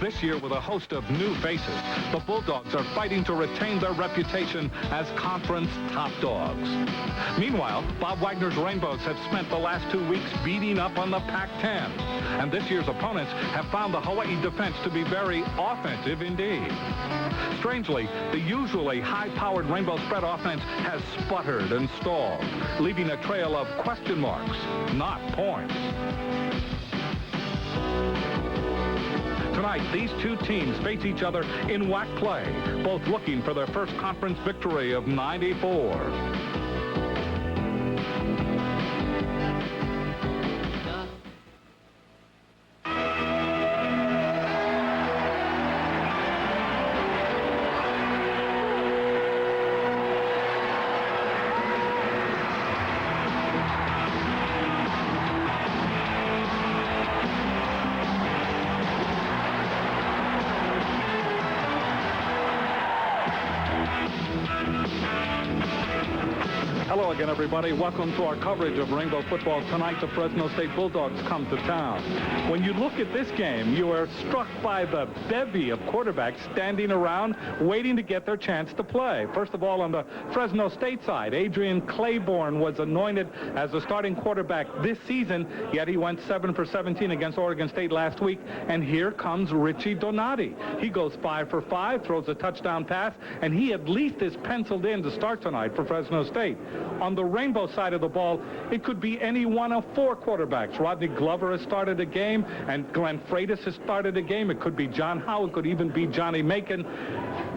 This year, with a host of new faces, the Bulldogs are fighting to retain their reputation as conference top dogs. Meanwhile, Bob Wagner's Rainbows have spent the last 2 weeks beating up on the Pac-10. And this year's opponents have found the Hawaii defense to be very offensive indeed. Strangely, the usually high-powered Rainbow spread offense has sputtered and stalled, leaving a trail of question marks, not points. Tonight, these two teams face each other in WAC play, both looking for their first conference victory of '94. Hello again, everybody. Welcome to our coverage of Rainbow football. Tonight, the Fresno State Bulldogs come to town. When you look at this game, you are struck by the bevy of quarterbacks standing around waiting to get their chance to play. First of all, on the Fresno State side, Adrian Claiborne was anointed as the starting quarterback this season, yet he went 7 for 17 against Oregon State last week. And here comes Richie Donati. He goes 5 for 5, throws a touchdown pass, and he at least is penciled in to start tonight for Fresno State. On the Rainbow side of the ball, it could be any one of 4 quarterbacks. Rodney Glover has started a game, and Glenn Freitas has started a game. It could be John Howe. It could even be Johnny Macon.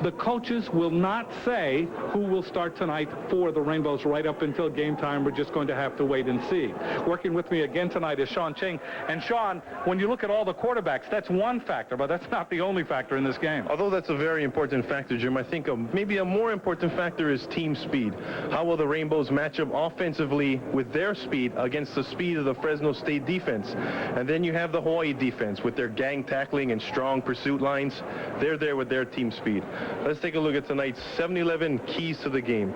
The coaches will not say who will start tonight for the Rainbows right up until game time. We're just going to have to wait and see. Working with me again tonight is Sean Ching. And Sean, when you look at all the quarterbacks, that's one factor, but that's not the only factor in this game. Although that's a very important factor, Jim, I think maybe a more important factor is team speed. How will the Rainbows match up offensively with their speed against the speed of the Fresno State defense? And then you have the Hawaii defense with their gang tackling and strong pursuit lines. They're there with their team speed. Let's take a look at tonight's 7-11 keys to the game.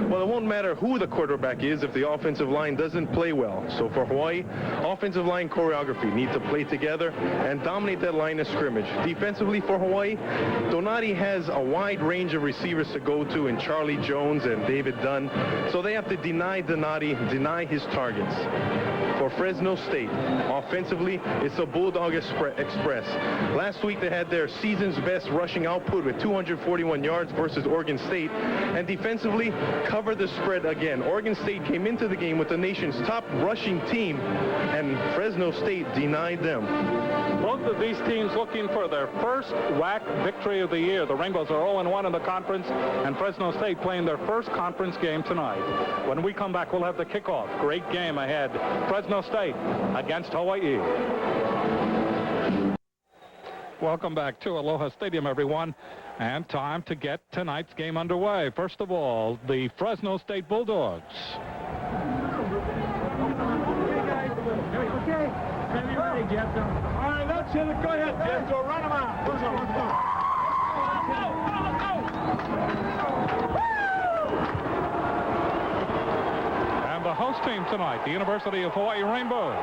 Well, it won't matter who the quarterback is if the offensive line doesn't play well. So for Hawaii, offensive line choreography need to play together and dominate that line of scrimmage. Defensively for Hawaii, Donati has a wide range of receivers to go to in Charlie Jones and David Dunn. So they have to deny Donati, deny his targets. For Fresno State, offensively, it's a Bulldog Express. Last week, they had their season's best rushing output with 241 yards versus Oregon State. And defensively, covered the spread again. Oregon State came into the game with the nation's top rushing team, and Fresno State denied them. Both of these teams looking for their first WAC victory of the year. The Rainbows are 0-1 in the conference, and Fresno State playing their first conference game tonight. When we come back, we'll have the kickoff. Great game ahead. Fresno State against Hawaii. Welcome back to Aloha Stadium, everyone. And time to get tonight's game underway. First of all, the Fresno State Bulldogs. Okay. Be ready, Jethro. All right, let's hit it. Go ahead, Jethro. Run them out. Let's go. And the host team tonight, the University of Hawaii Rainbows.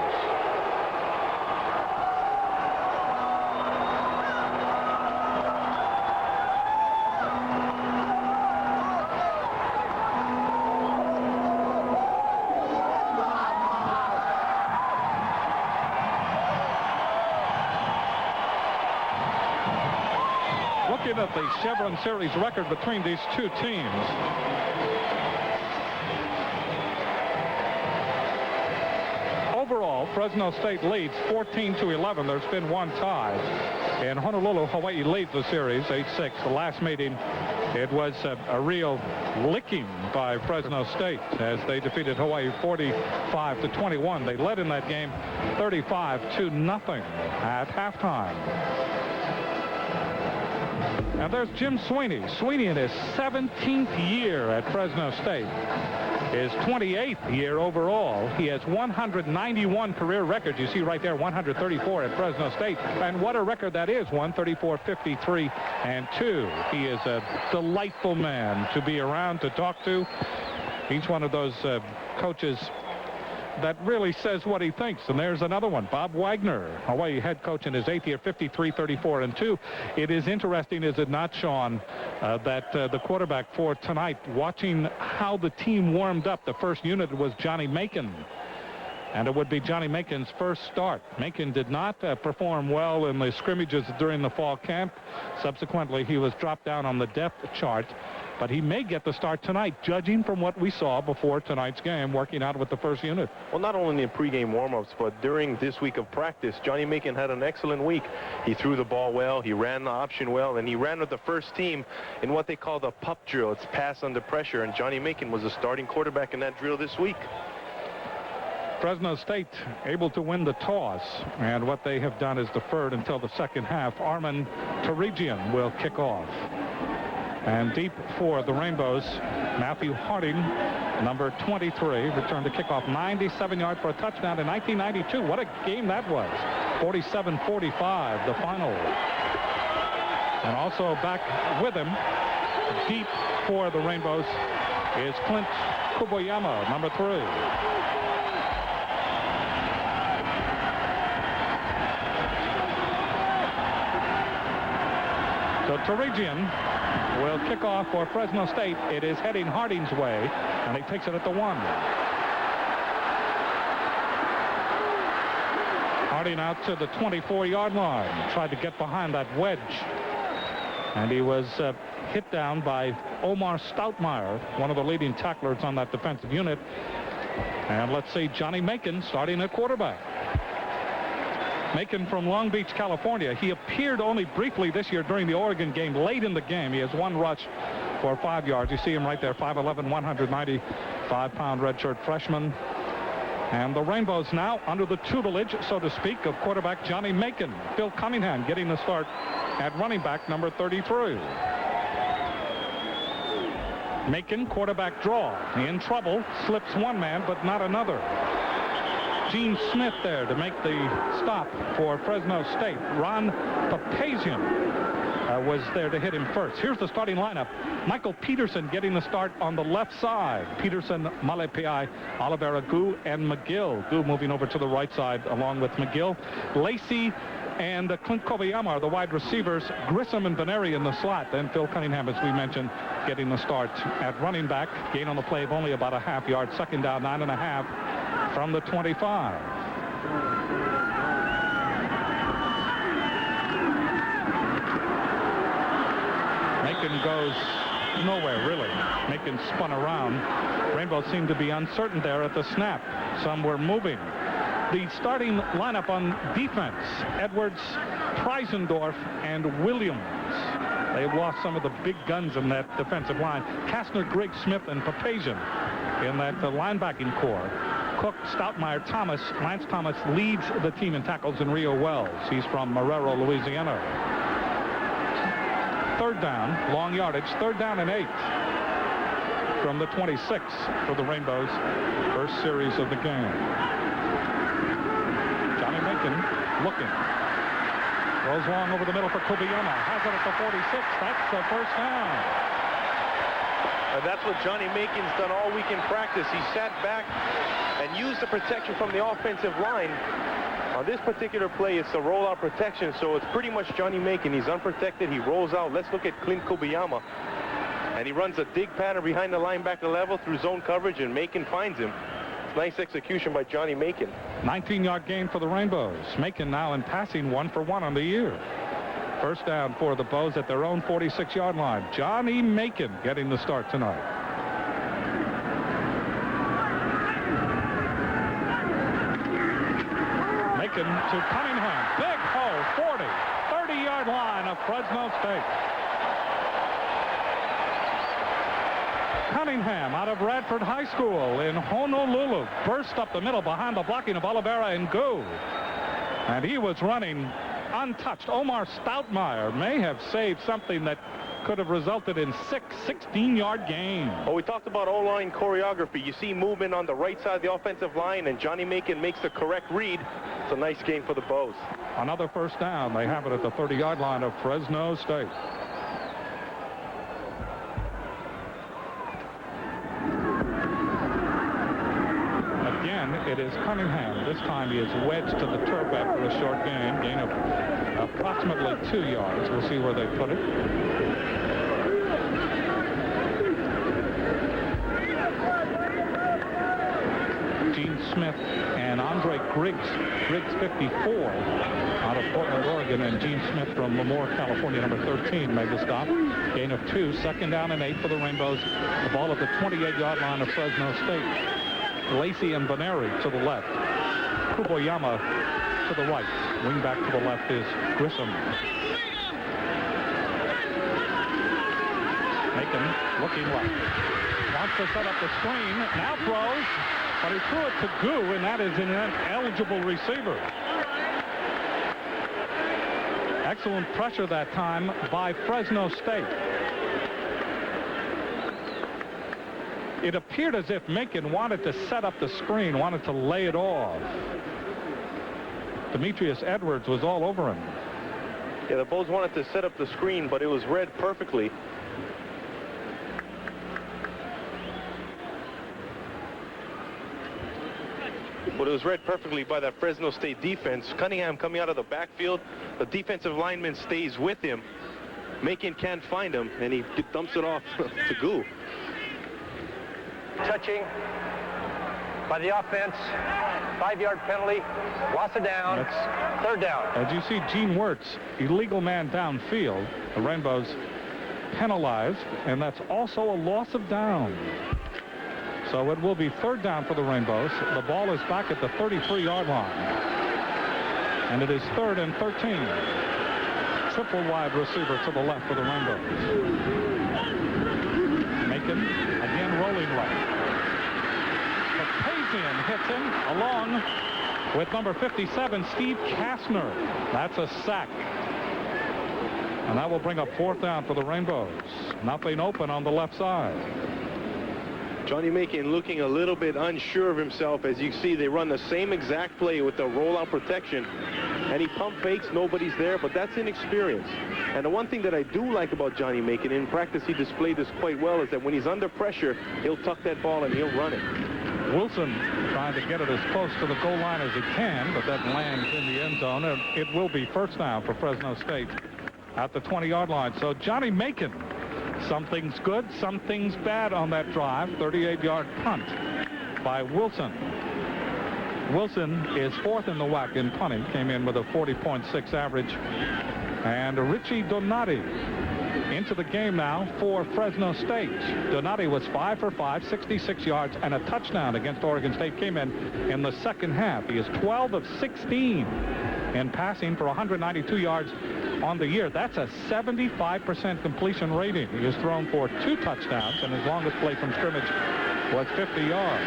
Looking at the Chevron Series record between these two teams. Overall, Fresno State leads 14-11. There's been one tie. And Honolulu, Hawaii leads the series 8-6. The last meeting, it was a real licking by Fresno State as they defeated Hawaii 45-21. They led in that game 35-0 at halftime. And there's Jim Sweeney. Sweeney in his 17th year at Fresno State. His 28th year overall. He has 191 career records. You see right there, 134 at Fresno State. And what a record that is, 134, 53, and 2. He is a delightful man to be around, to talk to. Each one of those coaches that really says what he thinks. And there's another one. Bob Wagner, Hawaii head coach in his 8th year, 53-34-2. It is interesting, is it not, Sean, that the quarterback for tonight, watching how the team warmed up, the first unit was Johnny Macon. And it would be Johnny Macon's first start. Macon did not perform well in the scrimmages during the fall camp. Subsequently, he was dropped down on the depth chart. But he may get the start tonight, judging from what we saw before tonight's game, working out with the first unit. Well, not only in the pregame warm-ups, but during this week of practice, Johnny Macon had an excellent week. He threw the ball well, he ran the option well, and he ran with the first team in what they call the pup drill. It's pass under pressure, and Johnny Macon was the starting quarterback in that drill this week. Fresno State able to win the toss, and what they have done is deferred until the second half. Armin Tarigian will kick off. And deep for the Rainbows, Matthew Harding, number 23, returned to kickoff, 97 yards for a touchdown in 1992. What a game that was. 47-45, the final. And also back with him, deep for the Rainbows, is Clint Kuboyama, number 3. So Tarigian will kick off for Fresno State. It is heading Harding's way, and he takes it at the 1. Harding out to the 24-yard line. Tried to get behind that wedge. And he was hit down by Omar Stoutmeyer, one of the leading tacklers on that defensive unit. And let's see Johnny Macon starting at quarterback. Macon from Long Beach, California. He appeared only briefly this year during the Oregon game. Late in the game, he has 1 rush for 5 yards. You see him right there, 5'11", 195-pound redshirt freshman. And the Rainbows now under the tutelage, so to speak, of quarterback Johnny Macon. Phil Cunningham getting the start at running back, number 33. Macon, quarterback draw. In trouble, slips one man, but not another. Gene Smith there to make the stop for Fresno State. Ron Papazian was there to hit him first. Here's the starting lineup. Michael Peterson getting the start on the left side. Peterson, Malepeai, Oliveira, Gu, and McGill. Gu moving over to the right side along with McGill. Lacey and Clint Kobayama are the wide receivers. Grissom and Beneri in the slot. Then Phil Cunningham, as we mentioned, getting the start at running back. Gain on the play of only about a half yard. Second down, 9.5. From the 25. Macon goes nowhere, really. Macon spun around. Rainbow seemed to be uncertain there at the snap. Some were moving. The starting lineup on defense, Edwards, Preisendorf, and Williams. They've lost some of the big guns in that defensive line. Kastner, Griggs, Smith, and Papazian in that linebacking core. Cook, Stoutmeyer, Thomas. Lance Thomas leads the team in tackles in Rio Wells. He's from Marrero, Louisiana. Third down, long yardage, 3rd down and 8 from the 26 for the Rainbows. First series of the game. Johnny Macon looking. Rolls long over the middle for Kubayama. Has it at the 46. That's the first down. And that's what Johnny Macon's done all week in practice. He sat back and used the protection from the offensive line. On this particular play, it's a rollout protection, so it's pretty much Johnny Macon. He's unprotected. He rolls out. Let's look at Clint Kubayama. And he runs a dig pattern behind the linebacker level through zone coverage, and Macon finds him. Nice execution by Johnny Macon. 19-yard gain for the Rainbows. Macon now in passing 1 for 1 on the year. First down for the Bows at their own 46-yard line. Johnny Macon getting the start tonight. Macon to Cunningham. Big hole, 40. 30-yard line of Fresno State. Cunningham out of Radford High School in Honolulu. Burst up the middle behind the blocking of Oliveira and Gu. And he was running untouched. Omar Stoutmeyer may have saved something that could have resulted in 16-yard gain. Well, we talked about O-line choreography. You see movement on the right side of the offensive line, and Johnny Macon makes the correct read. It's a nice gain for the Bows. Another first down. They have it at the 30-yard line of Fresno State. Again, It is Cunningham. This time he is wedged to the turf after a short gain of approximately 2 yards. We'll see where they put it. Gene Smith and Andre Griggs. Griggs 54 out of Portland, Oregon, and Gene Smith from Lemoore, California, number 13, made the stop. Gain of 2, 2nd down and 8 for the Rainbows. The ball at the 28-yard line of Fresno State. Lacey and Baneri to the left. Kuboyama to the right. Wing back to the left is Grissom. Macon looking left. Wants to set up the screen. Now throws. But he threw it to Gu, and that is an ineligible receiver. Excellent pressure that time by Fresno State. It appeared as if Macon wanted to set up the screen, wanted to lay it off. Demetrius Edwards was all over him. Yeah, the Bulls wanted to set up the screen, but it was read perfectly. But it was read perfectly by that Fresno State defense. Cunningham coming out of the backfield. The defensive lineman stays with him. Macon can't find him, and he dumps it off to Gu. Touching by the offense. 5-yard penalty. Loss of down. That's 3rd down. As you see, Gene Wirtz, illegal man downfield. The Rainbows penalized, and that's also a loss of down. So it will be 3rd down for the Rainbows. The ball is back at the 33-yard line. And it is 3rd and 13. Triple wide receiver to the left for the Rainbows. Macon again rolling left. Papazian hits him along with number 57, Steve Kastner. That's a sack. And that will bring up 4th down for the Rainbows. Nothing open on the left side. Johnny Macon looking a little bit unsure of himself. As you see, they run the same exact play with the rollout protection. And he pump fakes, nobody's there, but that's inexperience. And the one thing that I do like about Johnny Macon, in practice he displayed this quite well, is that when he's under pressure, he'll tuck that ball and he'll run it. Wilson trying to get it as close to the goal line as he can, but that lands in the end zone. And it will be 1st down for Fresno State at the 20-yard line. So Johnny Macon, something's good, something's bad on that drive. 38-yard punt by Wilson. Wilson is 4th in the WAC in punting. Came in with a 40.6 average. And Richie Donati into the game now for Fresno State. Donati was 5 for 5, 66 yards, and a touchdown against Oregon State. Came in the 2nd half. He is 12 of 16 in passing for 192 yards on the year. That's a 75% completion rating. He has thrown for 2 touchdowns, and his longest play from scrimmage was 50 yards.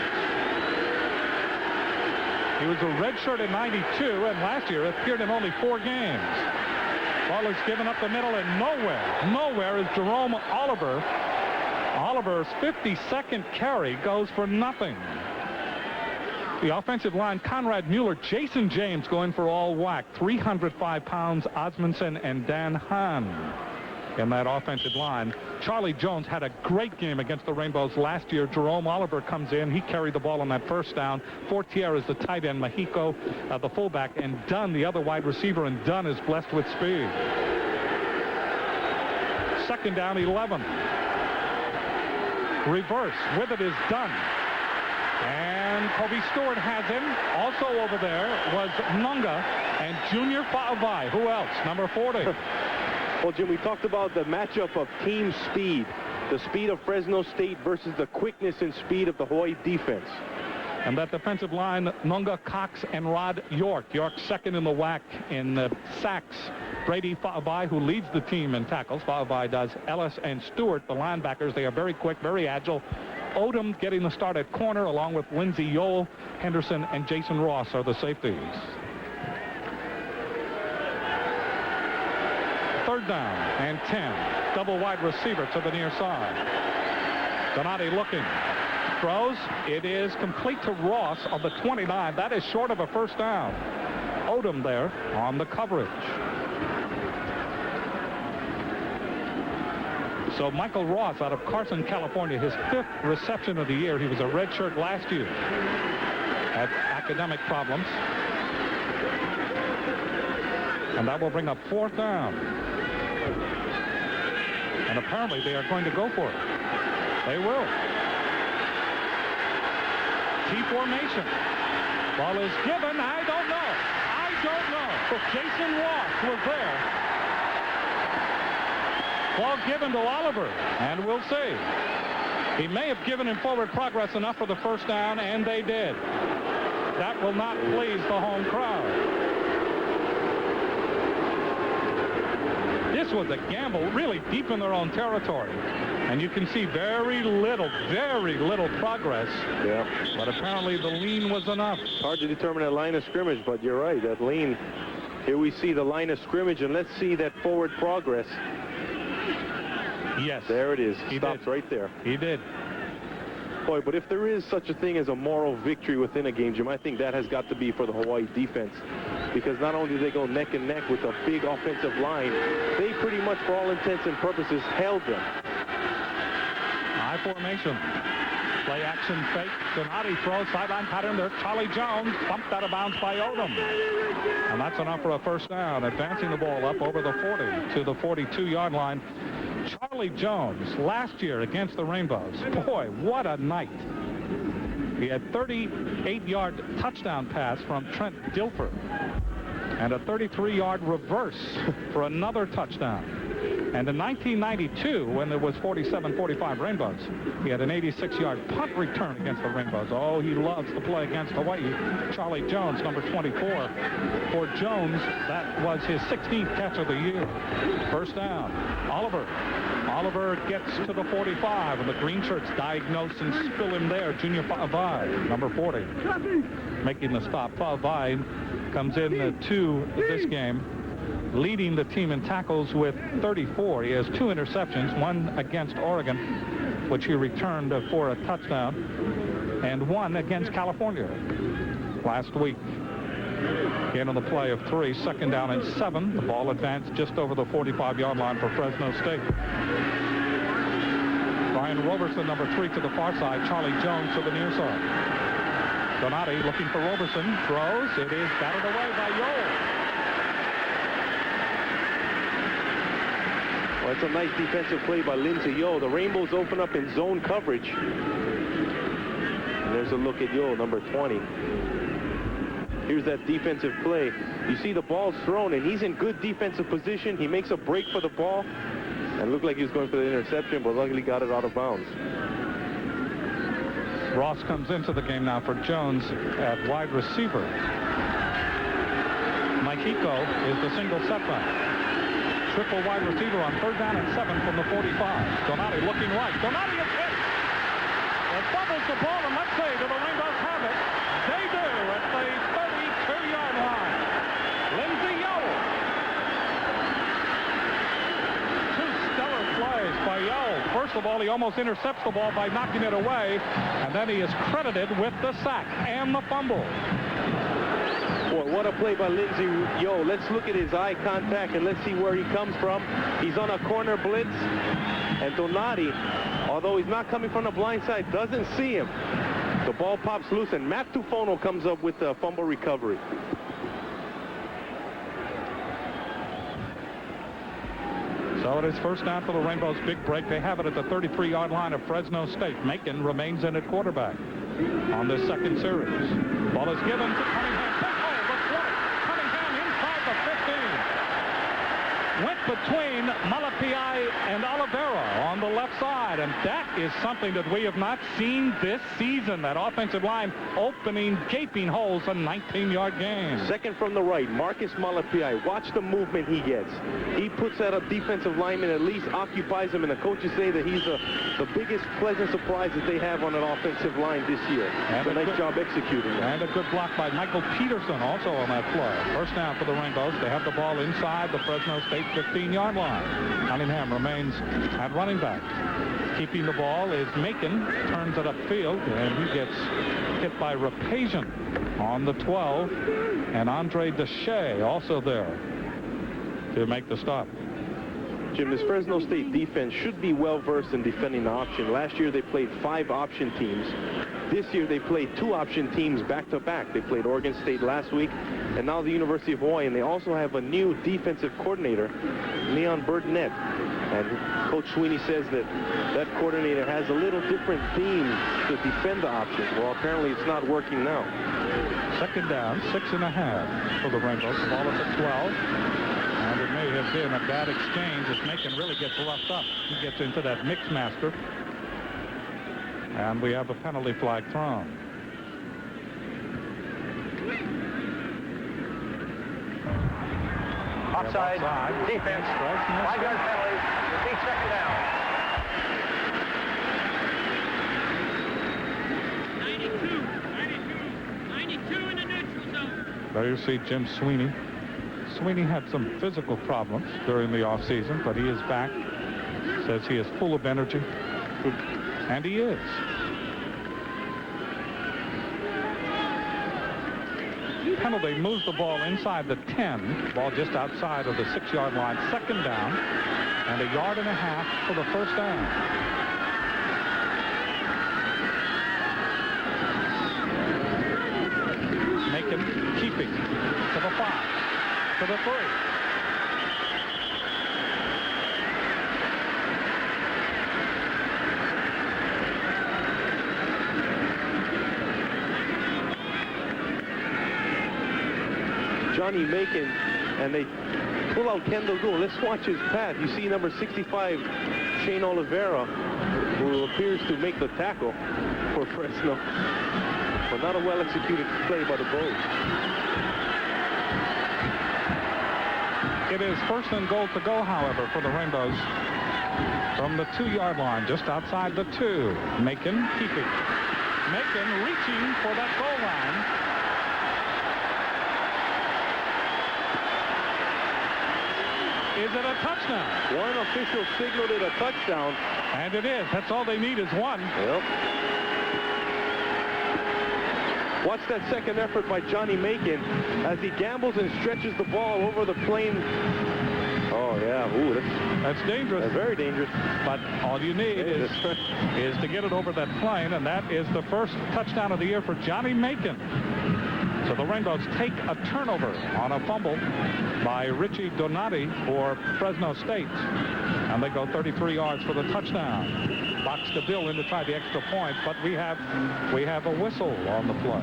He was a redshirt in 92, and last year appeared in only 4 games. Ball is given up the middle, and nowhere is Jerome Oliver. Oliver's 52nd carry goes for nothing. The offensive line, Conrad Mueller, Jason James going for all WAC. 305 pounds, Osmondson and Dan Hahn in that offensive line. Charlie Jones had a great game against the Rainbows last year. Jerome Oliver comes in. He carried the ball on that 1st down. Fortier is the tight end. Mexico, the fullback. And Dunn, the other wide receiver. And Dunn is blessed with speed. 2nd down, 11. Reverse. With it is Dunn. And Kobe Stewart has him. Also over there was Nunga and Junior Fa'avai. Who else? Number 40. Well, Jim, we talked about the matchup of team speed. The speed of Fresno State versus the quickness and speed of the Hawaii defense. And that defensive line, Nunga, Cox, and Rod York. York 2nd in the WAC in sacks. Brady Fa'avai, who leads the team in tackles. Fa'avai does. Ellis and Stewart, the linebackers. They are very quick, very agile. Odom getting the start at corner, along with Lindsey Yole, Henderson, and Jason Ross are the safeties. 3rd down and 10. Double wide receiver to the near side. Donati looking. Throws. It is complete to Ross of the 29. That is short of a 1st down. Odom there on the coverage. So Michael Ross out of Carson, California, his 5th reception of the year. He was a redshirt last year at academic problems. And that will bring up 4th down. And apparently they are going to go for it. They will. T formation. Ball is given. I don't know. Jason Ross was there. Ball given to Oliver, and we'll see. He may have given him forward progress enough for the 1st down, and they did. That will not please the home crowd. This was a gamble really deep in their own territory. And you can see very little progress. Yeah. But apparently the lean was enough. Hard to determine that line of scrimmage, but you're right, that lean. Here we see the line of scrimmage, and let's see that forward progress. Yes. There it is. He Stops did. right there. He did. Boy, but if there is such a thing as a moral victory within a game, Jim, I think that has got to be for the Hawaii defense. Because not only did they go neck and neck with a big offensive line, they pretty much, for all intents and purposes, held them. High formation. Play action fake. Donati throws. Sideline pattern there. Charlie Jones bumped out of bounds by Odom. And that's enough for a 1st down. Advancing the ball up over the 40 to the 42-yard line. Charlie Jones, last year against the Rainbows. Boy, what a night. He had 38-yard touchdown pass from Trent Dilfer. And a 33-yard reverse for another touchdown. And in 1992, when there was 47-45 Rainbows, he had an 86-yard punt return against the Rainbows. Oh, he loves to play against Hawaii. Charlie Jones, number 24. For Jones, that was his 16th catch of the year. 1st down. Oliver gets to the 45, and the green shirts diagnose and spill him there. Junior Fa'avai, number 40, making the stop. Fa'avai comes in to this game, leading the team in tackles with 34. He has 2 interceptions, one against Oregon, which he returned for a touchdown, and one against California last week. Again on the play of 3, 2nd down and 7. The ball advanced just over the 45-yard line for Fresno State. Brian Roberson, number 3, to the far side. Charlie Jones to the near side. Donati looking for Roberson. Throws. It is batted away by Yole. Well, it's a nice defensive play by Lindsey Yo. The Rainbows open up in zone coverage. And there's a look at Yo, number 20. Here's that defensive play. You see the ball's thrown, and he's in good defensive position. He makes a break for the ball, and looked like he was going for the interception, but luckily got it out of bounds. Ross comes into the game now for Jones at wide receiver. Mahiko is the single setback. Triple wide receiver on 3rd down and 7 from the 45. Donati looking right. Donati is hit. It fumbles the ball, and let's see, do the Rainbows have it? They do at the 32-yard line. Lindsey Yo. 2 stellar plays by Yo. First of all, he almost intercepts the ball by knocking it away, and then he is credited with the sack and the fumble. Boy, what a play by Lindsey Yo. Let's look at his eye contact, and let's see where he comes from. He's on a corner blitz, and Donati, although he's not coming from the blind side, doesn't see him. The ball pops loose, and Matt Tufono comes up with the fumble recovery. So it is 1st down for the Rainbows. Big break. They have it at the 33-yard line of Fresno State. Macon remains in at quarterback on this 2nd series. Ball is given to Cunningham. Big hole, the 20. Cunningham inside the 15. Went between Malapai and Oliveira on the left side, and that is something that we have not seen this season. That offensive line opening gaping holes in 19-yard game. 2nd from the right, Marcus Malapai. Watch the movement he gets. He puts that up defensive lineman, at least occupies him, and the coaches say that he's the biggest pleasant surprise that they have on an offensive line this year. And a nice job executing that. And a good block by Michael Peterson also on that play. 1st down for the Rainbows. They have the ball inside the Fresno State 15-yard line. Cunningham remains at running back. Keeping the ball is Macon. Turns it upfield, and he gets hit by Rapazian on the 12. And Andre Deshay also there to make the stop. Jim, this Fresno State defense should be well-versed in defending the option. Last year they played 5 option teams. This year they played 2 option teams back-to-back. They played Oregon State last week and now the University of Hawaii, and they also have a new defensive coordinator, Leon Burdnett. And Coach Sweeney says that that coordinator has a little different theme to defend the option. Well, apparently it's not working now. Second down, 6.5 for the Rainbows. The ball is at 12. And it may have been a bad exchange as Macon really gets roughed up. He gets into that mix master. And we have a penalty flag thrown. Offside, defense, 5-yard penalty, repeat second down. 92 in the neutral zone. There you see Jim Sweeney. Sweeney had some physical problems during the offseason, but he is back. Says he is full of energy. And he is. Penalty moves the ball inside the 10. Ball just outside of the 6-yard line. Second down. And 1.5 yards for the first down. Macon keeping to the 5. To the 3. Johnny Macon, and they pull out Kendall Gould. Let's watch his path. You see number 65, Shane Oliveira, who appears to make the tackle for Fresno, but not a well-executed play by the Bulls. It is 1st and goal to go, however, for the Rainbows from the 2-yard line, just outside the 2. Macon keeping. Macon reaching for that goal line. Is it a touchdown? One official signaled it a touchdown. And it is. That's all they need is one. Yep. Watch that second effort by Johnny Macon as he gambles and stretches the ball over the plane. Oh, yeah. Ooh, that's dangerous. That's very dangerous. But all you need is to get it over that plane, and that is the first touchdown of the year for Johnny Macon. So the Rainbows take a turnover on a fumble by Richie Donati for Fresno State. And they go 33 yards for the touchdown. Box to Bill in to try the extra point, but we have a whistle on the play.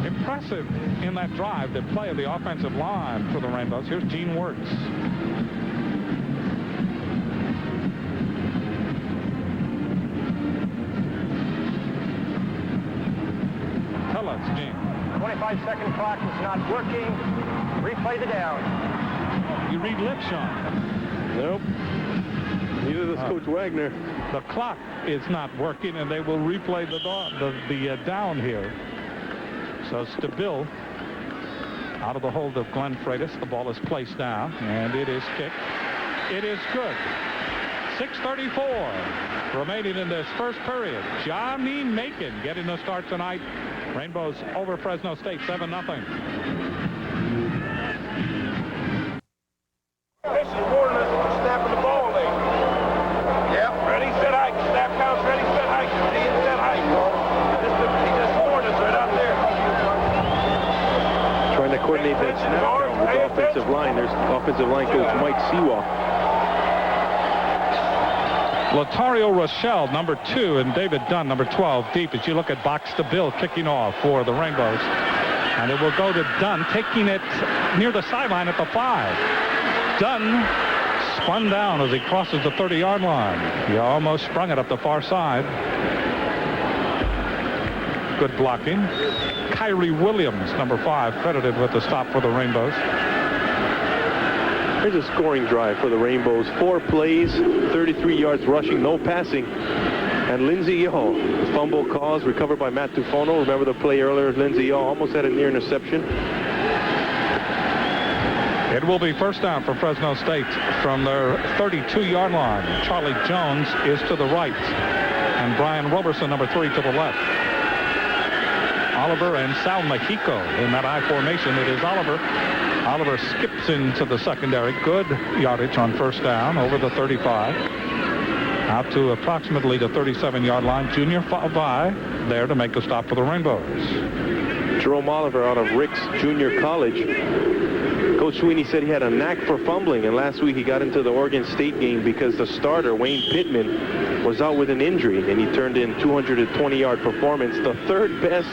Impressive in that drive, the play of the offensive line for the Rainbows. Here's Gene Wirtz. Tell us, Gene. 25-second clock is not working. Replay the down. You read lips, Sean. Nope. Neither does Coach Wagner. The clock is not working, and they will replay the down here. So Stabil out of the hold of Glenn Freitas. The ball is placed down, and it is kicked. It is good. 6:34 remaining in this first period. Johnny Macon getting the start tonight. Rainbows over Fresno State, 7-0. This is warning us that you're snapping the ball late. Yep. Ready, set, hike. Snap counts, ready, set, hike. Set, hike. He just warned us right out there. Trying to coordinate that snap down with the offensive line. There's offensive line coach Mike Siwa. Lotario Rochelle, number 2, and David Dunn, number 12, deep as you look at box to Bill kicking off for the Rainbows. And it will go to Dunn, taking it near the sideline at the 5. Dunn spun down as he crosses the 30-yard line. He almost sprung it up the far side. Good blocking. Kyrie Williams, number 5, credited with the stop for the Rainbows. Here's a scoring drive for the Rainbows. 4 plays, 33 yards rushing, no passing. And Lindsey Yaw, fumble caused, recovered by Matt Tufono. Remember the play earlier? Lindsey Yaw almost had a near interception. It will be first down for Fresno State from their 32-yard line. Charlie Jones is to the right, and Brian Roberson, number 3, to the left. Oliver and Sal Mexico in that I formation. It is Oliver. Oliver skips into the secondary. Good yardage on first down over the 35. Out to approximately the 37-yard line. Junior Vai there to make the stop for the Rainbows. Jerome Oliver out of Ricks Junior College. Coach Sweeney said he had a knack for fumbling, and last week he got into the Oregon State game because the starter, Wayne Pittman, was out with an injury, and he turned in 220-yard performance, the third best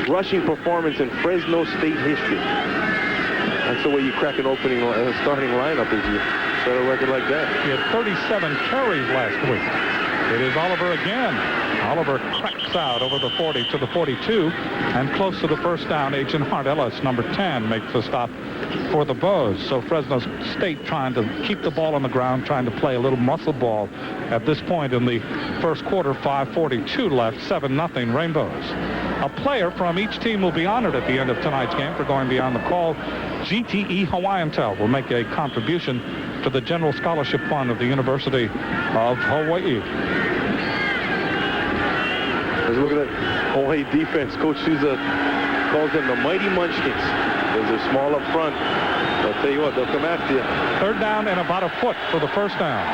rushing performance in Fresno State history. That's the way you crack an opening starting lineup, is you set a record like that. He had 37 carries last week. It is Oliver again. Oliver cracks out over the 40 to the 42 and close to the first down. Agent Hart Ellis, number 10, makes the stop for the Bows. So Fresno State trying to keep the ball on the ground, trying to play a little muscle ball at this point in the first quarter. 5:42 left, 7-0 Rainbows. A player from each team will be honored at the end of tonight's game for going beyond the call. GTE Hawaiian Tel will make a contribution to the General Scholarship Fund of the University of Hawaii. Let's look at that Hawaii defense. Coach Souza calls them the Mighty Munchkins. They're small up front. I'll tell you what, they'll come after you. Third down and about a foot for the first down.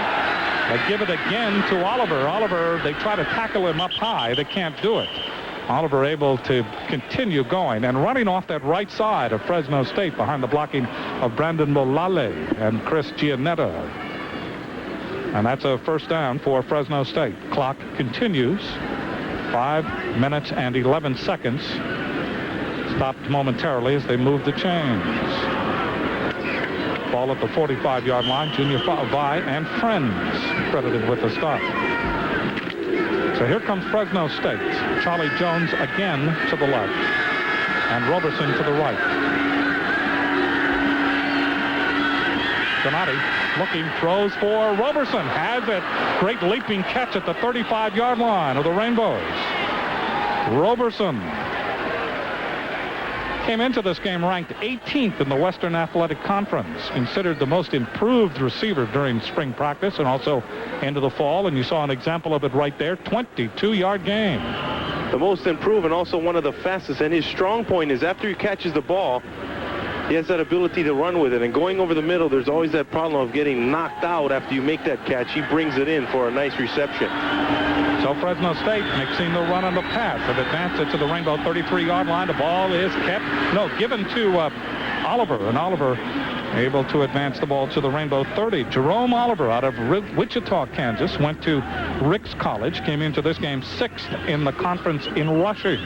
They give it again to Oliver. Oliver, they try to tackle him up high. They can't do it. Oliver able to continue going and running off that right side of Fresno State behind the blocking of Brandon Molale and Chris Giannetta. And that's a first down for Fresno State. Clock continues. 5 minutes and 11 seconds. Stopped momentarily as they move the chains. Ball at the 45-yard line. Junior Vai and friends credited with the stop. So here comes Fresno State. Charlie Jones again to the left. And Roberson to the right. Donati looking, throws for Roberson. Has it. Great leaping catch at the 35-yard line of the Rainbows. Roberson came into this game ranked 18th in the Western Athletic Conference, considered the most improved receiver during spring practice and also into the fall, and you saw an example of it right there. 22-yard gain. The most improved and also one of the fastest, and his strong point is after he catches the ball, he has that ability to run with it, and going over the middle, there's always that problem of getting knocked out after you make that catch. He brings it in for a nice reception. So Fresno State mixing the run and the pass. They've advanced it to the Rainbow 33-yard line. The ball is given to Oliver, and Oliver able to advance the ball to the Rainbow 30. Jerome Oliver out of Wichita, Kansas, went to Ricks College, came into this game 6th in the conference in rushing.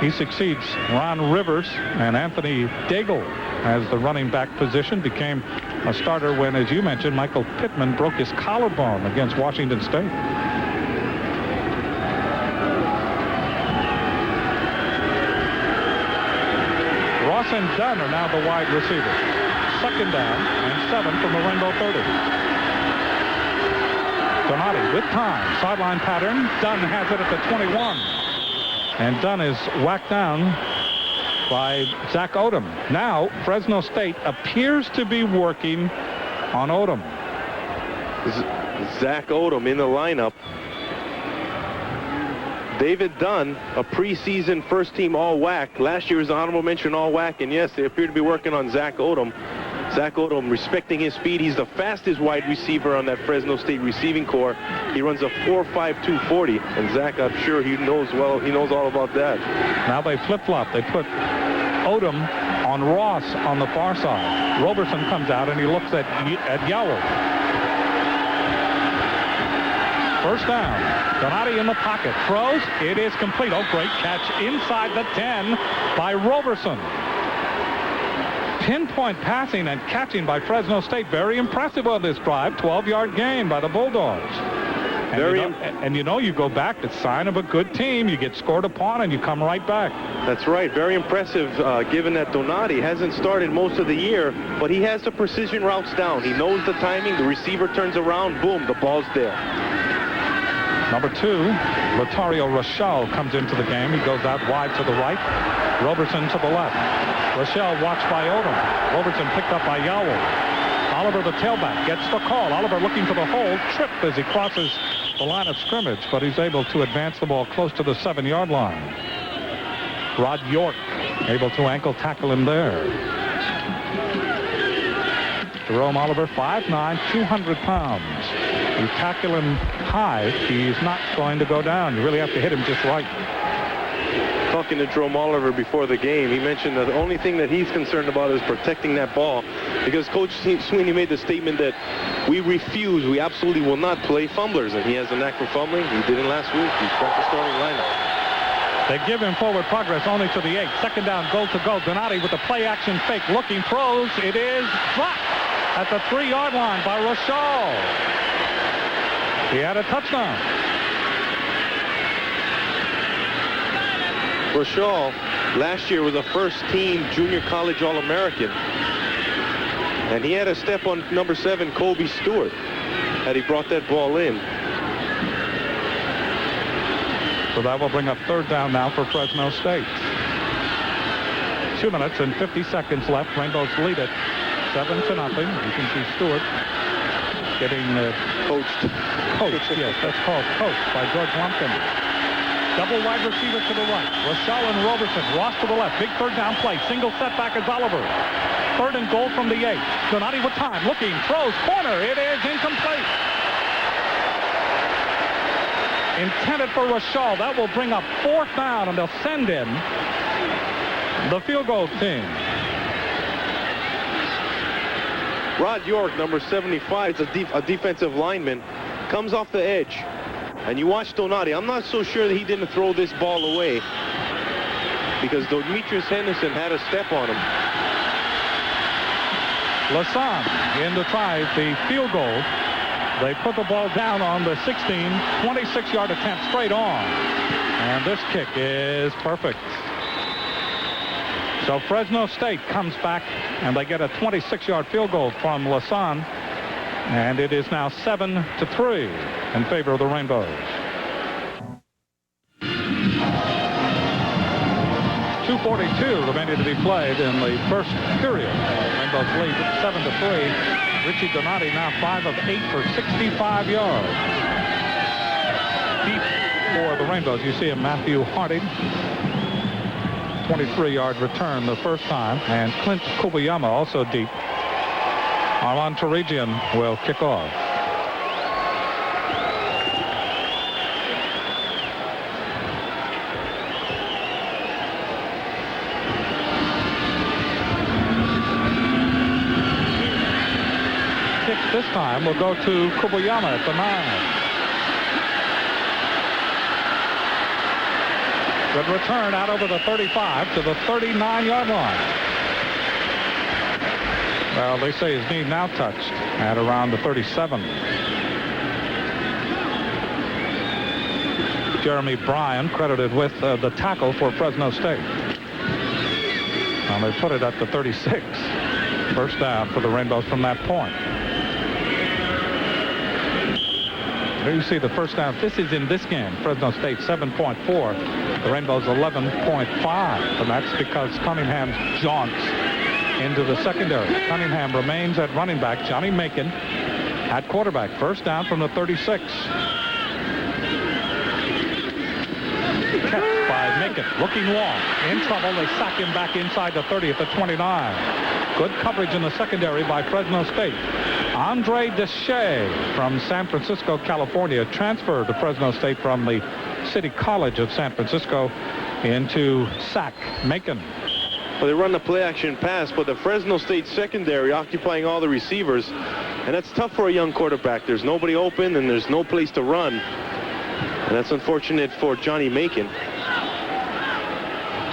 He succeeds Ron Rivers and Anthony Daigle as the running back position. Became a starter when, as you mentioned, Michael Pittman broke his collarbone against Washington State. Ross and Dunn are now the wide receivers. Second down and 7 from the Rainbow 30. Donati with time. Sideline pattern. Dunn has it at the 21. And Dunn is whacked down by Zach Odom. Now, Fresno State appears to be working on Odom. Zach Odom in the lineup. David Dunn, a preseason first-team All-WAC. Last year was an honorable mention All-WAC, and yes, they appear to be working on Zach Odom. Zach Odom respecting his speed. He's the fastest wide receiver on that Fresno State receiving corps. He runs a 4.52 40, and Zach, I'm sure he knows all about that. Now they flip-flop. They put Odom on Ross on the far side. Roberson comes out, and he looks at Yowell. First down. Donati in the pocket. Throws. It is complete. Oh, great catch inside the 10 by Roberson. Pinpoint passing and catching by Fresno State. Very impressive on this drive. 12-yard gain by the Bulldogs. And you go back. It's a sign of a good team. You get scored upon and you come right back. That's right. Very impressive given that Donati hasn't started most of the year, but he has the precision routes down. He knows the timing. The receiver turns around. Boom, the ball's there. Number 2, Lotario Rochelle comes into the game. He goes out wide to the right. Roberson to the left. Rochelle watched by Odom. Roberson picked up by Yowell. Oliver, the tailback, gets the call. Oliver looking for the hold. Tripped as he crosses the line of scrimmage, but he's able to advance the ball close to the 7-yard line. Rod York able to ankle tackle him there. Jerome Oliver, 5'9", 200 pounds. You tackle him high, he's not going to go down. You really have to hit him just right. Talking to Jerome Oliver before the game, he mentioned that the only thing that he's concerned about is protecting that ball, because Coach Sweeney made the statement that we absolutely will not play fumblers, and he has a knack for fumbling. He did it last week. He's got the starting lineup. They give him forward progress only to the 8. Second down, goal to go. Donati with the play action fake, looking, throws. It is dropped at the 3-yard line by Rochelle. He had a touchdown. Rochelle last year was a first-team junior college All-American, and he had a step on number 7, Kobe Stewart, had he brought that ball in. So that will bring up third down now for Fresno State. 2 minutes and 50 seconds left. Rainbows lead it 7-0. You can see Stewart getting coached. Yes, that's called coached by George Lumpkin. Double wide receiver to the right. Rochelle and Roberson. Ross to the left. Big third down play. Single setback is Oliver. 3rd and goal from the 8. Donati with time. Looking. Throws. Corner. It is incomplete. Intended for Rochelle. That will bring up 4th down, and they'll send in the field goal team. Rod York, number 75, is a defensive lineman, comes off the edge. And you watch Donati. I'm not so sure that he didn't throw this ball away, because Demetrius Henderson had a step on him. Lasan in to try the field goal. They put the ball down on the 16, 26-yard attempt straight on. And this kick is perfect. So Fresno State comes back, and they get a 26-yard field goal from Lasan. And it is now 7-3 in favor of the Rainbows. 2:42 remaining to be played in the first period. Rainbows lead 7-3. Richie Donati now 5 of 8 for 65 yards. Deep for the Rainbows. You see him, Matthew Harding. 23-yard return the first time. And Clint Kubayama also deep. Armand Tarigian will kick off. Kick this time will go to Kubayama at the 9. Good return out over the 35 to the 39-yard line. Well, they say his knee now touched at around the 37. Jeremy Bryan credited with the tackle for Fresno State. And they put it at the 36. First down for the Rainbows from that point. Here you see the first down. This is in this game. Fresno State 7.4. The Rainbows 11.5. And that's because Cunningham jaunts into the secondary. Cunningham remains at running back. Johnny Macon at quarterback. First down from the 36. Catch by Macon. Looking long. In trouble. They sack him back inside the 30 at the 29. Good coverage in the secondary by Fresno State. Andre Deshay from San Francisco, California, transferred to Fresno State from the City College of San Francisco into sack Macon. Well, they run the play-action pass, but the Fresno State secondary occupying all the receivers, and that's tough for a young quarterback. There's nobody open, and there's no place to run, and that's unfortunate for Johnny Macon.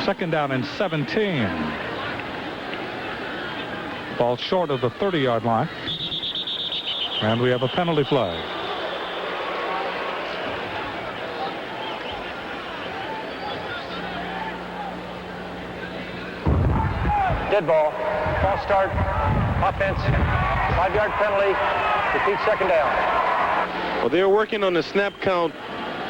Second down and 17. Ball short of the 30-yard line, and we have a penalty flag. Dead ball. False start. Offense. 5-yard penalty. Repeat second down. Well, they were working on the snap count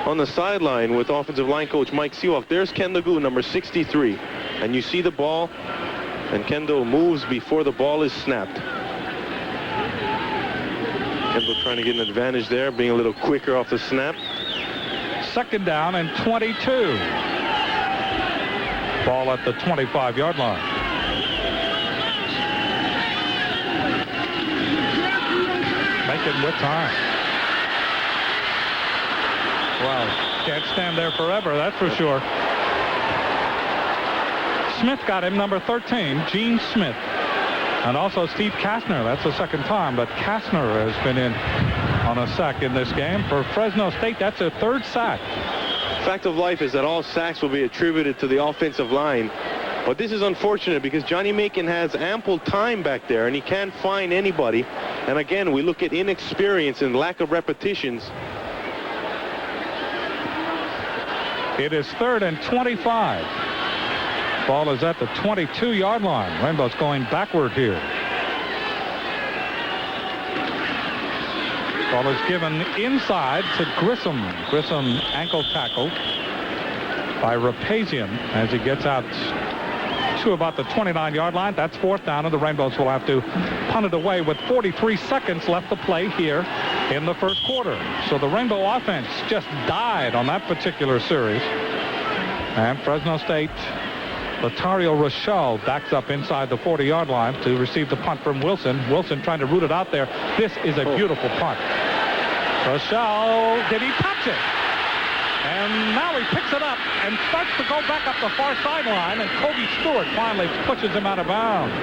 on the sideline with offensive line coach Mike Seawalk. There's Ken Lagu, number 63. And you see the ball, and Kendall moves before the ball is snapped. Kendall trying to get an advantage there, being a little quicker off the snap. Second down and 22. Ball at the 25-yard line. Macon with time. Well, can't stand there forever, that's for sure. Smith got him, number 13, Gene Smith. And also Steve Kastner. That's the second time, but Kastner has been in on a sack in this game. For Fresno State, that's a third sack. Fact of life is that all sacks will be attributed to the offensive line. But this is unfortunate because Johnny Macon has ample time back there and he can't find anybody. And again, we look at inexperience and lack of repetitions. It is third and 25. Ball is at the 22-yard line. Rainbow's going backward here. Ball is given inside to Grissom. Grissom ankle tackled by Rapazian as he gets out to about the 29-yard line. That's fourth down, and the Rainbows will have to punt it away with 43 seconds left to play here in the first quarter. So the Rainbow offense just died on that particular series. And Fresno State, Latario Rochelle backs up inside the 40-yard line to receive the punt from Wilson. Wilson trying to root it out there. This is a beautiful punt. Rochelle, did he touch it? And now he picks it up and starts to go back up the far sideline, and Kobe Stewart finally pushes him out of bounds.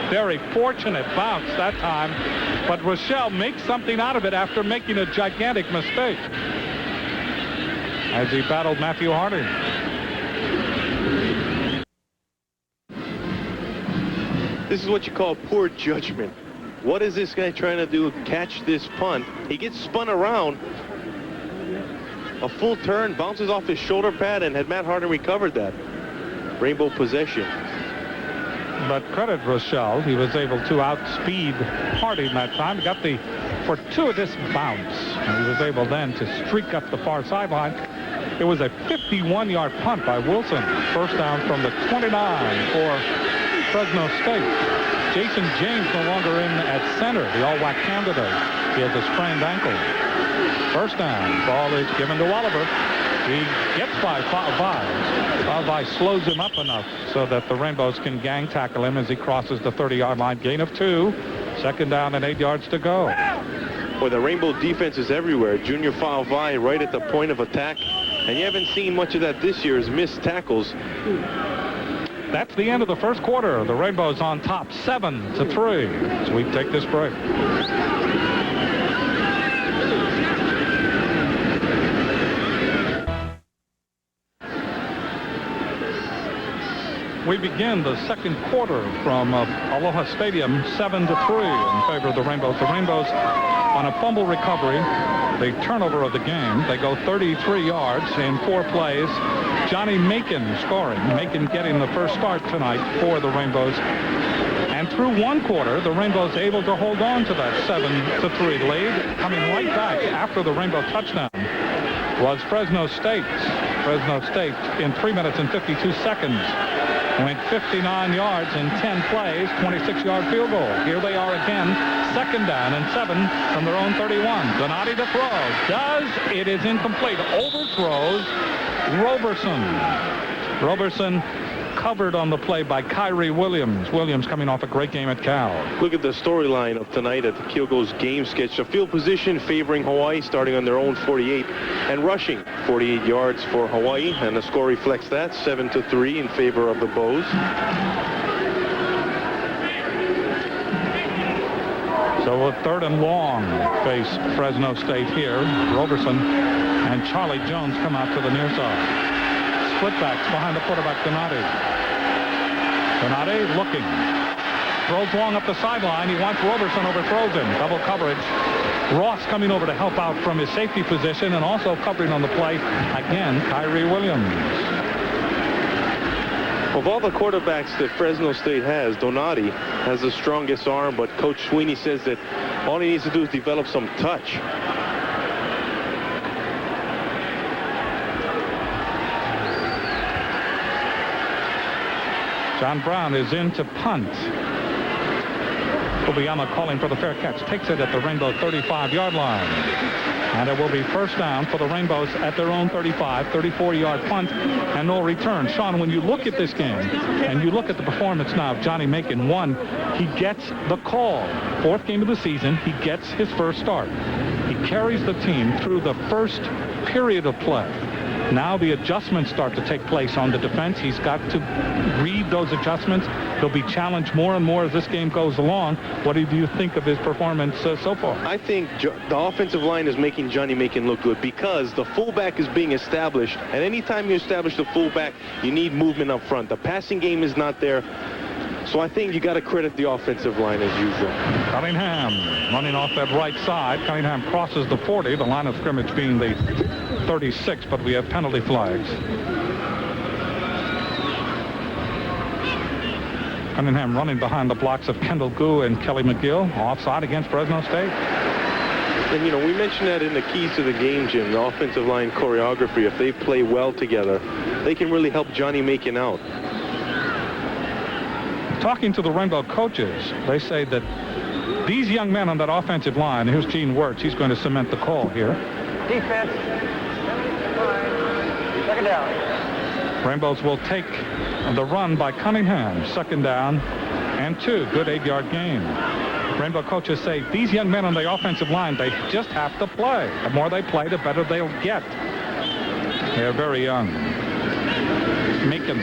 Very fortunate bounce that time, but Rochelle makes something out of it after making a gigantic mistake as he battled Matthew Harding. This is what you call poor judgment. What is this guy trying to do? Catch this punt. He gets spun around. A full turn, bounces off his shoulder pad, and had Matt Harding recovered that. Rainbow possession. But credit Rochelle. He was able to outspeed Harding that time. He got the fortuitous bounce. And he was able then to streak up the far sideline. It was a 51-yard punt by Wilson. First down from the 29 for Fresno State. Jason James no longer in at center, the all-WAC candidate. He has a sprained ankle. First down, ball is given to Oliver. He gets by Falvey. Falvey slows him up enough so that the Rainbows can gang tackle him as he crosses the 30-yard line. Gain of 2. Second down and 8 yards to go. Boy, the Rainbow defense is everywhere. Junior Falvey right at the point of attack. And you haven't seen much of that this year as missed tackles. That's the end of the first quarter. The Rainbows on top 7-3 as we take this break. We begin the second quarter from Aloha Stadium 7-3 in favor of the Rainbows. The Rainbows on a fumble recovery, the turnover of the game. They go 33 yards in 4 plays. Johnny Macon scoring. Macon getting the first start tonight for the Rainbows. And through one quarter, the Rainbows able to hold on to that 7-3 lead. Coming right back after the Rainbow touchdown was Fresno State. Fresno State in 3 minutes and 52 seconds went 59 yards in 10 plays, 26-yard field goal. Here they are again, second down and 7 from their own 31. Donati to throw. Does. It is incomplete. Overthrows Roberson. Roberson covered on the play by Kyrie Williams. Williams coming off a great game at Cal. Look at the storyline of tonight at the Kyogo's game sketch. The field position favoring Hawaii, starting on their own 48 and rushing 48 yards for Hawaii, and the score reflects that, 7-3 in favor of the Bows. So a third and long face Fresno State here. Roberson and Charlie Jones come out to the near side. Split backs behind the quarterback, Donati. Donati looking. Throws long up the sideline. He wants Roberson, overthrows him. Double coverage. Ross coming over to help out from his safety position, and also covering on the play, again, Kyrie Williams. Of all the quarterbacks that Fresno State has, Donati has the strongest arm, but Coach Sweeney says that all he needs to do is develop some touch. John Brown is in to punt. Obiyama calling for the fair catch. Takes it at the Rainbow 35-yard line. And it will be first down for the Rainbows at their own 35, 34-yard punt, and no return. Sean, when you look at this game and you look at the performance now of Johnny Macon, one, he gets the call. Fourth game of the season, he gets his first start. He carries the team through the first period of play. Now the adjustments start to take place on the defense. He's got to read those adjustments. He'll be challenged more and more as this game goes along. What do you think of his performance so far? I think the offensive line is making Johnny Macon look good because the fullback is being established. And anytime you establish the fullback, you need movement up front. The passing game is not there. So I think you got to credit the offensive line as usual. Cunningham running off that right side. Cunningham crosses the 40, the line of scrimmage being the 36, but we have penalty flags. Cunningham running behind the blocks of Kendall Gu and Kelly McGill. Offside against Fresno State. And, you know, we mentioned that in the keys to the game, Jim, the offensive line choreography. If they play well together, they can really help Johnny Macon out. Talking to the Rainbow coaches, they say that these young men on that offensive line, here's Gene Wirtz, he's going to cement the call here. Defense. Second down. Rainbows will take the run by Cunningham. Second down and 2. Good 8-yard gain. Rainbow coaches say these young men on the offensive line, they just have to play. The more they play, the better they'll get. They're very young. Macon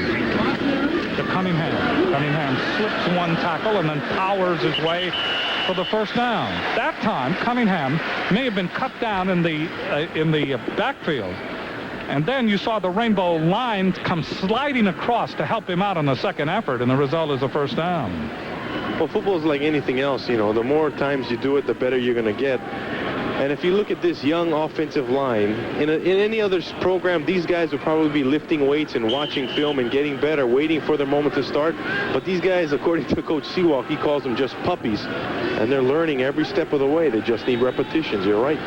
to Cunningham. Cunningham slips one tackle and then powers his way for the first down. That time, Cunningham may have been cut down in the backfield. And then you saw the Rainbow line come sliding across to help him out on the second effort, and the result is a first down. Well, football is like anything else, you know. The more times you do it, the better you're going to get. And if you look at this young offensive line, in any other program, these guys would probably be lifting weights and watching film and getting better, waiting for their moment to start. But these guys, according to Coach Seawalk, he calls them just puppies. And they're learning every step of the way. They just need repetitions. You're right.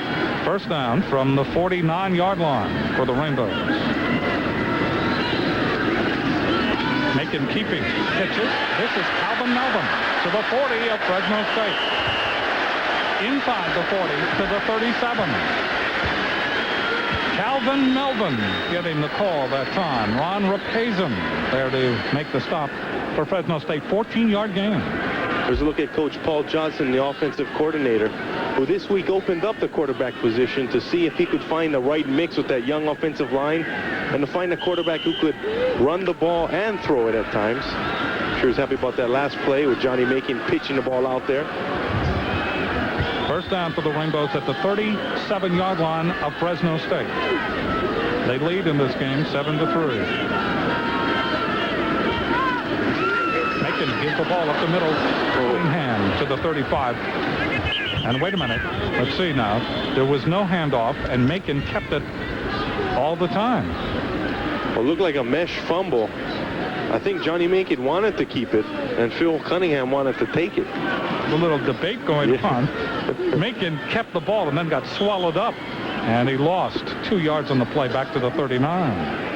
First down from the 49-yard line for the Rainbows. Macon keeping pitches. This is Calvin Melvin to the 40 of Fresno State. Inside the 40 to the 37. Calvin Melvin getting the call that time. Ron Rapazin there to make the stop for Fresno State. 14-yard gain. There's a look at Coach Paul Johnson, the offensive coordinator, who this week opened up the quarterback position to see if he could find the right mix with that young offensive line and to find a quarterback who could run the ball and throw it at times. Sure is happy about that last play with Johnny Macon pitching the ball out there. First down for the Rainbows at the 37-yard line of Fresno State. They lead in this game 7-3. Macon gives the ball up the middle. Hand to the 35. And wait a minute. Let's see now. There was no handoff, and Macon kept it all the time. Well, it looked like a mesh fumble. I think Johnny Macon wanted to keep it, and Phil Cunningham wanted to take it. A little debate going on. Macon kept the ball and then got swallowed up, and he lost 2 yards on the play back to the 39.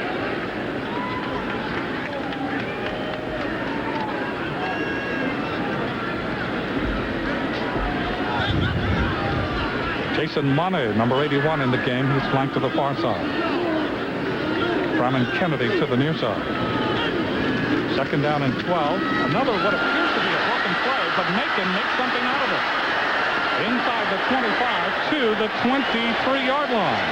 Jason Money, number 81 in the game. He's flanked to the far side. Brahman Kennedy to the near side. Second down and 12. Another what appears to be a broken play, but Macon makes something out of it. Inside the 25 to the 23-yard line.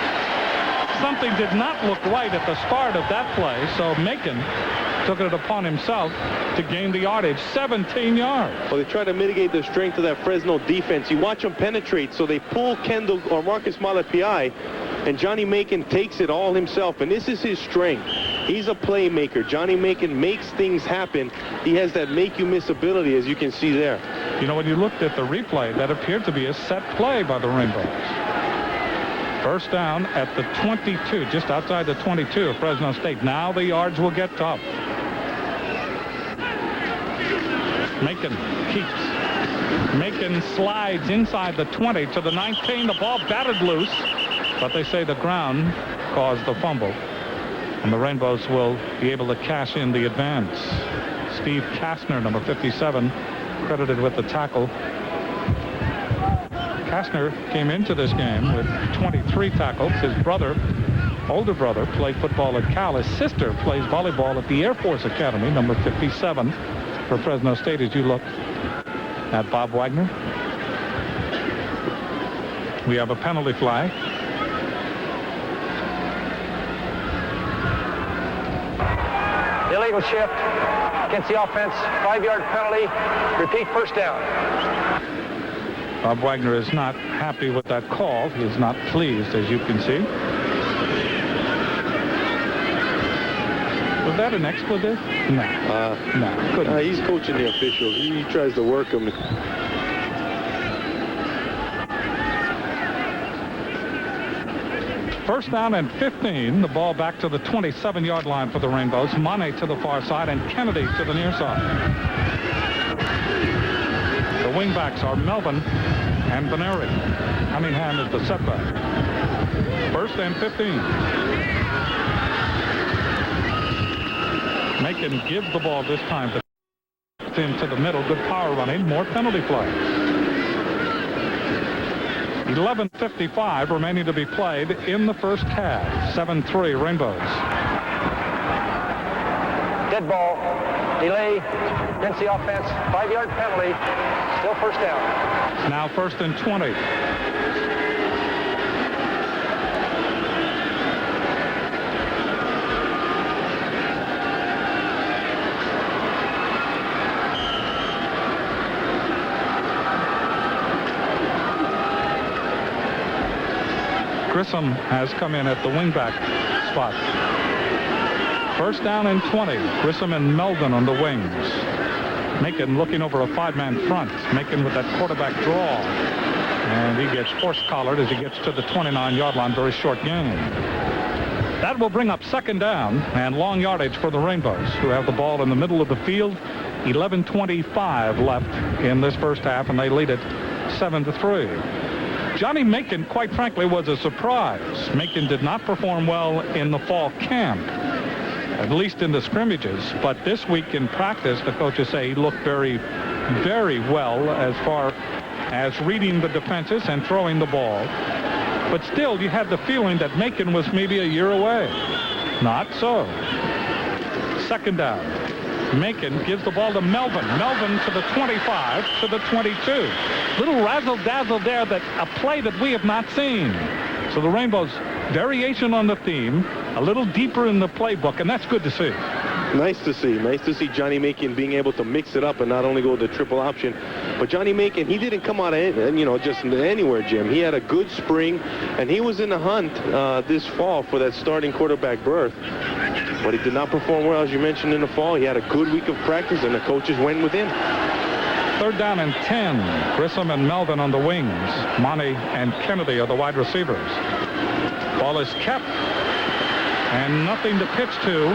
Something did not look right at the start of that play, so Macon took it upon himself to gain the yardage, 17 yards. Well, they try to mitigate the strength of that Fresno defense. You watch them penetrate, so they pull Kendall or Marcus Malapai, and Johnny Macon takes it all himself, and this is his strength. He's a playmaker. Johnny Macon makes things happen. He has that make-you-miss ability, as you can see there. You know, when you looked at the replay, that appeared to be a set play by the Rainbows. First down at the 22, just outside the 22 of Fresno State. Now the yards will get tough. Macon keeps. Macon slides inside the 20 to the 19. The ball batted loose, but they say the ground caused the fumble. And the Rainbows will be able to cash in the advance. Steve Kastner, number 57, credited with the tackle. Kastner came into this game with 23 tackles. His brother, older brother, played football at Cal. His sister plays volleyball at the Air Force Academy, number 57 for Fresno State, as you look at Bob Wagner. We have a penalty flag. Illegal shift against the offense. 5-yard penalty. Repeat, first down. Bob Wagner is not happy with that call. He is not pleased, as you can see. Was that an expletive? No. Couldn't. He's coaching the officials. He tries to work them. First down and 15. The ball back to the 27-yard line for the Rainbows. Mane to the far side and Kennedy to the near side. The wingbacks are Melvin and Beneri. Cunningham is the setback. First and 15. Macon gives the ball this time to into the middle. Good power running. More penalty flags. 11:55 remaining to be played in the first half. 7-3 Rainbows. Dead ball. Delay against the offense. 5-yard penalty. Still first down. Now first and 20. Grissom has come in at the wingback spot. First down and 20. Grissom and Melvin on the wings. Macon looking over a 5-man front. Macon with that quarterback draw. And he gets horse-collared as he gets to the 29-yard line. Very short game. That will bring up second down and long yardage for the Rainbows, who have the ball in the middle of the field. 11:25 left in this first half, and they lead it 7-3. Johnny Macon, quite frankly, was a surprise. Macon did not perform well in the fall camp, at least in the scrimmages. But this week in practice, the coaches say he looked very, very well as far as reading the defenses and throwing the ball. But still, you had the feeling that Macon was maybe a year away. Not so. Second down. Macon gives the ball to Melvin. Melvin to the 25, to the 22. Little razzle-dazzle there, that a play that we have not seen. So the Rainbows, variation on the theme, a little deeper in the playbook, and that's good to see. Nice to see. Nice to see Johnny Macon being able to mix it up and not only go the triple option. But Johnny Macon, he didn't come out of, just anywhere, Jim. He had a good spring, and he was in the hunt this fall for that starting quarterback berth. But he did not perform well, as you mentioned, in the fall. He had a good week of practice, and the coaches went with him. Third down and 10. Grissom and Melvin on the wings. Mane and Kennedy are the wide receivers. Ball is kept, and nothing to pitch to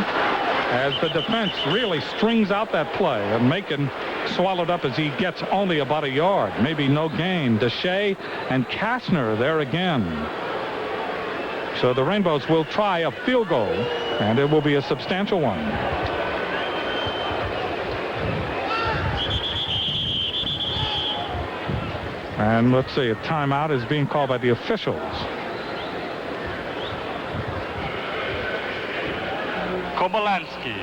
as the defense really strings out that play. And Macon swallowed up as he gets only about a yard. Maybe no gain. Deshay and Kastner there again. So the Rainbows will try a field goal, and it will be a substantial one. And let's see, a timeout is being called by the officials. Kobolansky.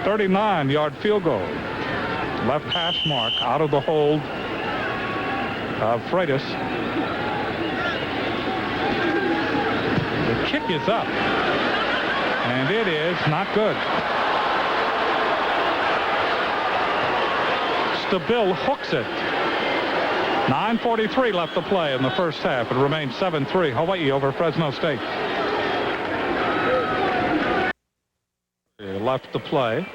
.39-yard field goal. Left hash mark out of the hold of Freitas. The kick is up, and it is not good. Stabil hooks it. 9:43 left to play in the first half. It remains 7-3 Hawaii over Fresno State. Left to play.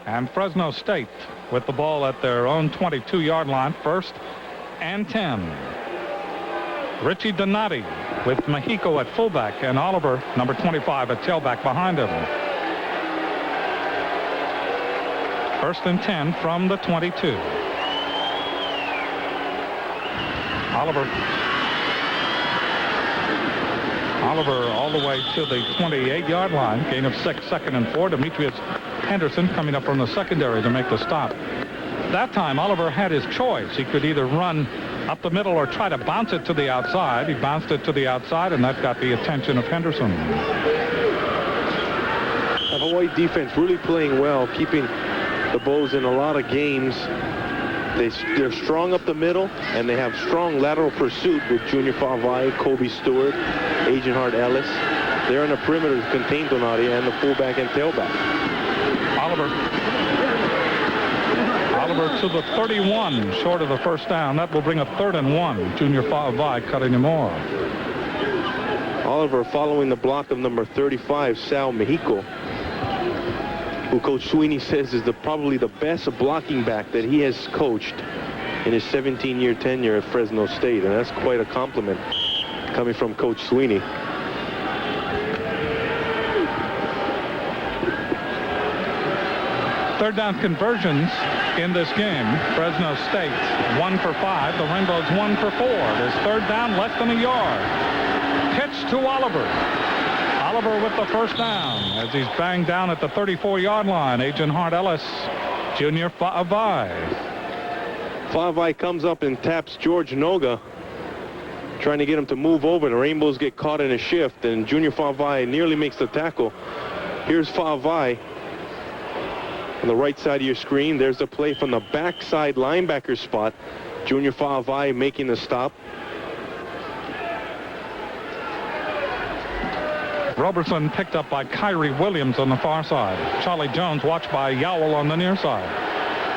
And Fresno State with the ball at their own 22-yard line. First and 10. Richie Donati with Mexico at fullback and Oliver, number 25, at tailback behind him. First and 10 from the 22. Oliver Oliver all the way to the 28-yard line. Gain of 6, 2nd and 4. Demetrius Henderson coming up from the secondary to make the stop. That time, Oliver had his choice. He could either run up the middle or try to bounce it to the outside. He bounced it to the outside, and that got the attention of Henderson. The Hawaii defense really playing well, keeping the Bows in a lot of games. They're strong up the middle, and they have strong lateral pursuit with Junior Fa'avai, Kobe Stewart, Agent Hart Ellis. They're on the perimeter to contain Donati and the fullback and tailback. Oliver to the 31, short of the first down. That will bring up 3rd and 1. Junior Fa'avai cutting him off. Oliver following the block of number 35, Sal Mexico, who Coach Sweeney says is probably the best blocking back that he has coached in his 17-year tenure at Fresno State. And that's quite a compliment coming from Coach Sweeney. Third down conversions in this game. Fresno State 1 for 5. The Rainbows 1 for 4. There's third down, less than a yard. Pitch to Oliver. Oliver with the first down as he's banged down at the 34-yard line. Agent Hart Ellis, Junior Fa'avai. Fa'avai comes up and taps George Noga, trying to get him to move over. The Rainbows get caught in a shift, and Junior Fa'avai nearly makes the tackle. Here's Fa'avai on the right side of your screen. There's a play from the backside linebacker spot. Junior Fa'avai making the stop. Robertson picked up by Kyrie Williams on the far side. Charlie Jones watched by Yowell on the near side.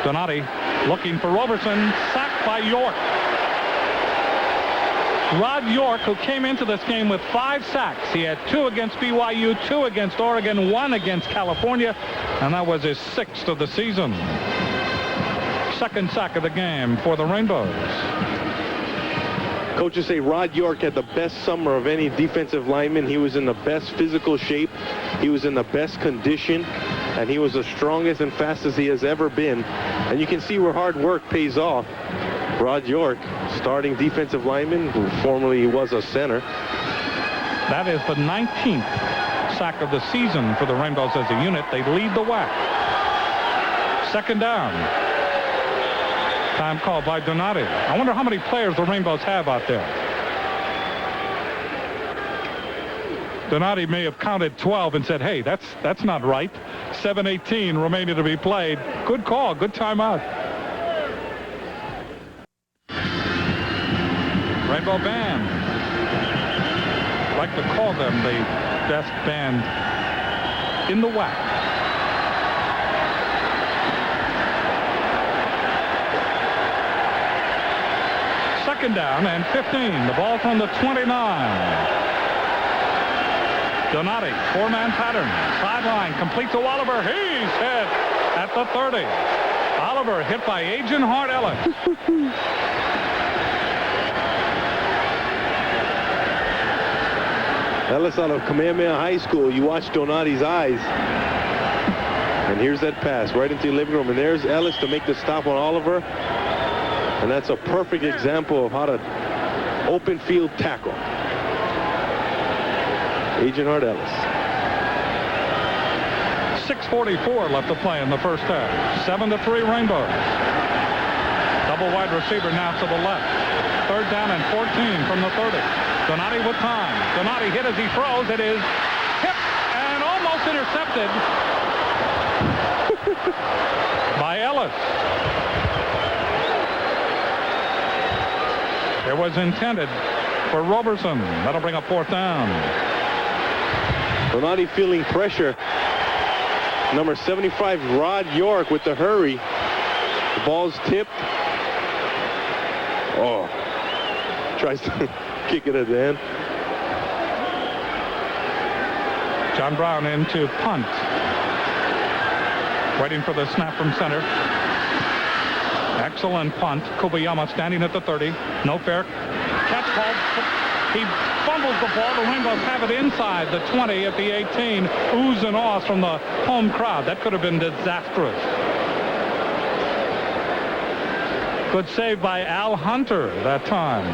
Donati looking for Robertson, sacked by York. Rod York, who came into this game with 5 sacks. He had 2 against BYU, 2 against Oregon, 1 against California, and that was his 6th of the season. 2nd sack of the game for the Rainbows. Coaches say Rod York had the best summer of any defensive lineman. He was in the best physical shape. He was in the best condition, and he was the strongest and fastest he has ever been. And you can see where hard work pays off. Rod York, starting defensive lineman, who formerly was a center. That is the 19th sack of the season for the Rainbows as a unit. They lead the WAC. 2nd down. Time called by Donati. I wonder how many players the Rainbows have out there. Donati may have counted 12 and said, hey, that's not right. 7:18 remaining to be played. Good call, good timeout. Rainbow Band. I'd like to call them the best band in the WAC. Second down and 15. The ball from the 29. Donati, 4-man pattern. Sideline, complete to Oliver. He's hit at the 30. Oliver hit by Agent Hart Ellis. Ellis out of Kamehameha High School. You watch Donati's eyes. And here's that pass right into the living room. And there's Ellis to make the stop on Oliver. And that's a perfect example of how to open field tackle. Agent Hart Ellis. 6:44 left to play in the first half. 7-3 Rainbows. Double wide receiver now to the left. Third down and 14 from the 30. Donati with time. Donati hit as he throws. It is tipped and almost intercepted by Ellis. It was intended for Robertson. That'll bring up 4th down. Donati feeling pressure. Number 75, Rod York with the hurry. The ball's tipped. Oh. Tries to kick it at the end. John Brown into punt. Waiting for the snap from center. Excellent punt. Kobayama standing at the 30. No fair catch call. He fumbles the ball. The Rainbows have it inside the 20 at the 18. Oohs and ahs from the home crowd. That could have been disastrous. Good save by Al Hunter that time.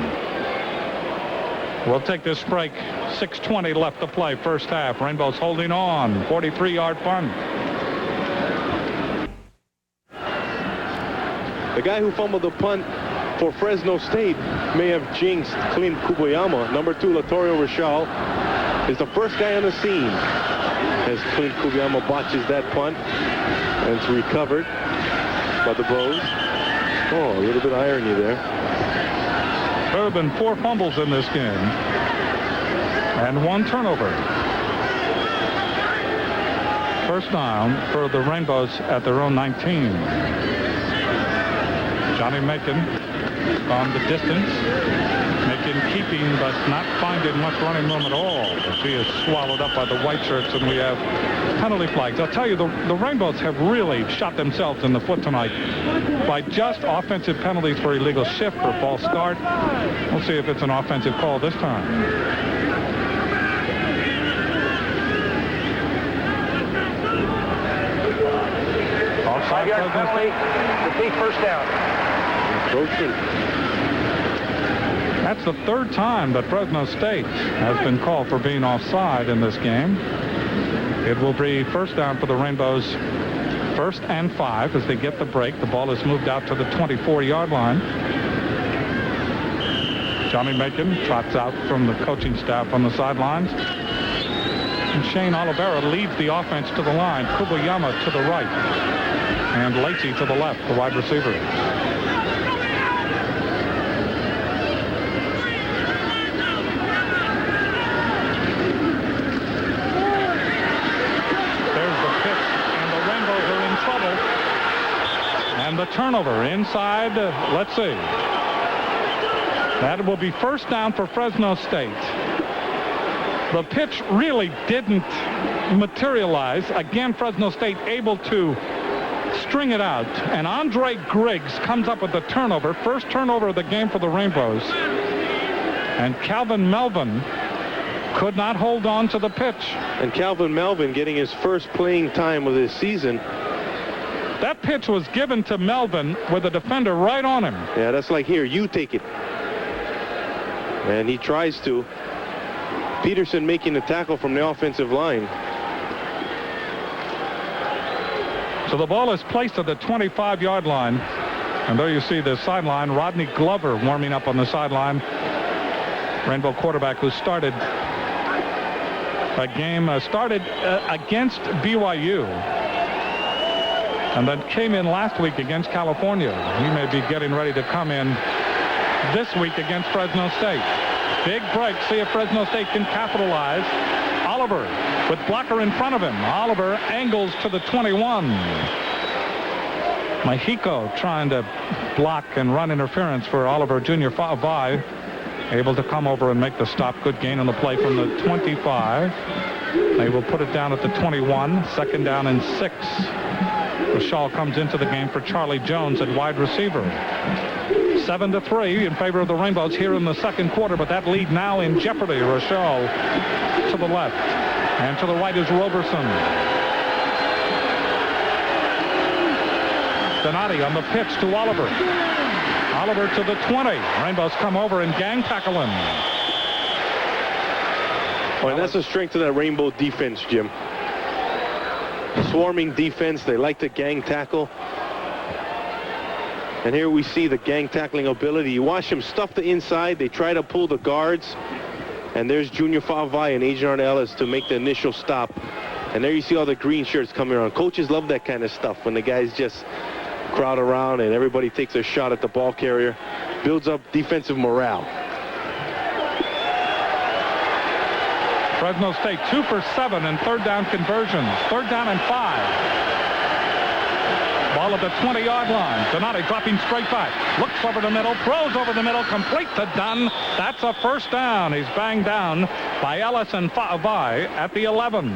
We'll take this break. 6:20 left to play, first half. Rainbows holding on. 43-yard punt. The guy who fumbled the punt for Fresno State may have jinxed Clint Kuboyama. Number 2, Latorio Rachal, is the first guy on the scene as Clint Kuboyama botches that punt, and it's recovered by the Bows. Oh, a little bit of irony there. There have been 4 fumbles in this game and 1 turnover. First down for the Rainbows at their own 19. Johnny Macon on the distance. Macon keeping but not finding much running room at all as he is swallowed up by the white shirts, and we have penalty flags. I'll tell you, the Rainbows have really shot themselves in the foot tonight by just offensive penalties for illegal shift, for false start. We'll see if it's an offensive call this time. Offside penalty. Repeat, first down. That's the 3rd time that Fresno State has been called for being offside in this game. It will be first down for the Rainbows, 1st and 5 as they get the break. The ball is moved out to the 24-yard line. Johnny Macon trots out from the coaching staff on the sidelines. And Shane Oliveira leads the offense to the line. Kuboyama to the right. And Lacey to the left, the wide receiver. And the turnover inside, let's see. That will be first down for Fresno State. The pitch really didn't materialize. Again, Fresno State able to string it out. And Andre Griggs comes up with the turnover. First turnover of the game for the Rainbows. And Calvin Melvin could not hold on to the pitch. And Calvin Melvin getting his first playing time of this season. That pitch was given to Melvin with a defender right on him. Yeah, that's like, here, you take it. And he tries to. Peterson making the tackle from the offensive line. So the ball is placed at the 25-yard line. And there you see the sideline. Rodney Glover warming up on the sideline. Rainbow quarterback who started a game, against BYU. And then came in last week against California. He may be getting ready to come in this week against Fresno State. Big break. See if Fresno State can capitalize. Oliver with blocker in front of him. Oliver angles to the 21. Mexico trying to block and run interference for Oliver Jr. Vai. Able to come over and make the stop. Good gain on the play from the 25. They will put it down at the 21. Second down and 6. Rachal comes into the game for Charlie Jones at wide receiver. 7-3 in favor of the Rainbows here in the second quarter, but that lead now in jeopardy. Rachal to the left, and to the right is Roberson. Donati on the pitch to Oliver. Oliver to the 20. Rainbows come over and gang tackle him. Well, that's the strength of that Rainbow defense, Jim. Swarming defense. They like to gang tackle. And here we see the gang tackling ability. You watch them stuff the inside. They try to pull the guards. And there's Junior Favai and Agent Ellis to make the initial stop. And there you see all the green shirts coming around. Coaches love that kind of stuff when the guys just crowd around and everybody takes a shot at the ball carrier. Builds up defensive morale. Fresno State 2 for 7 in third down conversions. Third down and 5. Ball at the 20-yard line. Donati dropping straight back. Looks over the middle. Throws over the middle. Complete to Dunn. That's a first down. He's banged down by Ellis and Vai at the 11.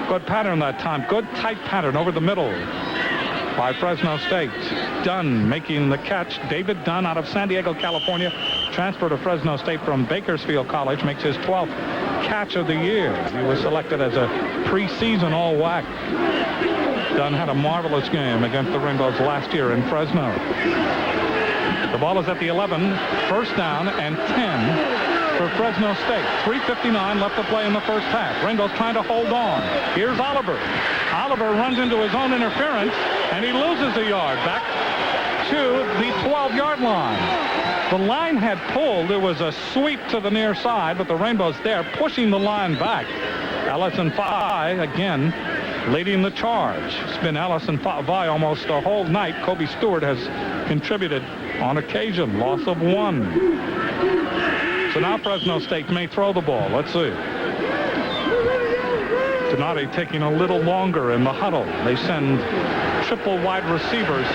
Good pattern that time. Good tight pattern over the middle by Fresno State. Dunn making the catch. David Dunn out of San Diego, California. Transfer to Fresno State from Bakersfield College. Makes his 12th catch of the year. He was selected as a preseason All-WAC. Dunn had a marvelous game against the Rainbows last year in Fresno. The ball is at the 11. First down and 10 for Fresno State. 3:59 left to play in the first half. Rainbow's trying to hold on. Here's Oliver. Oliver runs into his own interference, and he loses a yard back to the 12-yard line. The line had pulled. There was a sweep to the near side, but the Rainbows there pushing the line back. Ellison Vi again leading the charge. It's been Ellison Vi almost the whole night. Kobe Stewart has contributed on occasion. Loss of 1. So now Fresno State may throw the ball. Let's see. Donati taking a little longer in the huddle. They send triple wide receivers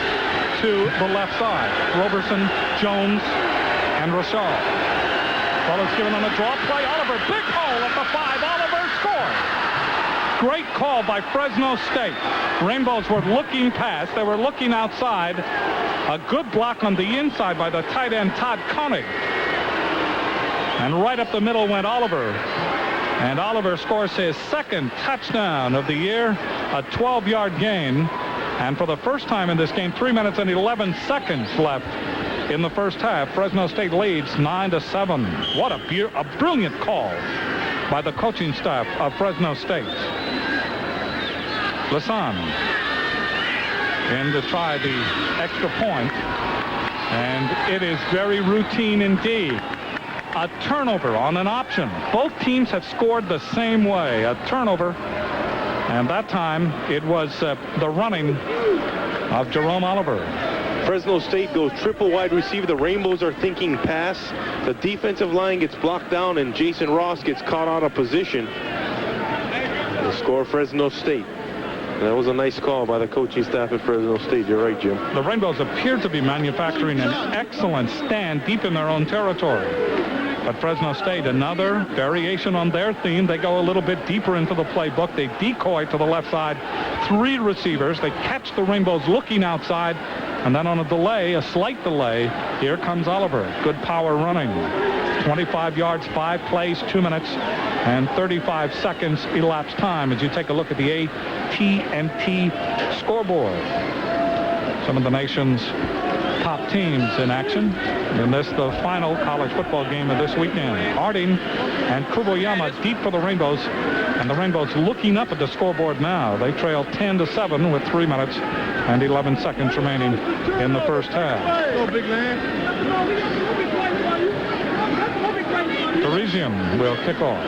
to the left side. Roberson, Jones, and Rashad. Ball is given on a draw play. Oliver, big hole at the 5. Oliver scores. Great call by Fresno State. Rainbows were looking past. They were looking outside. A good block on the inside by the tight end, Todd Koenig. And right up the middle went Oliver. And Oliver scores his second touchdown of the year, a 12-yard gain. And for the first time in this game, 3 minutes and 11 seconds left in the first half. Fresno State leads 9-7. What a brilliant call by the coaching staff of Fresno State. Lasan in to try the extra point, and it is very routine indeed. A turnover on an option. Both teams have scored the same way. A turnover, and that time it was the running of Jerome Oliver. Fresno State goes triple wide receiver. The Rainbows are thinking pass. The defensive line gets blocked down, and Jason Ross gets caught out of position. The score, Fresno State. That was a nice call by the coaching staff at Fresno State. You're right, Jim. The Rainbows appear to be manufacturing an excellent stand deep in their own territory. But Fresno State, another variation on their theme. They go a little bit deeper into the playbook. They decoy to the left side. 3 receivers. They catch the Rainbows looking outside. And then on a delay, a slight delay, here comes Oliver. Good power running. 25 yards, 5 plays, 2 minutes, and 35 seconds elapsed time as you take a look at the AT&T scoreboard. Some of the nation's top teams in action in this, the final college football game of this weekend. Harding and Kuboyama deep for the Rainbows, and the Rainbows looking up at the scoreboard now. They trail 10-7 with 3 minutes and 11 seconds remaining in the first half. Parisian will kick off.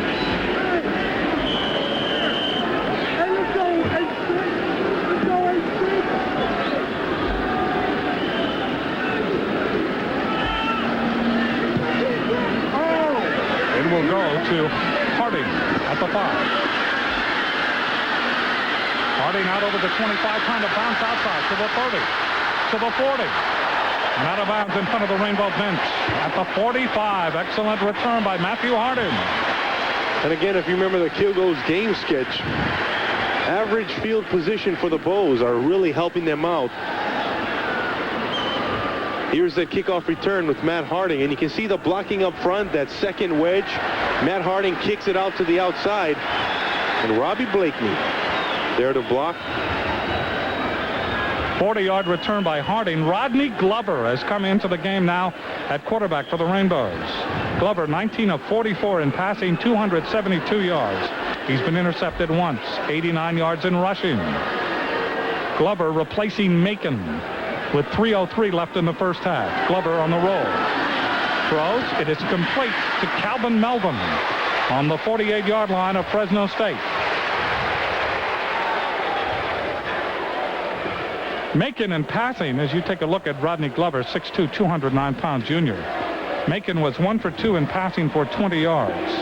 It will go to Harding at the 5. Harding out over the 25, trying to bounce outside to the 30, to the 40. And out of bounds in front of the Rainbow bench at the 45. Excellent return by Matthew Harding. And again, if you remember the Kilgo's game sketch, average field position for the Bows are really helping them out. Here's the kickoff return with Matt Harding, and you can see the blocking up front, that second wedge. Matt Harding kicks it out to the outside, and Robbie Blakeney there to block. 40-yard return by Harding. Rodney Glover has come into the game now at quarterback for the Rainbows. Glover, 19 of 44 in passing, 272 yards. He's been intercepted once, 89 yards in rushing. Glover replacing Macon with 3:03 left in the first half. Glover on the roll. Throws. It is complete to Calvin Melvin on the 48-yard line of Fresno State. Macon in passing, as you take a look at Rodney Glover, 6'2", 209-pound junior. Macon was 1 for 2 in passing for 20 yards.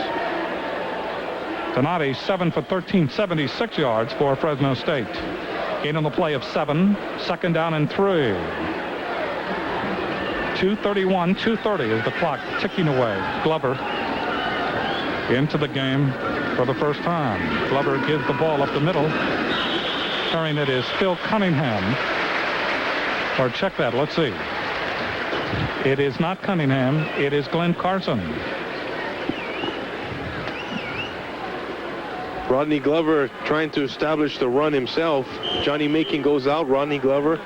Donati 7 for 13, 76 yards for Fresno State. Gain on the play of 7, second down and 3. 2:31, 2:30 is the clock ticking away. Glover into the game for the first time. Glover gives the ball up the middle. Carrying it is Phil Cunningham. Or check that, let's see. It is not Cunningham, it is Glenn Carson. Rodney Glover trying to establish the run himself. Johnny Macon goes out. Rodney Glover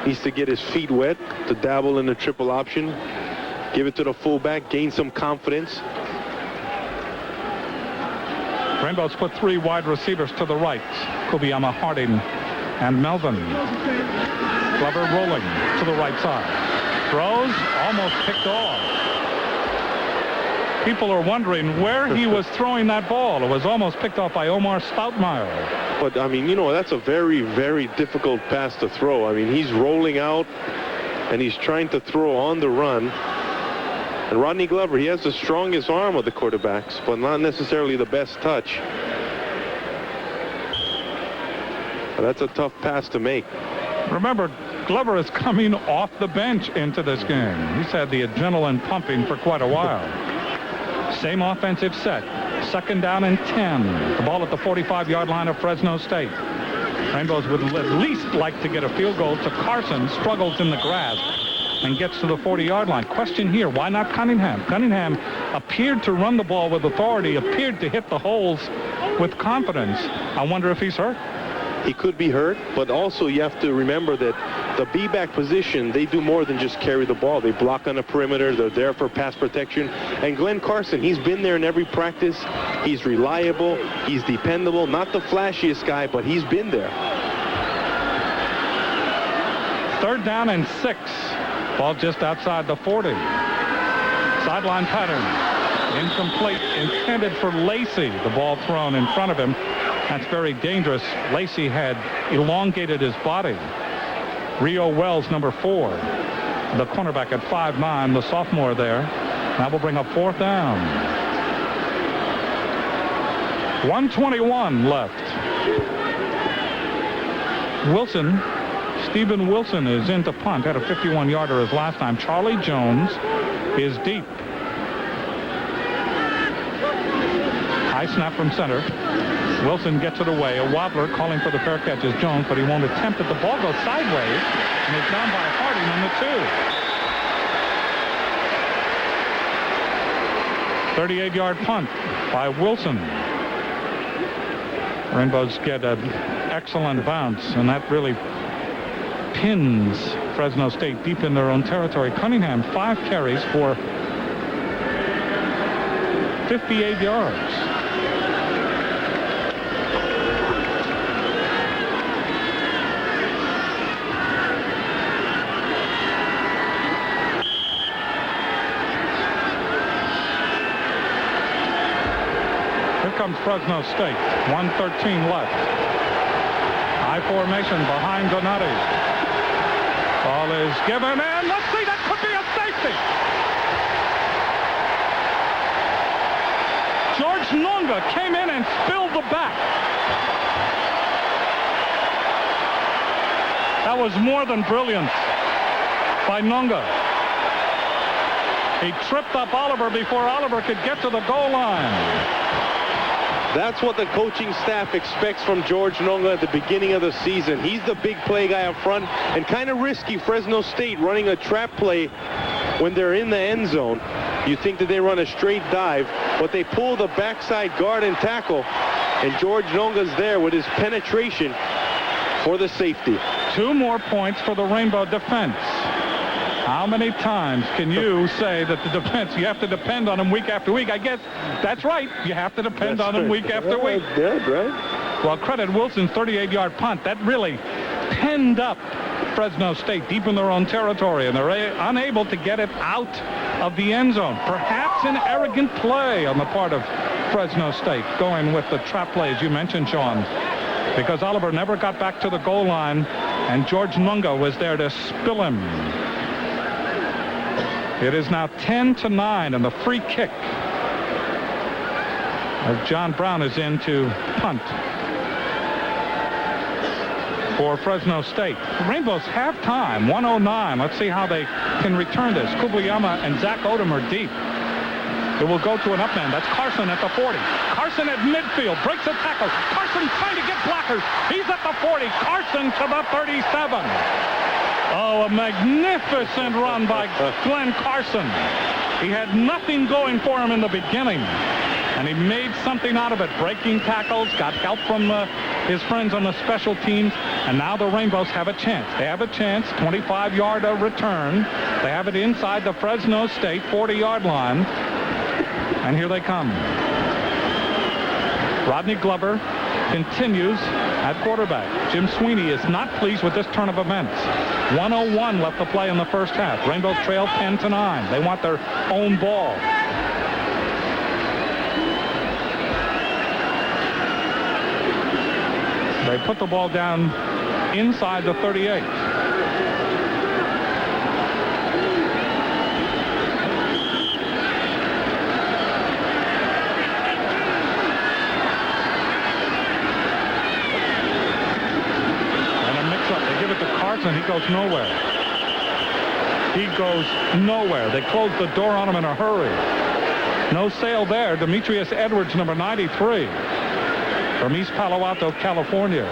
needs to get his feet wet to dabble in the triple option. Give it to the fullback, gain some confidence. Rainbows put 3 wide receivers to the right. Kubiyama, Harding, and Melvin. Glover rolling to the right side. Throws, almost picked off. People are wondering where he was throwing that ball. It was almost picked off by Omar Stoutmeyer. But, I mean, you know, that's a very, very difficult pass to throw. I mean, he's rolling out, and he's trying to throw on the run. And Rodney Glover, he has the strongest arm of the quarterbacks, but not necessarily the best touch. But that's a tough pass to make. Remember, Glover is coming off the bench into this game. He's had the adrenaline pumping for quite a while. Same offensive set. 2nd down and 10. The ball at the 45-yard line of Fresno State. Rainbows would at least like to get a field goal to Carson. Struggles in the grass and gets to the 40-yard line. Question here, why not Cunningham? Cunningham appeared to run the ball with authority, appeared to hit the holes with confidence. I wonder if he's hurt. He could be hurt, but also you have to remember that the B-back position, they do more than just carry the ball. They block on the perimeter. They're there for pass protection. And Glenn Carson, he's been there in every practice. He's reliable. He's dependable. Not the flashiest guy, but he's been there. 3rd down and 6. Ball just outside the 40. Sideline pattern. Incomplete. Intended for Lacey. The ball thrown in front of him. That's very dangerous. Lacey had elongated his body. Rio Wells, number 4. The cornerback at 5'9", the sophomore there. That will bring up 4th down. 1:21 left. Wilson, Stephen Wilson is in to punt. Had a 51-yarder his last time. Charlie Jones is deep. High snap from center. Wilson gets it away. A wobbler calling for the fair catch is Jones, but he won't attempt it. The ball goes sideways, and it's down by Harding on the 2. 38-yard punt by Wilson. Rainbows get an excellent bounce, and that really pins Fresno State deep in their own territory. Cunningham, 5 carries for 58 yards. Comes Fresno State. 1:13 left. High formation behind Donati. Ball is given in. Let's see, that could be a safety. George Nunga came in and spilled the back. That was more than brilliant by Nunga. He tripped up Oliver before Oliver could get to the goal line. That's what the coaching staff expects from George Nunga at the beginning of the season. He's the big play guy up front, and kind of risky Fresno State running a trap play when they're in the end zone. You think that they run a straight dive, but they pull the backside guard and tackle, and George Nunga's there with his penetration for the safety. 2 more points for the Rainbow defense. How many times can you say that the defense, you have to depend on them week after week? I guess that's right. You have to depend on them week after week. Yeah, right. Well, credit Wilson's 38-yard punt. That really penned up Fresno State deep in their own territory, and they're unable to get it out of the end zone. Perhaps an arrogant play on the part of Fresno State, going with the trap play, as you mentioned, Sean, because Oliver never got back to the goal line, and George Nunga was there to spill him. It is now 10-9, and the free kick of John Brown is in to punt for Fresno State. The Rainbows have time, 1:09. Let's see how they can return this. Kubiyama and Zach Odom are deep. It will go to an up man. That's Carson at the 40. Carson at midfield, breaks a tackle. Carson trying to get blockers. He's at the 40. Carson to the 37. Oh, a magnificent run by Glenn Carson. He had nothing going for him in the beginning, and he made something out of it. Breaking tackles, got help from his friends on the special teams, and now the Rainbows have a chance. They have a chance, 25-yard return. They have it inside the Fresno State 40-yard line, and here they come. Rodney Glover continues at quarterback. Jim Sweeney is not pleased with this turn of events. 1:01 left to play in the first half. Rainbows trail 10-9. They want their own ball. They put the ball down inside the 38. And he goes nowhere. He goes nowhere. They close the door on him in a hurry. No sale there. Demetrius Edwards, number 93, from East Palo Alto, California.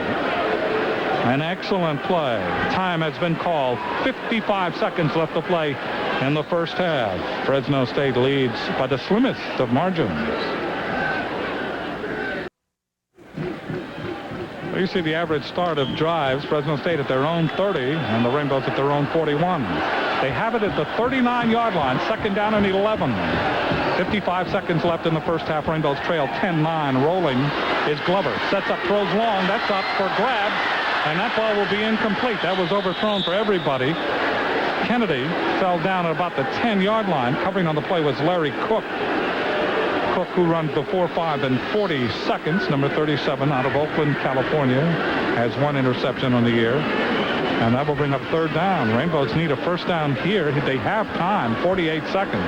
An excellent play. Time has been called. 55 seconds left to play in the first half. Fresno State leads by the slimmest of margins. You see the average start of drives. Fresno State at their own 30 and the Rainbows at their own 41. They have it at the 39-yard line, second down and 11. 55 seconds left in the first half. Rainbows trail 10-9. Rolling is Glover. Sets up, throws long. That's up for grabs, and that ball will be incomplete. That was overthrown for everybody. Kennedy fell down at about the 10-yard line. Covering on the play was Larry Cook. Cook, who runs the 4.5 in 40 seconds, number 37 out of Oakland, California, has one interception on the year. And that will bring up third down. Rainbows need a first down here. They have time, 48 seconds.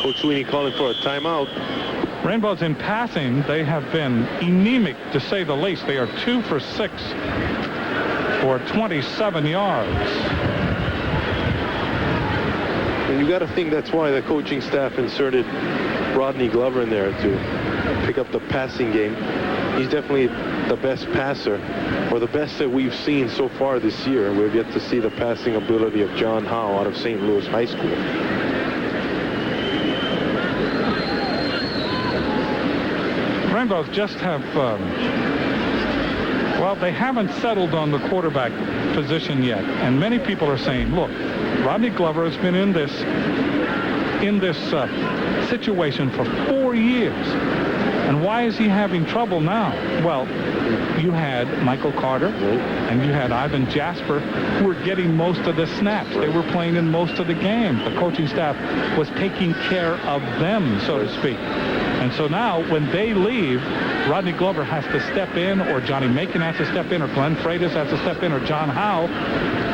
Coach Sweeney calling for a timeout. Rainbows in passing, they have been anemic, to say the least. They are 2 for 6 for 27 yards. And you got to think that's why the coaching staff inserted Rodney Glover in there to pick up the passing game. He's definitely the best passer, or the best that we've seen so far this year. We've yet to see the passing ability of John Howe out of St. Louis High School. Rainbows just have, well, they haven't settled on the quarterback position yet. And many people are saying, look, Rodney Glover has been in this situation for 4 years. And why is he having trouble now? Well, you had Michael Carter and you had Ivan Jasper, who were getting most of the snaps. They were playing in most of the games. The coaching staff was taking care of them, so to speak. And so now, when they leave, Rodney Glover has to step in, or Johnny Macon has to step in, or Glenn Freitas has to step in, or John Howe.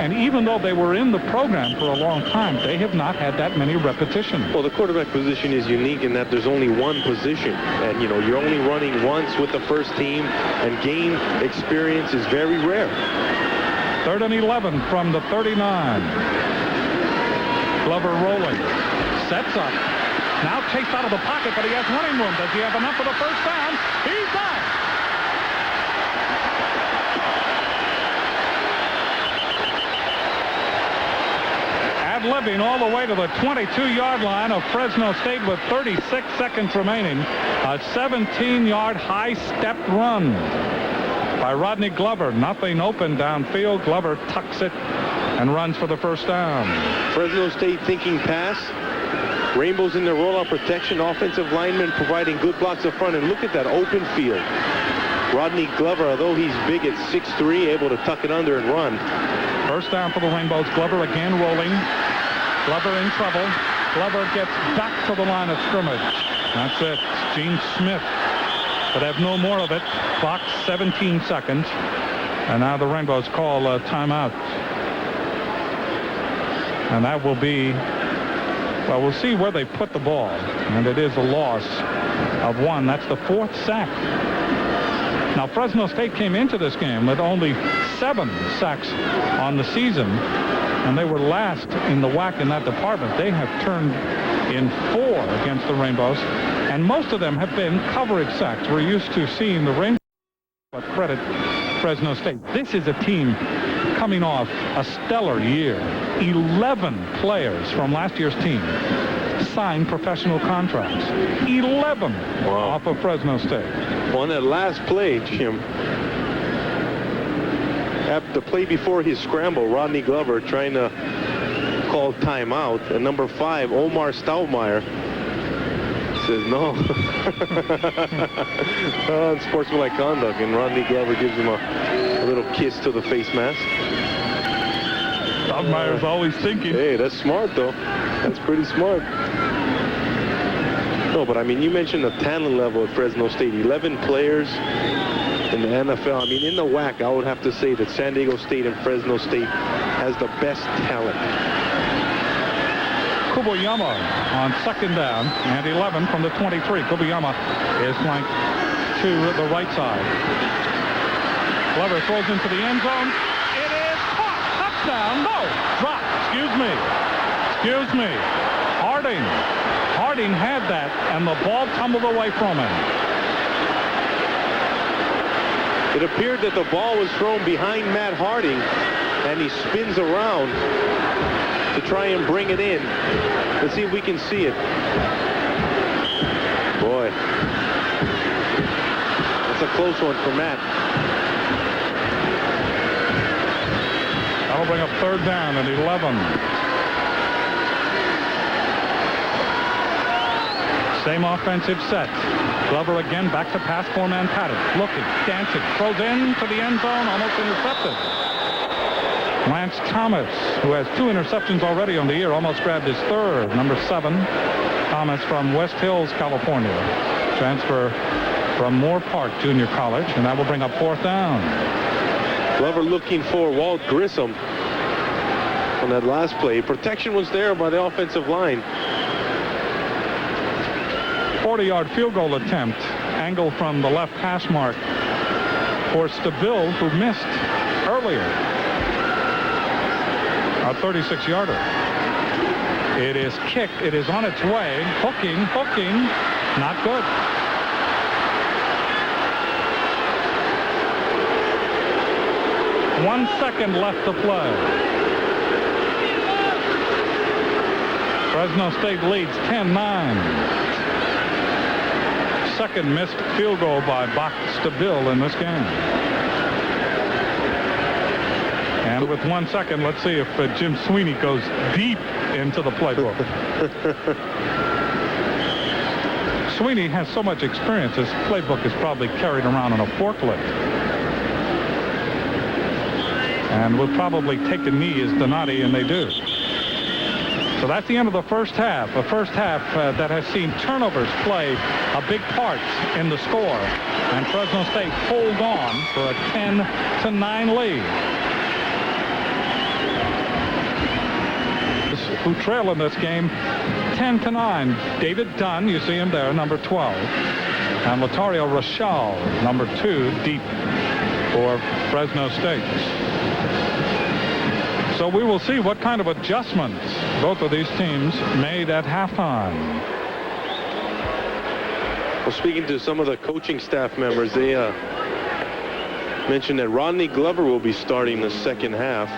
And even though they were in the program for a long time, they have not had that many repetitions. Well, the quarterback position is unique in that there's only one position. And, you know, you're only running once with the first team, and game experience is very rare. 3rd and 11 from the 39. Glover rolling. Sets up. Now chased out of the pocket, but he has running room. Does he have enough for the first down? He does. Ad-libbing all the way to the 22-yard line of Fresno State with 36 seconds remaining. A 17-yard high-stepped run by Rodney Glover. Nothing open downfield. Glover tucks it and runs for the first down. Fresno State thinking pass. Rainbows in their rollout protection. Offensive linemen providing good blocks up front. And look at that open field. Rodney Glover, although he's big at 6'3", able to tuck it under and run. First down for the Rainbows. Glover again rolling. Glover in trouble. Glover gets back to the line of scrimmage. That's it. Gene Smith. But have no more of it. Clock 17 seconds. And now the Rainbows call a timeout. And that will be, well, we'll see where they put the ball. And it is a loss of 1. That's the 4th sack. Now, Fresno State came into this game with only 7 sacks on the season. And they were last in the WAC in that department. They have turned in 4 against the Rainbows. And most of them have been coverage sacks. We're used to seeing the Rainbows, but credit Fresno State. This is a team coming off a stellar year. 11 players from last year's team signed professional contracts. 11 off of Fresno State. On that last play, Jim, at the play before his scramble, Rodney Glover trying to call timeout. And number 5, Omar Stoudemire, says no. Unsportsmanlike conduct, and Rodney Glover gives him a little kiss to the face mask. Stoudemire's always thinking. Hey, that's smart, though. That's pretty smart. No, but I mean, you mentioned the talent level at Fresno State. 11 players in the NFL. I mean, in the WAC, I would have to say that San Diego State and Fresno State has the best talent. Kuboyama on second down and 11 from the 23. Kuboyama is flanked to the right side. Glover throws into the end zone. It is caught. Touchdown. No. Drop. Excuse me. Harding had that, and the ball tumbled away from him. It appeared that the ball was thrown behind Matt Harding, and he spins around to try and bring it in. Let's see if we can see it. Boy, that's a close one for Matt. That'll bring up third down and 11. Same offensive set. Glover again back to pass, four-man pattern. Looking, dancing, throws into the end zone, almost intercepted. Lance Thomas, who has 2 interceptions already on the year, almost grabbed his third. Number 7, Thomas from West Hills, California. Transfer from Moore Park Junior College, and that will bring up fourth down. Glover looking for Walt Grissom on that last play. Protection was there by the offensive line. 40-yard field goal attempt, angle from the left hash mark for Stabile, who missed earlier. A 36-yarder. It is kicked. It is on its way. Hooking. Not good. One second left to play. Fresno State leads 10-9. Second missed field goal by Bach Stabile in this game. And with 1 second, let's see if Jim Sweeney goes deep into the playbook. Sweeney has so much experience, his playbook is probably carried around on a forklift. And will probably take a knee as Donati, and they do. So that's the end of the first half. A first half that has seen turnovers play a big part in the score. And Fresno State hold on for a 10-9 lead. Who trail in this game 10-9. David Dunn, you see him there, number 12. And Latario Rachal, number 2, deep for Fresno State. So we will see what kind of adjustments both of these teams made at halftime. Well, speaking to some of the coaching staff members, they mentioned that Rodney Glover will be starting the second half.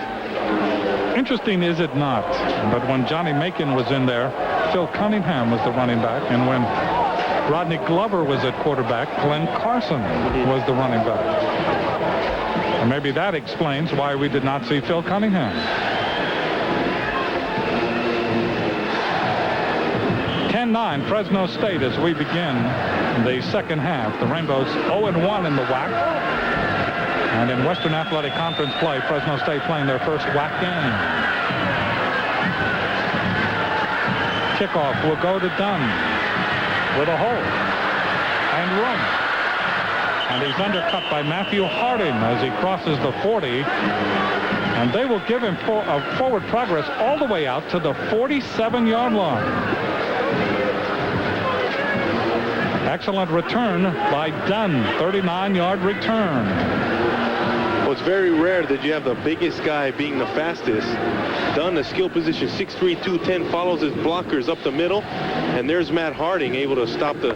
Interesting, is it not? But when Johnny Macon was in there, Phil Cunningham was the running back. And when Rodney Glover was at quarterback, Glenn Carson was the running back. And maybe that explains why we did not see Phil Cunningham. 10-9 Fresno State as we begin the second half. The Rainbows 0-1 in the WAC. And in Western Athletic Conference play, Fresno State playing their first WAC game. Kickoff will go to Dunn with a hole and run. And he's undercut by Matthew Harding as he crosses the 40. And they will give him forward progress all the way out to the 47-yard line. Excellent return by Dunn, 39-yard return. Well, it's very rare that you have the biggest guy being the fastest. Dunn, a skill position, 6'3", 210, follows his blockers up the middle. And there's Matt Harding able to stop the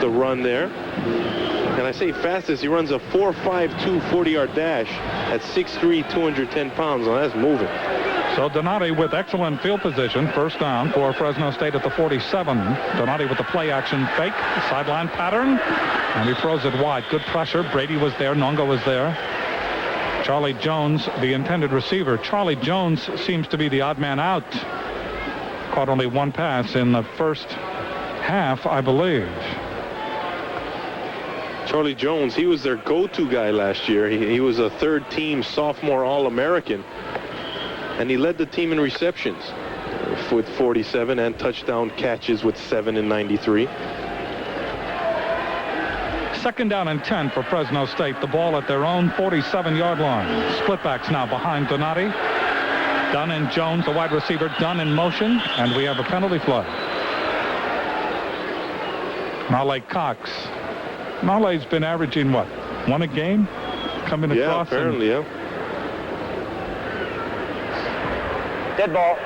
run there. And I say fastest, he runs a 4.52 40-yard dash at 6'3", 210 pounds. Now that's moving. So Donati with excellent field position. First down for Fresno State at the 47. Donati with the play action fake. Sideline pattern. And he throws it wide. Good pressure. Brady was there. Nongo was there. Charlie Jones, the intended receiver. Charlie Jones seems to be the odd man out. Caught only one pass in the first half, I believe. Charlie Jones, he was their go-to guy last year. He was a third-team sophomore All-American, and he led the team in receptions with 47 and touchdown catches with 7 in 93. Second down and 10 for Fresno State. The ball at their own 47-yard line. Splitbacks now behind Donati. Dunn and Jones, the wide receiver. Dunn in motion, and we have a penalty flag. Marley Cox. Marley's been averaging what? 1 a game? Coming across. Yeah, apparently, yeah. Dead ball.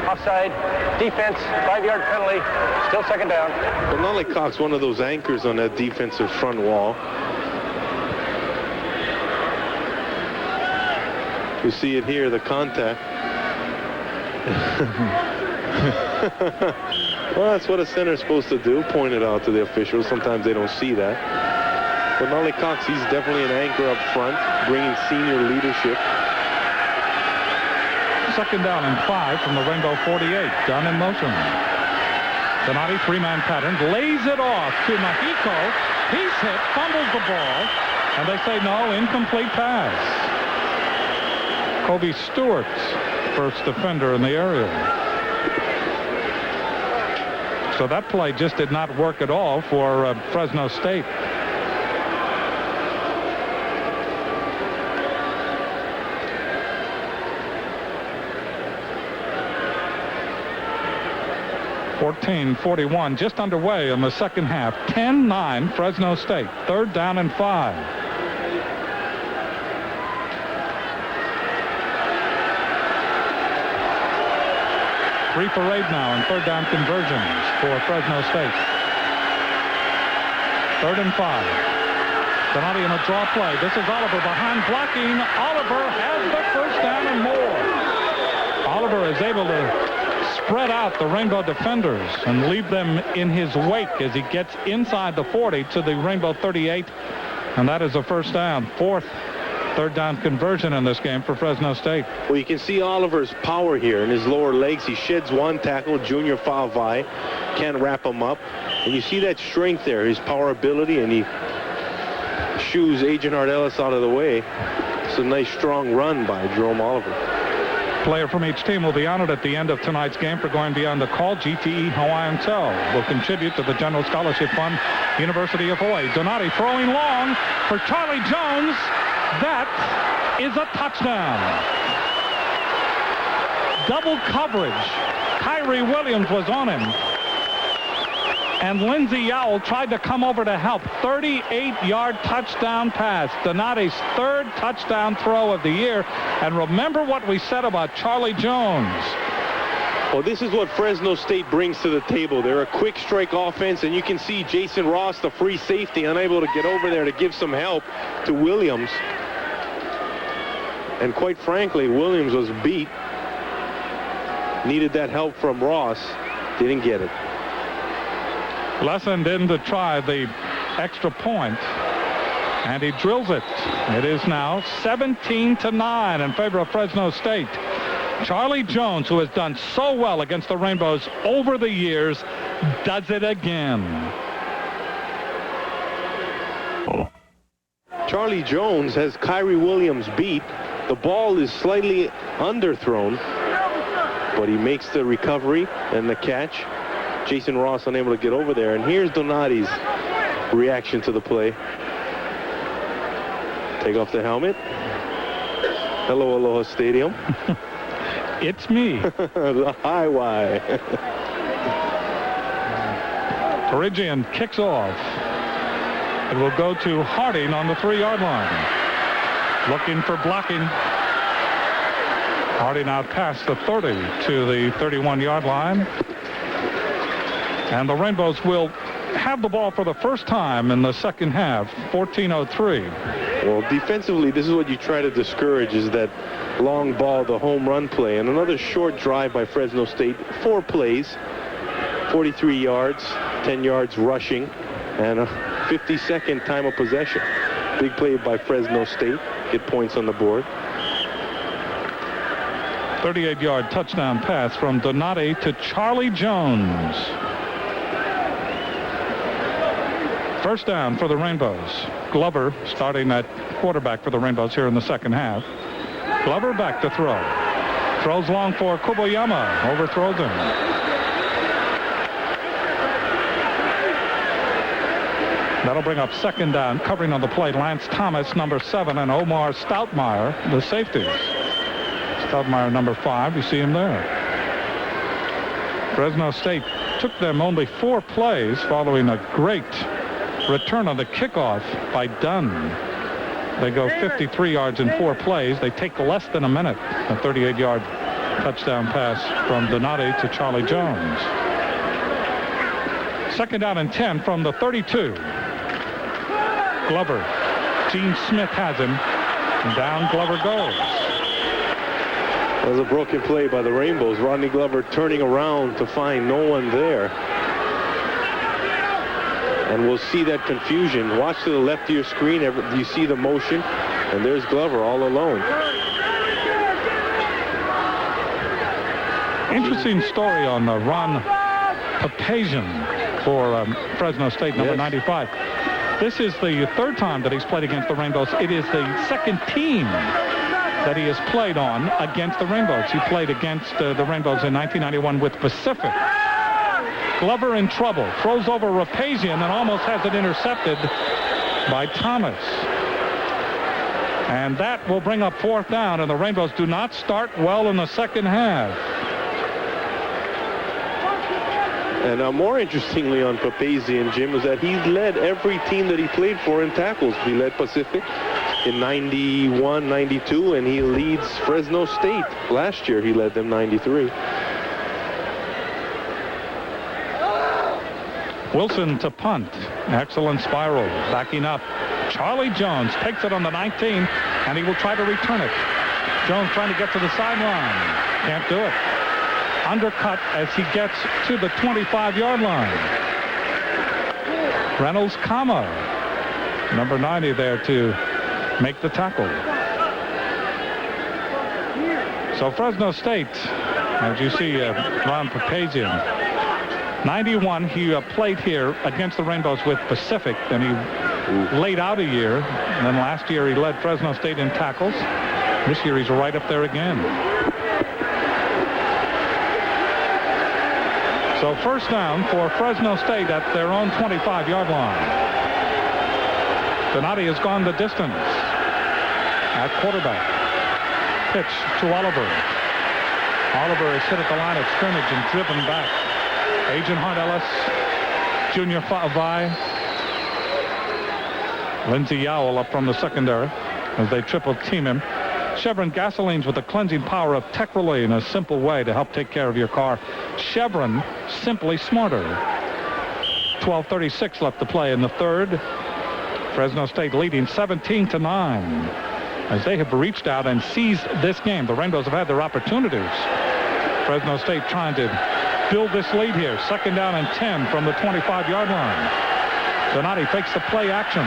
Offside. Defense. 5-yard penalty. Still second down. But Marley Cox, one of those anchors on that defensive front wall. You see it here, the contact. Well, that's what a center is supposed to do, point it out to the officials. Sometimes they don't see that. But Marley Cox, he's definitely an anchor up front, bringing senior leadership. Second down and 5 from the Rainbow 48. Dunn in motion. Donati, 3-man pattern, lays it off to Mahiko. He's hit, fumbles the ball, and they say no, incomplete pass. Kobe Stewart, first defender in the area. So that play just did not work at all for Fresno State. .41 just underway in the second half. 10-9 Fresno State. Third down and 5. Three for 8 now in third down conversions for Fresno State. Third and 5. Donati in a draw play. This is Oliver behind blocking. Oliver has the first down and more. Oliver is able to spread out the Rainbow defenders and leave them in his wake as he gets inside the 40 to the Rainbow 38. And that is a first down. Fourth third down conversion in this game for Fresno State. Well, you can see Oliver's power here in his lower legs. He sheds one tackle, Junior Favai. Can't wrap him up. And you see that strength there, his power ability, and he shoos Agent Ardellis out of the way. It's a nice, strong run by Jerome Oliver. Player from each team will be honored at the end of tonight's game for going beyond the call. GTE Hawaiian Tel will contribute to the General Scholarship Fund, University of Hawaii. Donati throwing long for Charlie Jones. That is a touchdown. Double coverage. Kyrie Williams was on him. And Lindsey Yowell tried to come over to help. 38-yard touchdown pass. Donati's third touchdown throw of the year. And remember what we said about Charlie Jones. Well, this is what Fresno State brings to the table. They're a quick strike offense, and you can see Jason Ross, the free safety, unable to get over there to give some help to Williams. And quite frankly, Williams was beat. Needed that help from Ross. Didn't get it. Lesson in to try the extra point, and he drills it. It is now 17-9 in favor of Fresno State. Charlie Jones, who has done so well against the Rainbows over the years, does it again. Charlie Jones has Kyrie Williams beat. The ball is slightly underthrown, but he makes the recovery and the catch. Jason Ross unable to get over there. And here's Donati's reaction to the play. Take off the helmet. Hello, Aloha Stadium. It's me. The high Y. Torigian kicks off. It will go to Harding on the 3-yard line. Looking for blocking. Harding out past the 30 to the 31-yard line. And the Rainbows will have the ball for the first time in the second half, 14:03. Well, defensively, this is what you try to discourage, is that long ball, the home run play. And another short drive by Fresno State. 4 plays, 43 yards, 10 yards rushing, and a 52nd time of possession. Big play by Fresno State. Get points on the board. 38-yard touchdown pass from Donati to Charlie Jones. First down for the Rainbows. Glover starting at quarterback for the Rainbows here in the second half. Glover back to throw. Throws long for Kuboyama. Overthrows him. That'll bring up second down. Covering on the play, Lance Thomas, number 7, and Omar Stoutmeyer, the safeties. Stoutmeyer, number 5. You see him there. Fresno State took them only 4 plays following a great return on the kickoff by Dunn. They go 53 yards in 4 plays. They take less than a minute. A 38-yard touchdown pass from Donati to Charlie Jones. Second down and 10 from the 32. Glover. Gene Smith has him. And down Glover goes. That was a broken play by the Rainbows. Rodney Glover turning around to find no one there. And we'll see that confusion. Watch to the left of your screen. You see the motion. And there's Glover all alone. Interesting story on Ron Papazian for Fresno State, number 95. This is the 3rd time that he's played against the Rainbows. It is the 2nd team that he has played on against the Rainbows. He played against the Rainbows in 1991 with Pacific. Glover in trouble. Throws over Rapazian and almost has it intercepted by Thomas. And that will bring up 4th down, and the Rainbows do not start well in the second half. And more interestingly on Papazian, Jim, is that he led every team that he played for in tackles. He led Pacific in 91, 92, and he leads Fresno State. Last year he led them 93. Wilson to punt. Excellent spiral. Backing up. Charlie Jones takes it on the 19, and he will try to return it. Jones trying to get to the sideline. Can't do it. Undercut as he gets to the 25-yard line. Reynolds, number 90 there to make the tackle. So Fresno State, as you see, Ron Papazian, 91, he played here against the Rainbows with Pacific, then he laid out a year, and then last year he led Fresno State in tackles. This year he's right up there again. So first down for Fresno State at their own 25-yard line. Donati has gone the distance at quarterback. Pitch to Oliver. Oliver is hit at the line of scrimmage and driven back. Agent Hart Ellis, Junior Vi, Lindsey Yowell up from the secondary as they triple team him. Chevron Gasolines with the cleansing power of Tech Relay in a simple way to help take care of your car. Chevron, simply smarter. 12:36 left to play in the third. Fresno State leading 17-9 as they have reached out and seized this game. The Rainbows have had their opportunities. Fresno State trying to build this lead here. Second down and 10 from the 25-yard line. Donati fakes the play action.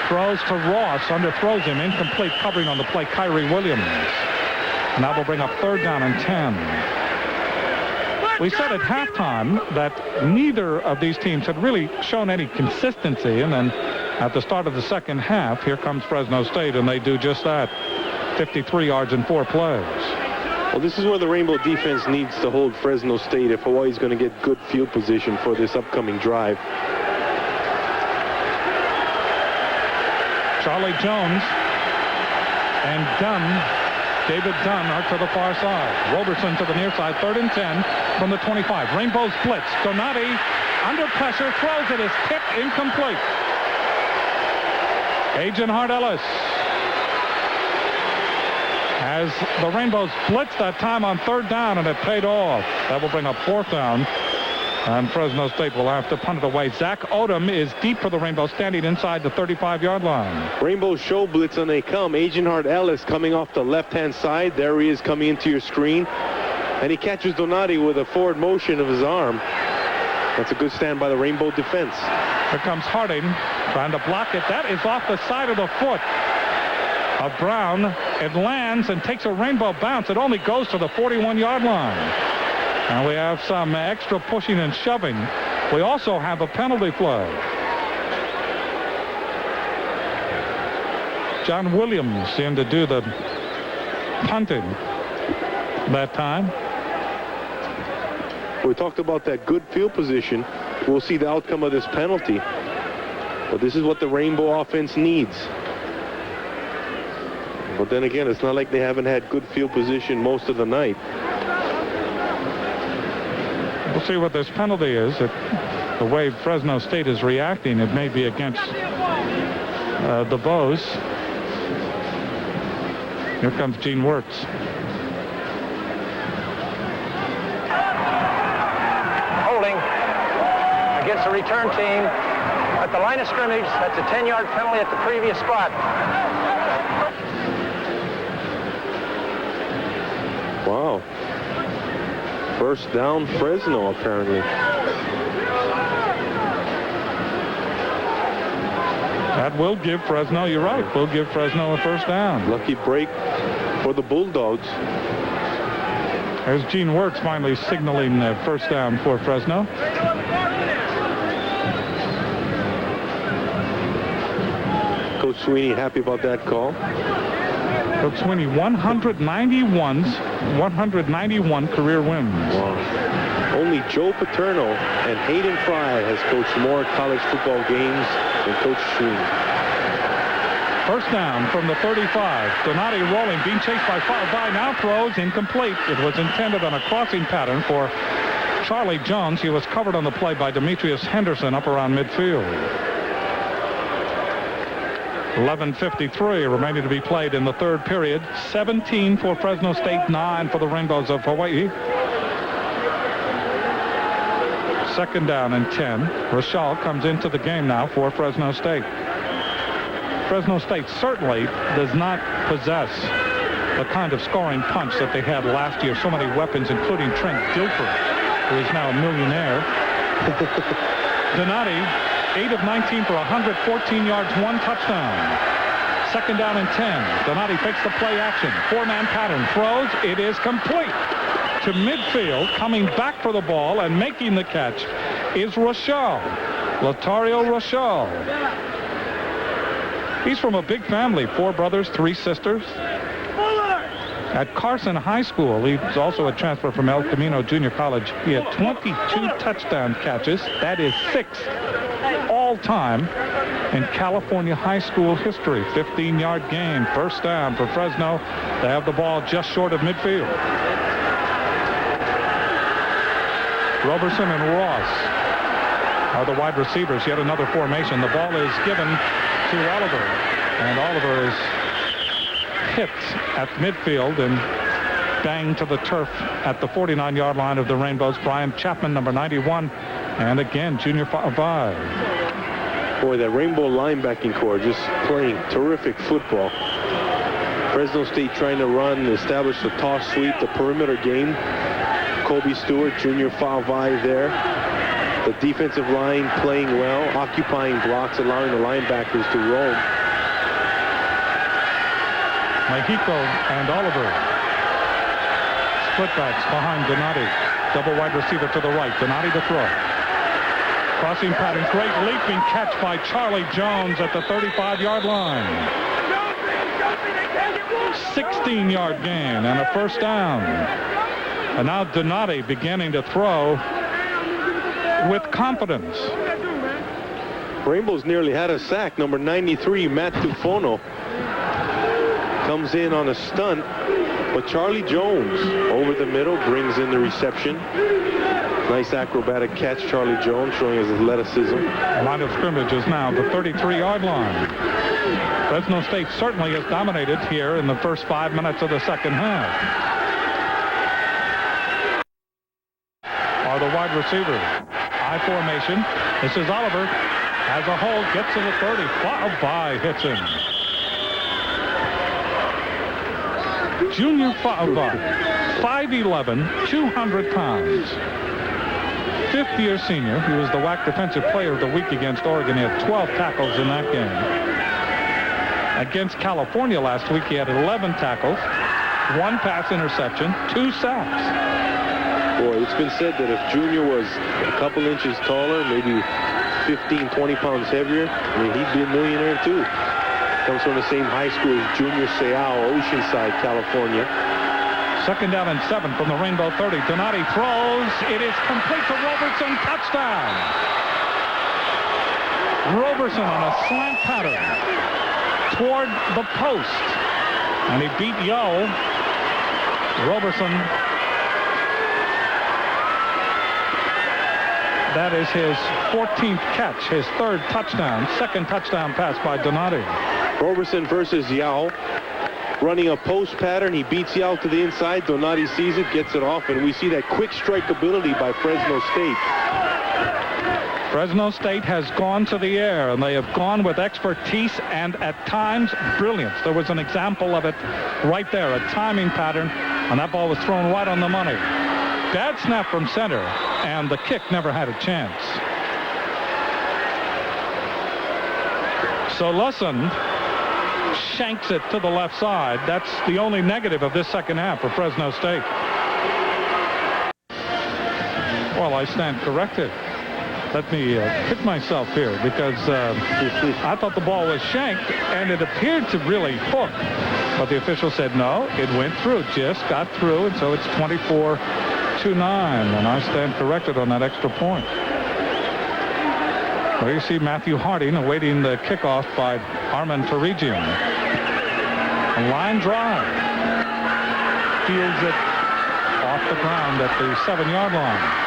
Throws to Ross, underthrows him, incomplete, covering on the play, Kyrie Williams. And that will bring up third down and 10. We said at halftime that neither of these teams had really shown any consistency, and then at the start of the second half, here comes Fresno State, and they do just that. 53 yards in 4 plays. Well, this is where the Rainbow defense needs to hold Fresno State if Hawaii's going to get good field position for this upcoming drive. Charlie Jones and David Dunn are to the far side. Roberson to the near side, 3rd and 10 from the 25. Rainbows blitz. Donati under pressure, throws it, is tipped, incomplete. Agent Hart Ellis as the Rainbows blitzed that time on 3rd down, and it paid off. That will bring up 4th down. And Fresno State will have to punt it away. Zach Odom is deep for the Rainbows, standing inside the 35-yard line. Rainbows show blitz and they come. Agent Hart Ellis coming off the left-hand side. There he is coming into your screen. And he catches Donati with a forward motion of his arm. That's a good stand by the Rainbow defense. Here comes Harding trying to block it. That is off the side of the foot of Brown. It lands and takes a Rainbow bounce. It only goes to the 41-yard line. And we have some extra pushing and shoving. We also have a penalty flag. John Williams in to do the punting that time. We talked about that good field position. We'll see the outcome of this penalty. But this is what the Rainbow offense needs. But then again, it's not like they haven't had good field position most of the night. We'll see what this penalty is. The way Fresno State is reacting, it may be against the Bows. Here comes Gene Wirtz. Holding against the return team at the line of scrimmage. That's a 10-yard penalty at the previous spot. Wow. First down, Fresno, apparently. That will give Fresno, you're right, will give Fresno a first down. Lucky break for the Bulldogs. There's Gene Wirtz finally signaling the first down for Fresno. Coach Sweeney happy about that call. Coach Sweeney, 191 career wins. Wow. Only Joe Paterno and Hayden Fry has coached more college football games than Coach Sweeney. First down from the 35. Donati rolling, being chased by Fry, now throws incomplete. It was intended on a crossing pattern for Charlie Jones. He was covered on the play by Demetrius Henderson up around midfield. 11:53 remaining to be played in the third period. 17 for Fresno State, 9 for the Rainbows of Hawaii. Second down and 10. Rochelle comes into the game now for Fresno State. Fresno State certainly does not possess the kind of scoring punch that they had last year. So many weapons, including Trent Dilfer, who is now a millionaire. Donati, 8 of 19 for 114 yards, 1 touchdown. Second down and 10. Donati fakes the play action. 4-man pattern. Throws. It is complete to midfield. Coming back for the ball and making the catch is Rochelle. Lotario Rochelle. He's from a big family. 4 brothers, 3 sisters. At Carson High School, he's also a transfer from El Camino Junior College. He had 22 touchdown catches. That is 6th all-time in California high school history. 15-yard gain, first down for Fresno. They have the ball just short of midfield. Roberson and Ross are the wide receivers. Yet another formation. The ball is given to Oliver, and Oliver is hit at midfield and banged to the turf at the 49-yard line of the Rainbows. Brian Chapman, number 91, and again, junior 5. Boy, that Rainbow linebacking core just playing terrific football. Fresno State trying to run, establish the toss sweep, the perimeter game. Kobe Stewart, junior 5 there. The defensive line playing well, occupying blocks, allowing the linebackers to roam. Mexico and Oliver. Splitbacks behind Donati. Double wide receiver to the right. Donati to throw. Crossing pattern. Great leaping catch by Charlie Jones at the 35-yard line. 16-yard gain and a first down. And now Donati beginning to throw with confidence. Rainbows nearly had a sack. Number 93, Matt Tufono, comes in on a stunt, but Charlie Jones over the middle brings in the reception. Nice acrobatic catch, Charlie Jones, showing his athleticism. The line of scrimmage is now the 33-yard line. Fresno State certainly has dominated here in the first 5 minutes of the second half. Are the wide receivers. I formation. This is Oliver. Has a hold, gets to the 30. Fouled by, hits him. Junior Fa'ava, 5'11", 200 pounds. Fifth-year senior. He was the WAC Defensive Player of the Week against Oregon. He had 12 tackles in that game. Against California last week, he had 11 tackles, 1 pass interception, 2 sacks. Boy, it's been said that if Junior was a couple inches taller, maybe 15, 20 pounds heavier, I mean, he'd be a millionaire too. Comes from the same high school as Junior Seau, Oceanside, California. Second down and 7 from the Rainbow 30. Donati throws. It is complete to Roberson. Touchdown. Roberson on a slant pattern toward the post. And he beat Yo. Roberson. That is his 14th catch, his 3rd touchdown, 2nd touchdown pass by Donati. Roberson versus Yao. Running a post pattern, he beats Yao to the inside. Donati sees it, gets it off, and we see that quick strike ability by Fresno State. Fresno State has gone to the air, and they have gone with expertise and at times brilliance. There was an example of it right there, a timing pattern, and that ball was thrown right on the money. Bad snap from center, and the kick never had a chance. So Lusson shanks it to the left side. That's the only negative of this second half for Fresno State. Well, I stand corrected. Let me hit myself here because I thought the ball was shanked and it appeared to really hook. But the official said no, it went through, just got through, and so it's 24-9, and I stand corrected on that extra point. Well, you see Matthew Harding awaiting the kickoff by Armin Tarigian. A line drive. Fields it off the ground at the 7-yard line.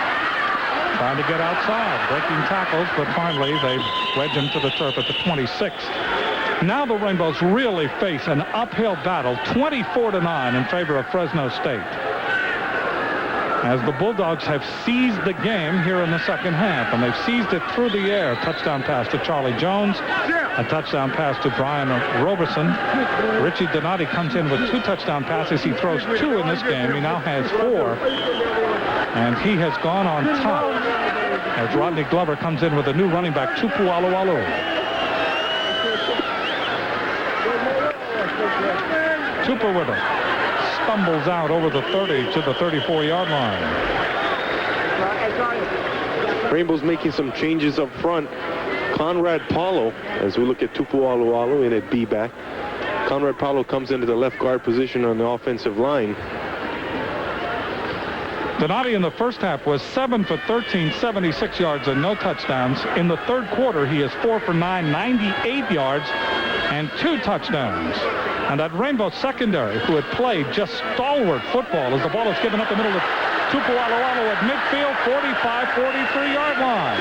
Trying to get outside, breaking tackles, but finally they wedge him to the turf at the 26th. Now the Rainbows really face an uphill battle, 24-9 in favor of Fresno State, as the Bulldogs have seized the game here in the second half, and they've seized it through the air. Touchdown pass to Charlie Jones, a touchdown pass to Brian Roberson. Richie Donati comes in with 2 touchdown passes. He throws 2 in this game. He now has 4, and he has gone on top as Rodney Glover comes in with a new running back, Tupu Alualu. Tupu with him. Stumbles out over the 30 to the 34-yard line. Rainbow's making some changes up front. Conrad Paulo, as we look at Tupu Alualu in at B-back. Conrad Paulo comes into the left guard position on the offensive line. Donati in the first half was 7 for 13, 76 yards and no touchdowns. In the third quarter, he is 4 for 9, 98 yards and 2 touchdowns. And that Rainbow secondary, who had played just stalwart football as the ball is given up the middle to Tupu Alualu at midfield, 45, 43-yard line.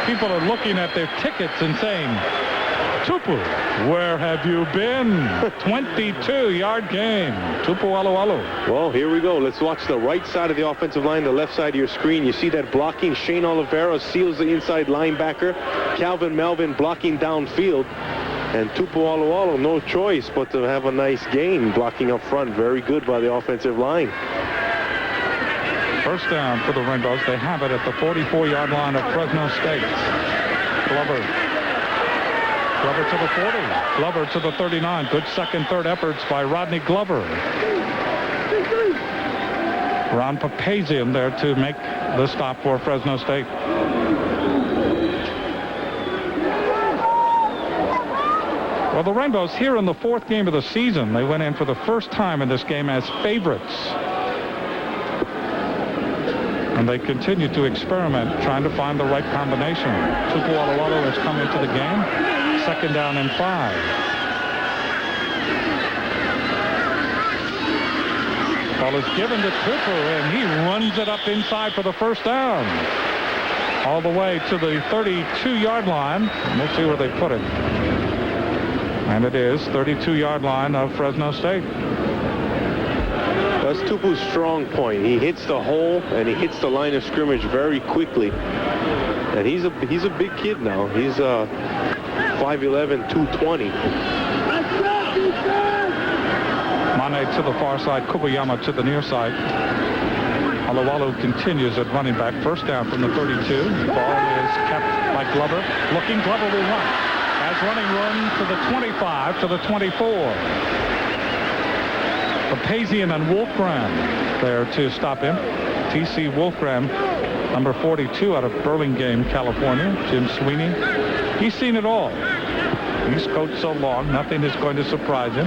People are looking at their tickets and saying, Tupu, where have you been? 22-yard game. Tupu Alualu. Well, here we go. Let's watch the right side of the offensive line, the left side of your screen. You see that blocking. Shane Oliveira seals the inside linebacker. Calvin Melvin blocking downfield. And Tupu Alualu, no choice but to have a nice gain blocking up front. Very good by the offensive line. First down for the Rainbows. They have it at the 44-yard line of Fresno State. Glover to the 40. Glover to the 39. Good second, third efforts by Rodney Glover. Ron Papazian there to make the stop for Fresno State. Well, the Rainbows here in the 4th game of the season. They went in for the first time in this game as favorites. And they continue to experiment, trying to find the right combination. Tupu Alualu has come into the game. Second down and 5. Ball is given to Tupu, and he runs it up inside for the first down. All the way to the 32-yard line. And we'll see where they put it. And it is 32-yard line of Fresno State. That's Tupu's strong point. He hits the hole and he hits the line of scrimmage very quickly. And he's a big kid now. He's 5'11", 220. Mane to the far side, Kubayama to the near side. Alualu continues at running back. First down from the 32. The ball is kept by Glover. Looking, Glover will run. Has running room to the 25, to the 24. Papazian and Wolfgram there to stop him. T.C. Wolfgram, number 42 out of Burlingame, California. Jim Sweeney. He's seen it all. He's coached so long, nothing is going to surprise him.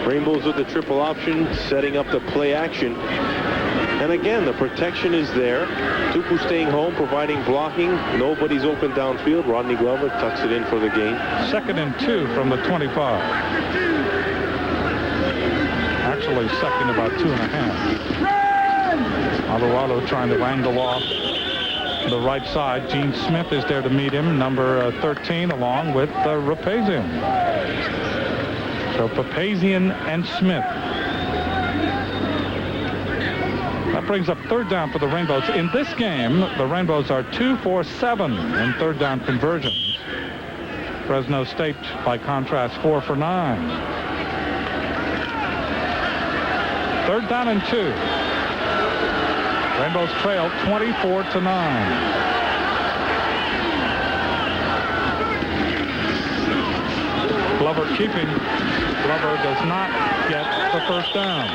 Rainbows with the triple option, setting up the play action. And again, the protection is there. Tupu staying home, providing blocking. Nobody's open downfield. Rodney Glover tucks it in for the gain. 2nd and 2 from the 25. Actually, 2nd about 2.5. Alvarado trying to angle off the right side. Gene Smith is there to meet him, number 13, along with Rapazian. So Papazian and Smith. That brings up 3rd down for the Rainbows. In this game, the Rainbows are 2 for 7 in 3rd down conversions. Fresno State, by contrast, 4 for 9. 3rd down and 2. Rainbows trail 24-9. Glover keeping. Glover does not get the 1st down.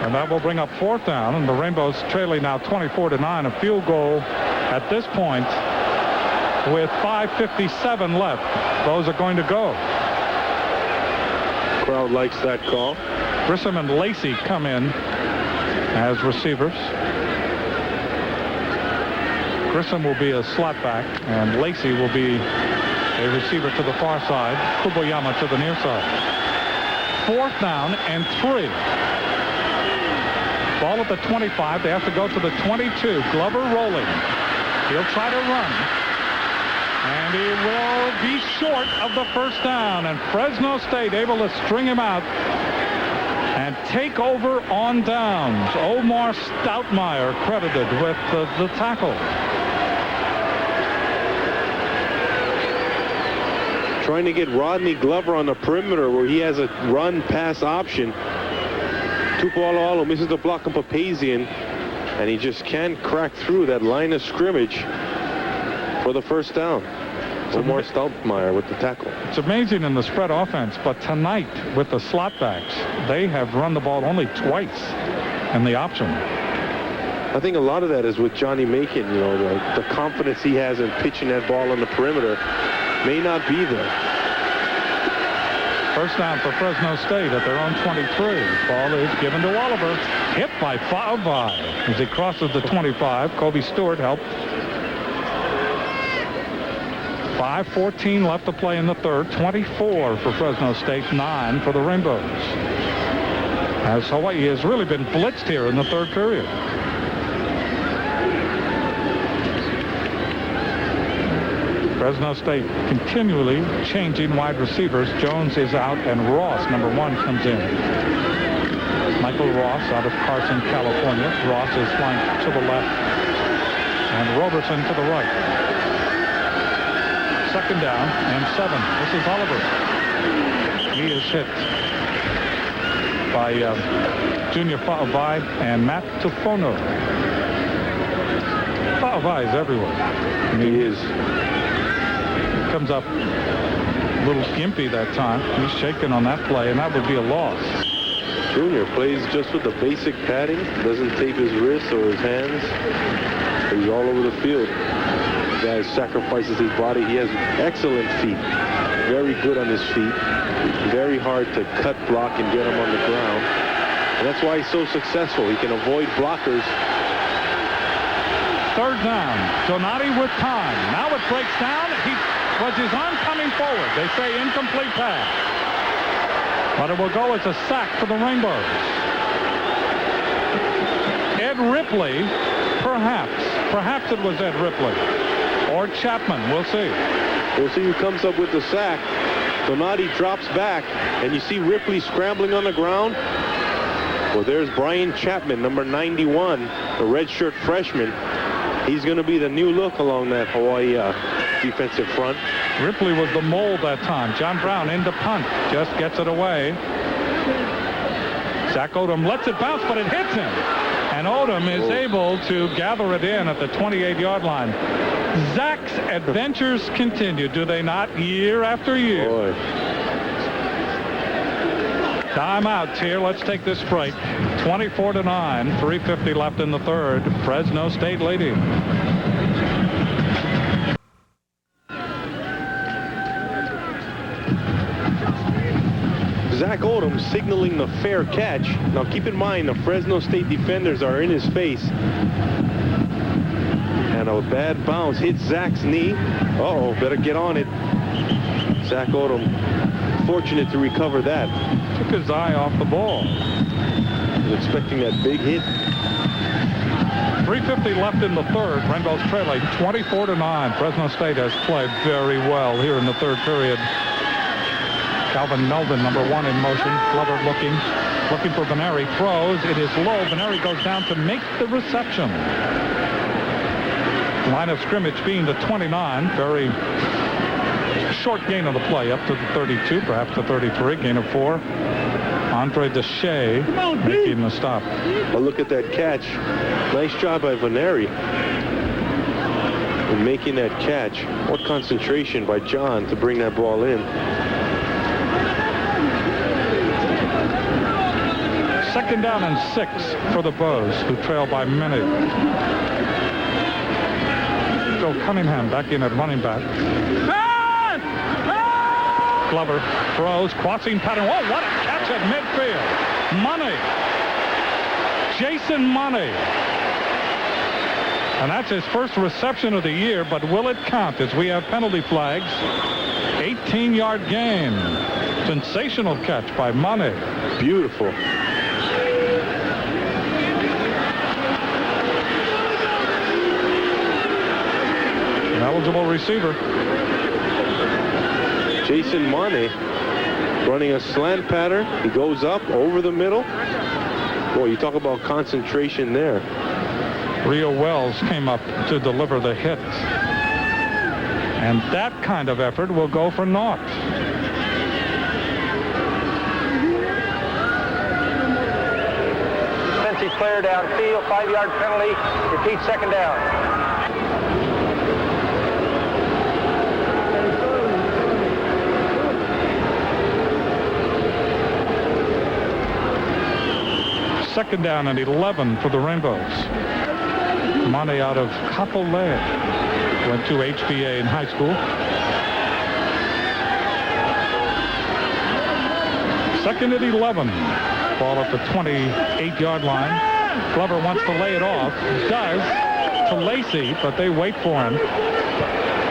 And that will bring up 4th down, and the Rainbows trailing now 24-9. A field goal at this point with 5:57 left. Those are going to go. Crowd likes that call. Grissom and Lacey come in as receivers. Grissom will be a slot back, and Lacey will be a receiver to the far side. Kuboyama to the near side. 4th down and 3. Ball at the 25. They have to go to the 22. Glover rolling. He'll try to run. And he will be short of the 1st down. And Fresno State able to string him out and take over on downs. Omar Stoutmeyer credited with the tackle. Trying to get Rodney Glover on the perimeter where he has a run-pass option. Tupualolo misses the block on Papazian, and he just can't crack through that line of scrimmage for the 1st down. Omar Stoutmeyer with the tackle. It's amazing in the spread offense, but tonight with the slot backs, they have run the ball only twice in the option. I think a lot of that is with Johnny Macon. You know, the confidence he has in pitching that ball on the perimeter may not be there. 1st down for Fresno State at their own 23. Ball is given to Oliver. Hit by Fauvai as he crosses the 25. Kobe Stewart helped. 5:14 left to play in the 3rd. 24 for Fresno State, 9 for the Rainbows. As Hawaii has really been blitzed here in the 3rd period. Fresno State continually changing wide receivers. Jones is out, and Ross, number 1, comes in. Michael Ross out of Carson, California. Ross is flanked to the left, and Roberson to the right. 2nd down and 7. This is Oliver. He is hit by Junior Fauvai and Matt Tufono. Fauvai is everywhere. He is. Comes up a little gimpy that time. He's shaken on that play, and that would be a loss. Junior plays just with the basic padding, doesn't tape his wrists or his hands. He's all over the field. The guy sacrifices his body. He has excellent feet. Very good on his feet. Very hard to cut, block, and get him on the ground. And that's why he's so successful. He can avoid blockers. 3rd down. Donati with time. Now it breaks down. Was his arm coming forward? They say incomplete pass. But it will go as a sack for the Rainbows. Ed Ripley, perhaps. Perhaps it was Ed Ripley. Or Chapman. We'll see. We'll see who comes up with the sack. Donati drops back, and you see Ripley scrambling on the ground. Well, there's Brian Chapman, number 91, the redshirt freshman. He's going to be the new look along that Hawaii defensive front. Ripley was the mold that time. John Brown into punt. Just gets it away. Zach Odom lets it bounce, but it hits him. And Odom is able to gather it in at the 28-yard line. Zach's adventures continue, do they not, year after year? Boy. Timeout here. Let's take this break. 24-9, 3:50 left in the third. Fresno State leading. Zach Odom signaling the fair catch. Now keep in mind the Fresno State defenders are in his face. And a bad bounce hits Zach's knee. Uh-oh, better get on it. Zach Odom fortunate to recover that. Took his eye off the ball. Was expecting that big hit. 3:50 left in the third. Rainbows trailing 24-9. Fresno State has played very well here in the third period. Calvin Melvin, number 1 in motion. Glover looking for Benary. Throws. It is low. Benary goes down to make the reception. Line of scrimmage being the 29. Very short gain of the play, up to the 32, perhaps the 33. Gain of 4. Andre Deshay making the stop. Well, look at that catch. Nice job by Benary in making that catch. What concentration by John to bring that ball in. Second down and 6 for the Bows, who trail by many. Joe Cunningham back in at running back. Glover throws, crossing pattern. Oh, what a catch at midfield. Money. Jason Money. And that's his first reception of the year, but will it count as we have penalty flags? 18-yard gain. Sensational catch by Money. Beautiful. An eligible receiver. Jason Mane running a slant pattern. He goes up over the middle. Boy, you talk about concentration there. Rio Wells came up to deliver the hit. And that kind of effort will go for naught. Defensive player downfield, 5-yard penalty. Repeat, second down. Second down and 11 for the Rainbows. Money out of Kapolei. Went to HBA in high school. Second and 11. Ball at the 28-yard line. Glover wants to lay it off. Does to Lacey, but they wait for him.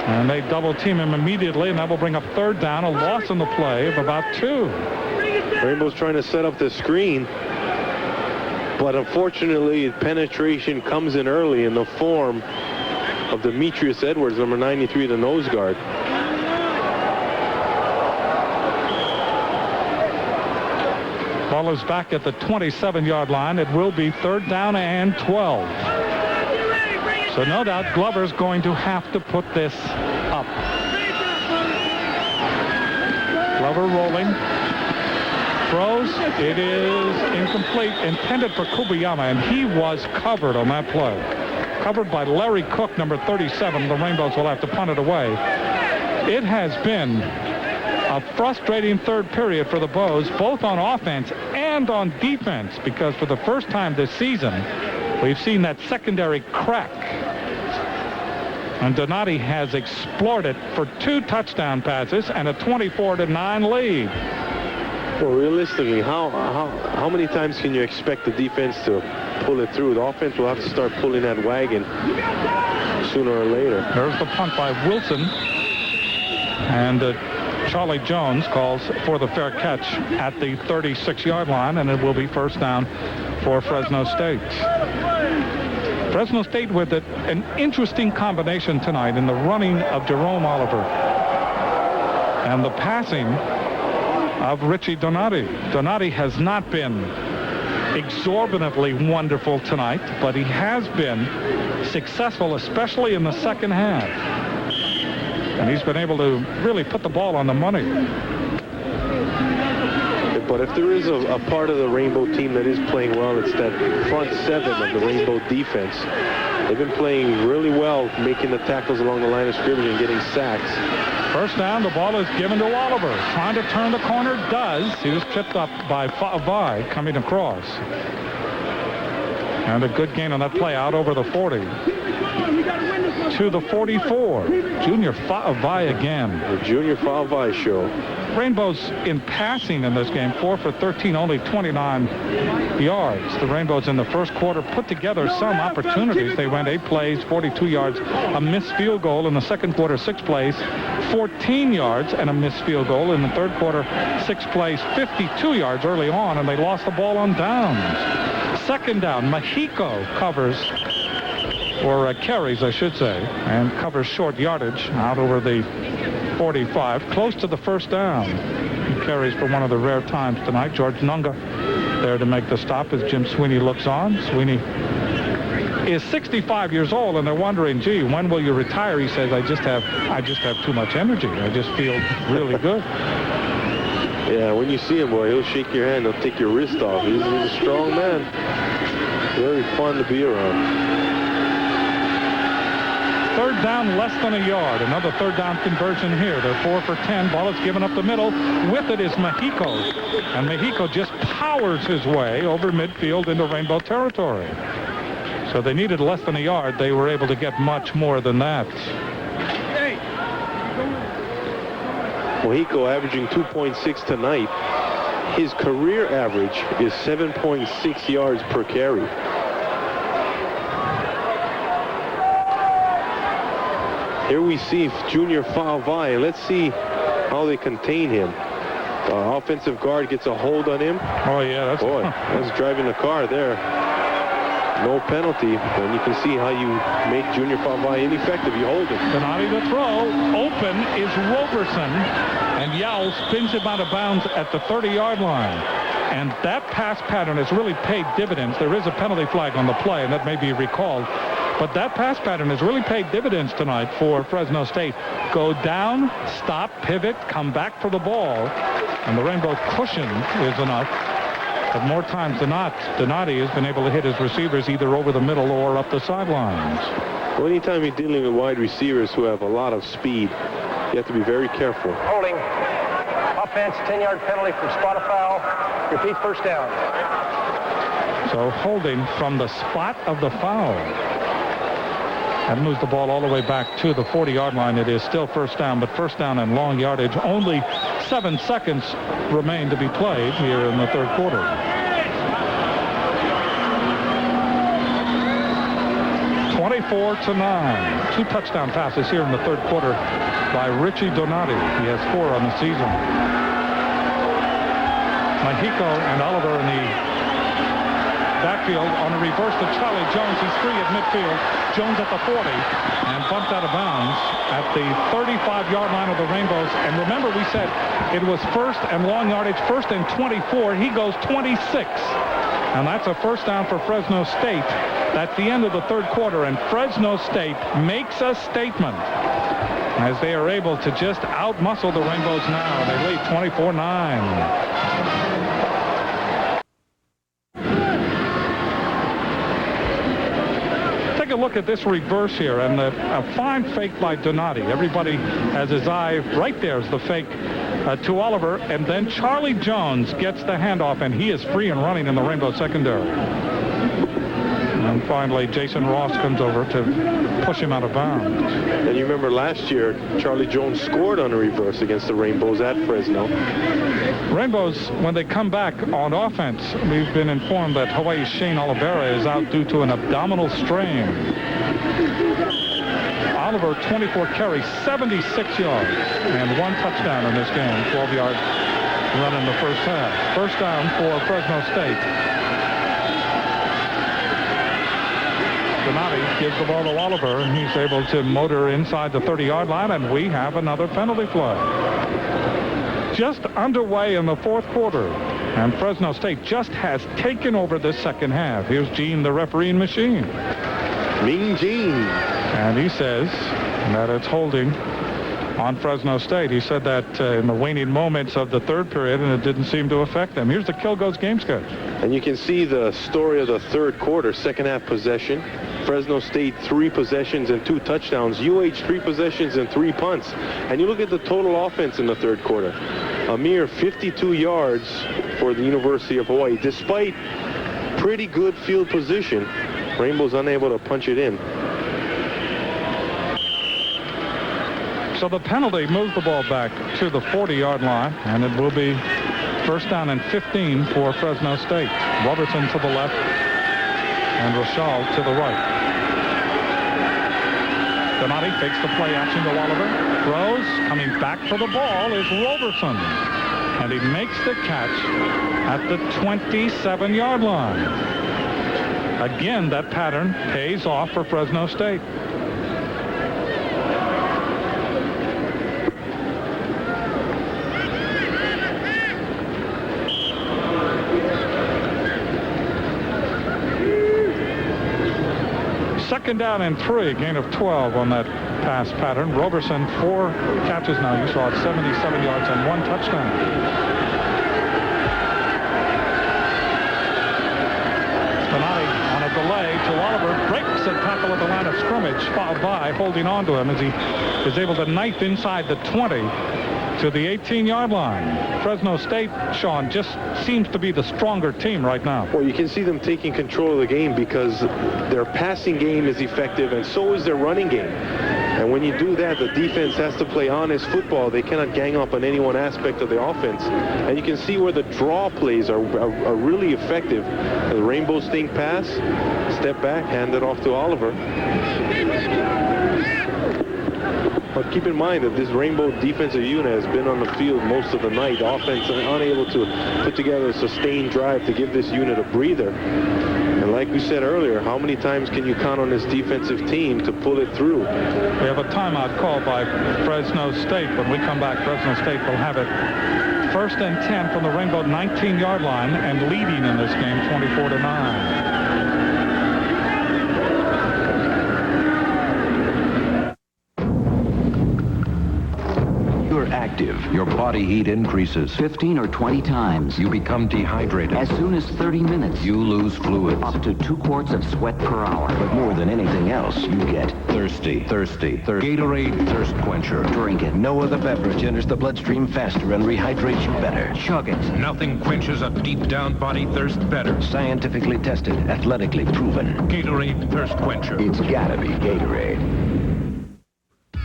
And they double team him immediately, and that will bring up third down. A loss in the play of about 2. Rainbow's trying to set up the screen. But unfortunately, penetration comes in early in the form of Demetrius Edwards, number 93, the nose guard. Ball is back at the 27-yard line. It will be third down and 12. So no doubt Glover's going to have to put this up. Glover rolling. Throws. It is incomplete. Intended for Kubayama, and he was covered on that play. Covered by Larry Cook, number 37. The Rainbows will have to punt it away. It has been a frustrating third period for the Bows, both on offense and on defense, because for the first time this season, we've seen that secondary crack. And Donati has explored it for 2 touchdown passes and a 24-9 lead. Well, realistically, how many times can you expect the defense to pull it through? The offense will have to start pulling that wagon sooner or later. There's the punt by Wilson. And Charlie Jones calls for the fair catch at the 36-yard line, and it will be first down for Fresno State. Fresno State with an interesting combination tonight in the running of Jerome Oliver and the passing of Richie Donati. Donati has not been exorbitantly wonderful tonight, but he has been successful, especially in the second half. And he's been able to really put the ball on the money. But if there is a part of the Rainbow team that is playing well, it's that front 7 of the Rainbow defense. They've been playing really well, making the tackles along the line of scrimmage and getting sacks. First down, the ball is given to Oliver. Trying to turn the corner, does. He was tripped up by Favai coming across. And a good gain on that play out over the 40. To the 44. Junior Fa'avai again. The Junior Fa'avai show. Rainbows in passing in this game, 4 for 13, only 29 yards. The Rainbows in the first quarter put together some opportunities. They went 8 plays, 42 yards, a missed field goal. In the second quarter, 6 plays, 14 yards, and a missed field goal. In the third quarter, 6 plays, 52 yards early on, and they lost the ball on downs. Second down, Mexico covers, or carries, I should say, and covers short yardage out over the 45, close to the first down. He carries for one of the rare times tonight. George Nunga there to make the stop as Jim Sweeney looks on. Sweeney is 65 years old, and they're wondering, gee, when will you retire? He says, I just have too much energy. I just feel really good. Yeah, when you see him, boy, he'll shake your hand. He'll take your wrist off. He's a strong man. Very fun to be around. Third down, less than a yard. Another third down conversion here. They're 4 for 10. Ball is given up the middle. With it is Mexico. And Mexico just powers his way over midfield into Rainbow territory. So they needed less than a yard. They were able to get much more than that. Mexico averaging 2.6 tonight. His career average is 7.6 yards per carry. Here we see Junior Fa'avai. Let's see how they contain him. Offensive guard gets a hold on him. Oh, yeah. That's driving the car there. No penalty. And you can see how you make Junior Fa'avai ineffective. You hold him. Donati to throw. Open is Roberson. And Yao spins him out of bounds at the 30-yard line. And that pass pattern has really paid dividends. There is a penalty flag on the play, and that may be recalled. But that pass pattern has really paid dividends tonight for Fresno State. Go down, stop, pivot, come back for the ball. And the Rainbow cushion is enough. But more times than not, Donati has been able to hit his receivers either over the middle or up the sidelines. Well, anytime you're dealing with wide receivers who have a lot of speed, you have to be very careful. Holding. Offense, 10-yard penalty from spot of foul. Repeat, first down. So holding from the spot of the foul. That moves the ball all the way back to the 40-yard line. It is still first down, but first down and long yardage. Only 7 seconds remain to be played here in the third quarter. (24-9). 2 touchdown passes here in the third quarter by Richie Donati. He has 4 on the season. Mexico and Oliver in the backfield on a reverse to Charlie Jones. He's free at midfield. Jones at the 40 and bumped out of bounds at the 35-yard line of the Rainbows. And remember, we said it was first and long yardage, first and 24. He goes 26. And that's a first down for Fresno State. That's the end of the third quarter, and Fresno State makes a statement as they are able to just outmuscle the Rainbows now. They lead 24-9. Take a look at this reverse here, and a fine fake by Donati. Everybody has his eye right there is the fake to Oliver, and then Charlie Jones gets the handoff, and he is free and running in the Rainbow secondary. And finally, Jason Ross comes over to push him out of bounds. And you remember last year, Charlie Jones scored on a reverse against the Rainbows at Fresno. Rainbows, when they come back on offense, we've been informed that Hawaii's Shane Olivera is out due to an abdominal strain. Oliver, 24 carries, 76 yards, and 1 touchdown in this game. 12-yard run in the first half. First down for Fresno State. Donati gives the ball to Oliver, and he's able to motor inside the 30-yard line, and we have another penalty flag. Just underway in the fourth quarter, and Fresno State just has taken over the second half. Here's Gene, the refereeing machine. Mean Gene. And he says that it's holding on Fresno State. He said that in the waning moments of the third period, and it didn't seem to affect them. Here's the Kilgo's game sketch. And you can see the story of the third quarter, second half possession. Fresno State 3 possessions and 2 touchdowns. UH 3 possessions and 3 punts. And you look at the total offense in the third quarter. A mere 52 yards for the University of Hawaii, despite pretty good field position. Rainbow's unable to punch it in. So the penalty moves the ball back to the 40-yard line, and it will be first down and 15 for Fresno State. Robertson to the left and Rochelle to the right. Donati takes the play action to Oliver. Throws. Coming back for the ball is Robertson. And he makes the catch at the 27-yard line. Again, that pattern pays off for Fresno State. Second down and 3, gain of 12 on that pass pattern. Robertson, 4 catches now. You saw it, 77 yards and 1 touchdown. Donati on a delay to Oliver, breaks a tackle at the line of scrimmage, fouled by, holding on to him as he is able to knife inside the 20 to the 18-yard line. Fresno State, Sean, just seems to be the stronger team right now. Well, you can see them taking control of the game because their passing game is effective and so is their running game. And when you do that, the defense has to play honest football. They cannot gang up on any one aspect of the offense. And you can see where the draw plays are really effective. The rainbow sting pass, step back, hand it off to Oliver. But keep in mind that this Rainbow defensive unit has been on the field most of the night. Offense unable to put together a sustained drive to give this unit a breather. And like we said earlier, how many times can you count on this defensive team to pull it through? We have a timeout called by Fresno State. When we come back, Fresno State will have it first and 10 from the Rainbow 19-yard line and leading in this game 24-9. Active. Your body heat increases 15 or 20 times. You become dehydrated. As soon as 30 minutes, you lose fluids. Up to 2 quarts of sweat per hour. But more than anything else, you get thirsty. Gatorade Thirst Quencher. Drink it. No other beverage enters the bloodstream faster and rehydrates you better. Chug it. Nothing quenches a deep down body thirst better. Scientifically tested, athletically proven. Gatorade Thirst Quencher. It's gotta be Gatorade.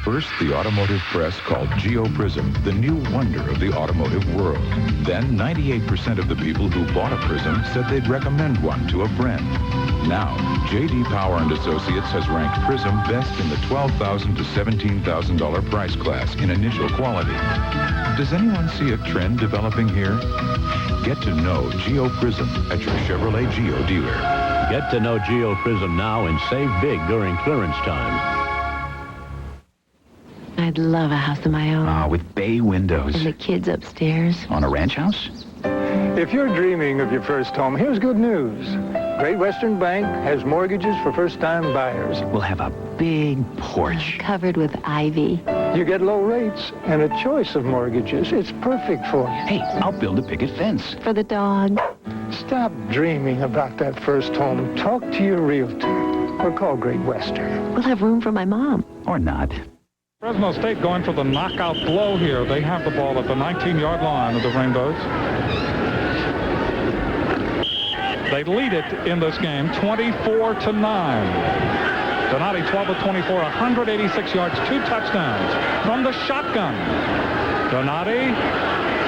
First, the automotive press called GeoPrism the new wonder of the automotive world. Then, 98% of the people who bought a Prism said they'd recommend one to a friend. Now, J.D. Power and Associates has ranked Prism best in the $12,000 to $17,000 price class in initial quality. Does anyone see a trend developing here? Get to know GeoPrism at your Chevrolet Geo dealer. Get to know GeoPrism now and save big during clearance time. I'd love a house of my own. With bay windows. And the kids upstairs. On a ranch house? If you're dreaming of your first home, here's good news. Great Western Bank has mortgages for first-time buyers. We'll have a big porch. Covered with ivy. You get low rates and a choice of mortgages. It's perfect for you. Hey, I'll build a picket fence. For the dog. Stop dreaming about that first home. Talk to your realtor or call Great Western. We'll have room for my mom. Or not. Fresno State going for the knockout blow here. They have the ball at the 19-yard line of the Rainbows. They lead it in this game 24-9. Donati 12 of 24, 186 yards, 2 touchdowns from the shotgun. Donati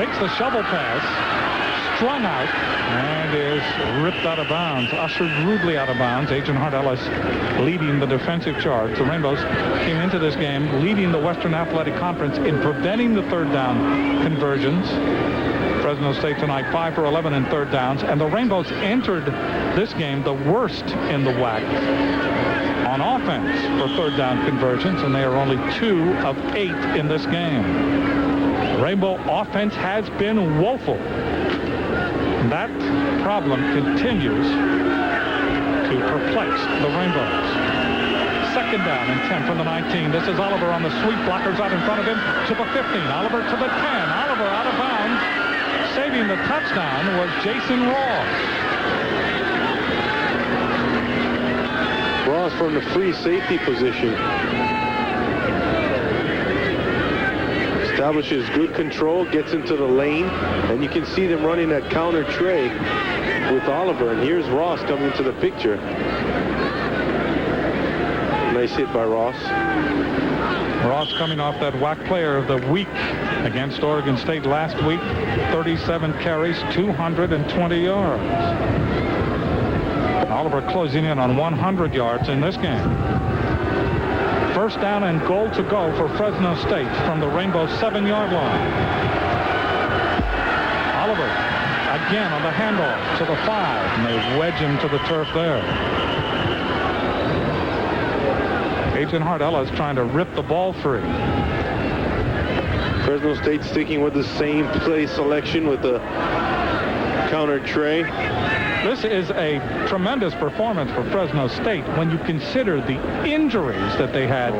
takes the shovel pass, strung out, and is ripped out of bounds, ushered rudely out of bounds. Agent Hart Ellis leading the defensive charge. The Rainbows came into this game leading the Western Athletic Conference in preventing the third down conversions. Fresno State tonight 5 for 11 in third downs, and the Rainbows entered this game the worst in the WAC on offense for third down conversions, and they are only 2 of 8 in this game. Rainbow offense has been woeful. That problem continues to perplex the Rainbows. Second down and 10 from the 19. This is Oliver on the sweep. Blockers out in front of him to the 15. Oliver to the 10. Oliver out of bounds. Saving the touchdown was Jason Ross. Ross from the free safety position. Establishes good control, gets into the lane, and you can see them running that counter tray with Oliver, and here's Ross coming into the picture. Nice hit by Ross. Ross coming off that WAC Player of the Week against Oregon State last week. 37 carries, 220 yards. Oliver closing in on 100 yards in this game. First down and goal to go for Fresno State from the Rainbow 7-yard line. Oliver again on the handoff to the 5, and they wedge him to the turf there. Agent Hardella is trying to rip the ball free. Fresno State sticking with the same play selection with the counter tray. This is a tremendous performance for Fresno State when you consider the injuries that they had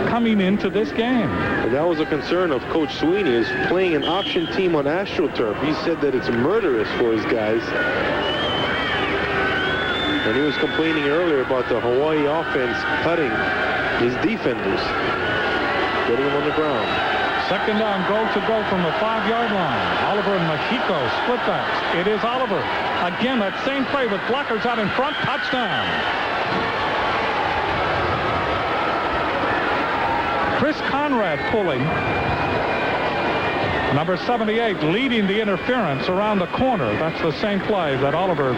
coming into this game. And that was a concern of Coach Sweeney, is playing an option team on AstroTurf. He said that it's murderous for his guys. And he was complaining earlier about the Hawaii offense cutting his defenders, getting them on the ground. Second down, goal to go from the 5-yard line. Oliver and Mexico split backs. It is Oliver. Again, that same play with blockers out in front. Touchdown. Chris Conrad pulling. Number 78 leading the interference around the corner. That's the same play that Oliver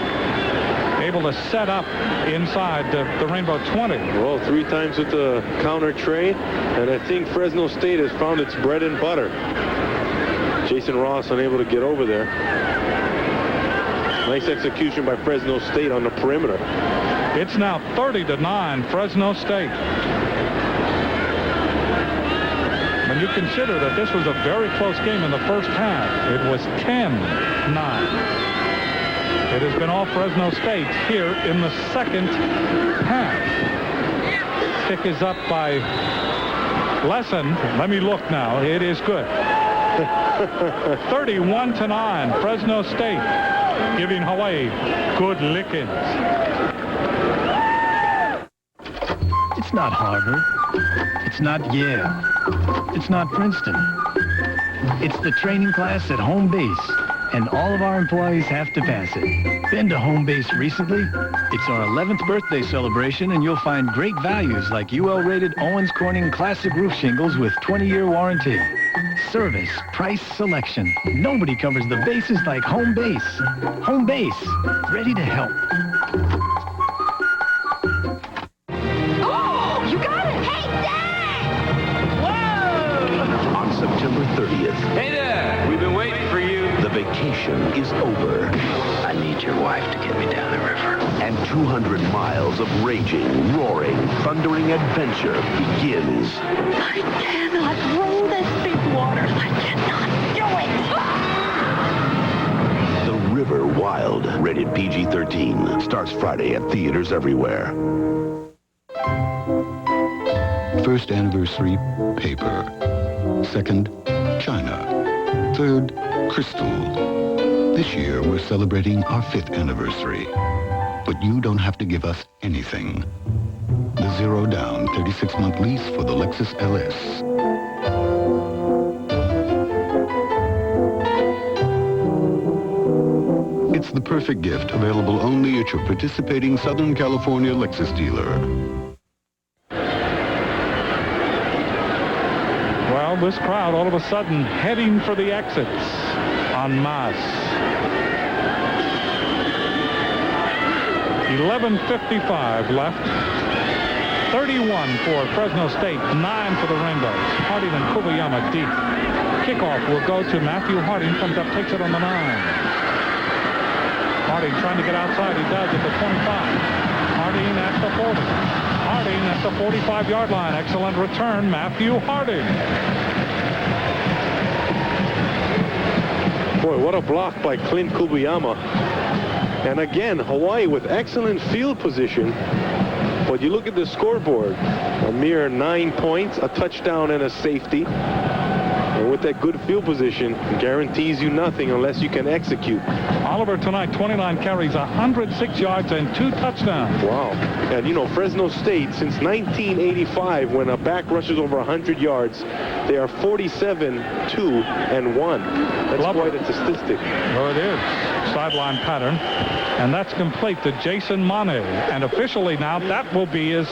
able to set up inside the Rainbow 20. Well, 3 times with the counter tray, and I think Fresno State has found its bread and butter. Jason Ross unable to get over there. Nice execution by Fresno State on the perimeter. It's now 30-9 Fresno State. When you consider that this was a very close game in the first half, it was 10-9. It has been all Fresno State here in the second half. Kick is up by Lesson. Let me look now. It is good. 31-9. Fresno State giving Hawaii good lickings. It's not Harvard. It's not Yale. It's not Princeton. It's the training class at home base. And all of our employees have to pass it. Been to home base recently? It's our 11th birthday celebration, and you'll find great values like UL-rated Owens Corning Classic Roof Shingles with 20-year warranty. Service, price, selection. Nobody covers the bases like home base. Home base, ready to help. Oh, you got it! Hey, Dad! Whoa! On September 30th. Hey there! We've been waiting for you. The vacation is over. I need your wife to get me down the river. And 200 miles of raging, roaring, thundering adventure begins. I cannot roll this big water. I cannot do it. The River Wild, rated PG-13, starts Friday at theaters everywhere. First anniversary, paper. Second, China. Third, crystal. This year, we're celebrating our 5th anniversary. But you don't have to give us anything. The 0-down 36-month lease for the Lexus LS. It's the perfect gift, available only at your participating Southern California Lexus dealer. Well, this crowd all of a sudden heading for the exits en masse. 11:55 left. 31 for Fresno State, 9 for the Rainbows. Harding and Kubayama deep. Kickoff will go to Matthew Harding. Comes up, takes it on the 9. Harding trying to get outside. He does at the 25. Harding at the 40. Harding at the 45-yard line. Excellent return, Matthew Harding. Boy, what a block by Clint Kubayama. And again, Hawaii with excellent field position. But you look at the scoreboard, a mere 9 points, a touchdown and a safety. And with that good field position, it guarantees you nothing unless you can execute. Oliver tonight, 29 carries, 106 yards, and 2 touchdowns. Wow. And, you know, Fresno State, since 1985, when a back rushes over 100 yards, they are 47-2-1. That's quite a statistic. Oh, it is. sideline pattern. And that's complete to Jason Mane. And officially now, that will be his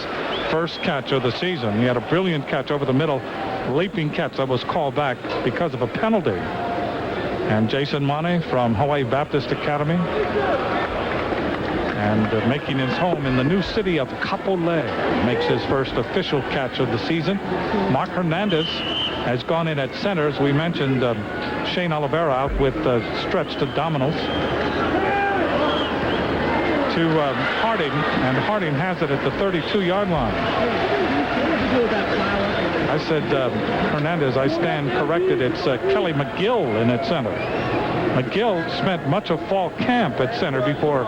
first catch of the season. He had a brilliant catch over the middle, leaping catch that was called back because of a penalty. And Jason Mane from Hawaii Baptist Academy, and making his home in the new city of Kapolei, makes his first official catch of the season. Mark Hernandez has gone in at center, as we mentioned. Shane Oliveira out with stretched abdominals. To Harding, and Harding has it at the 32-yard line. I said, Hernandez, I stand corrected. It's Kelly McGill in at center. McGill spent much of fall camp at center before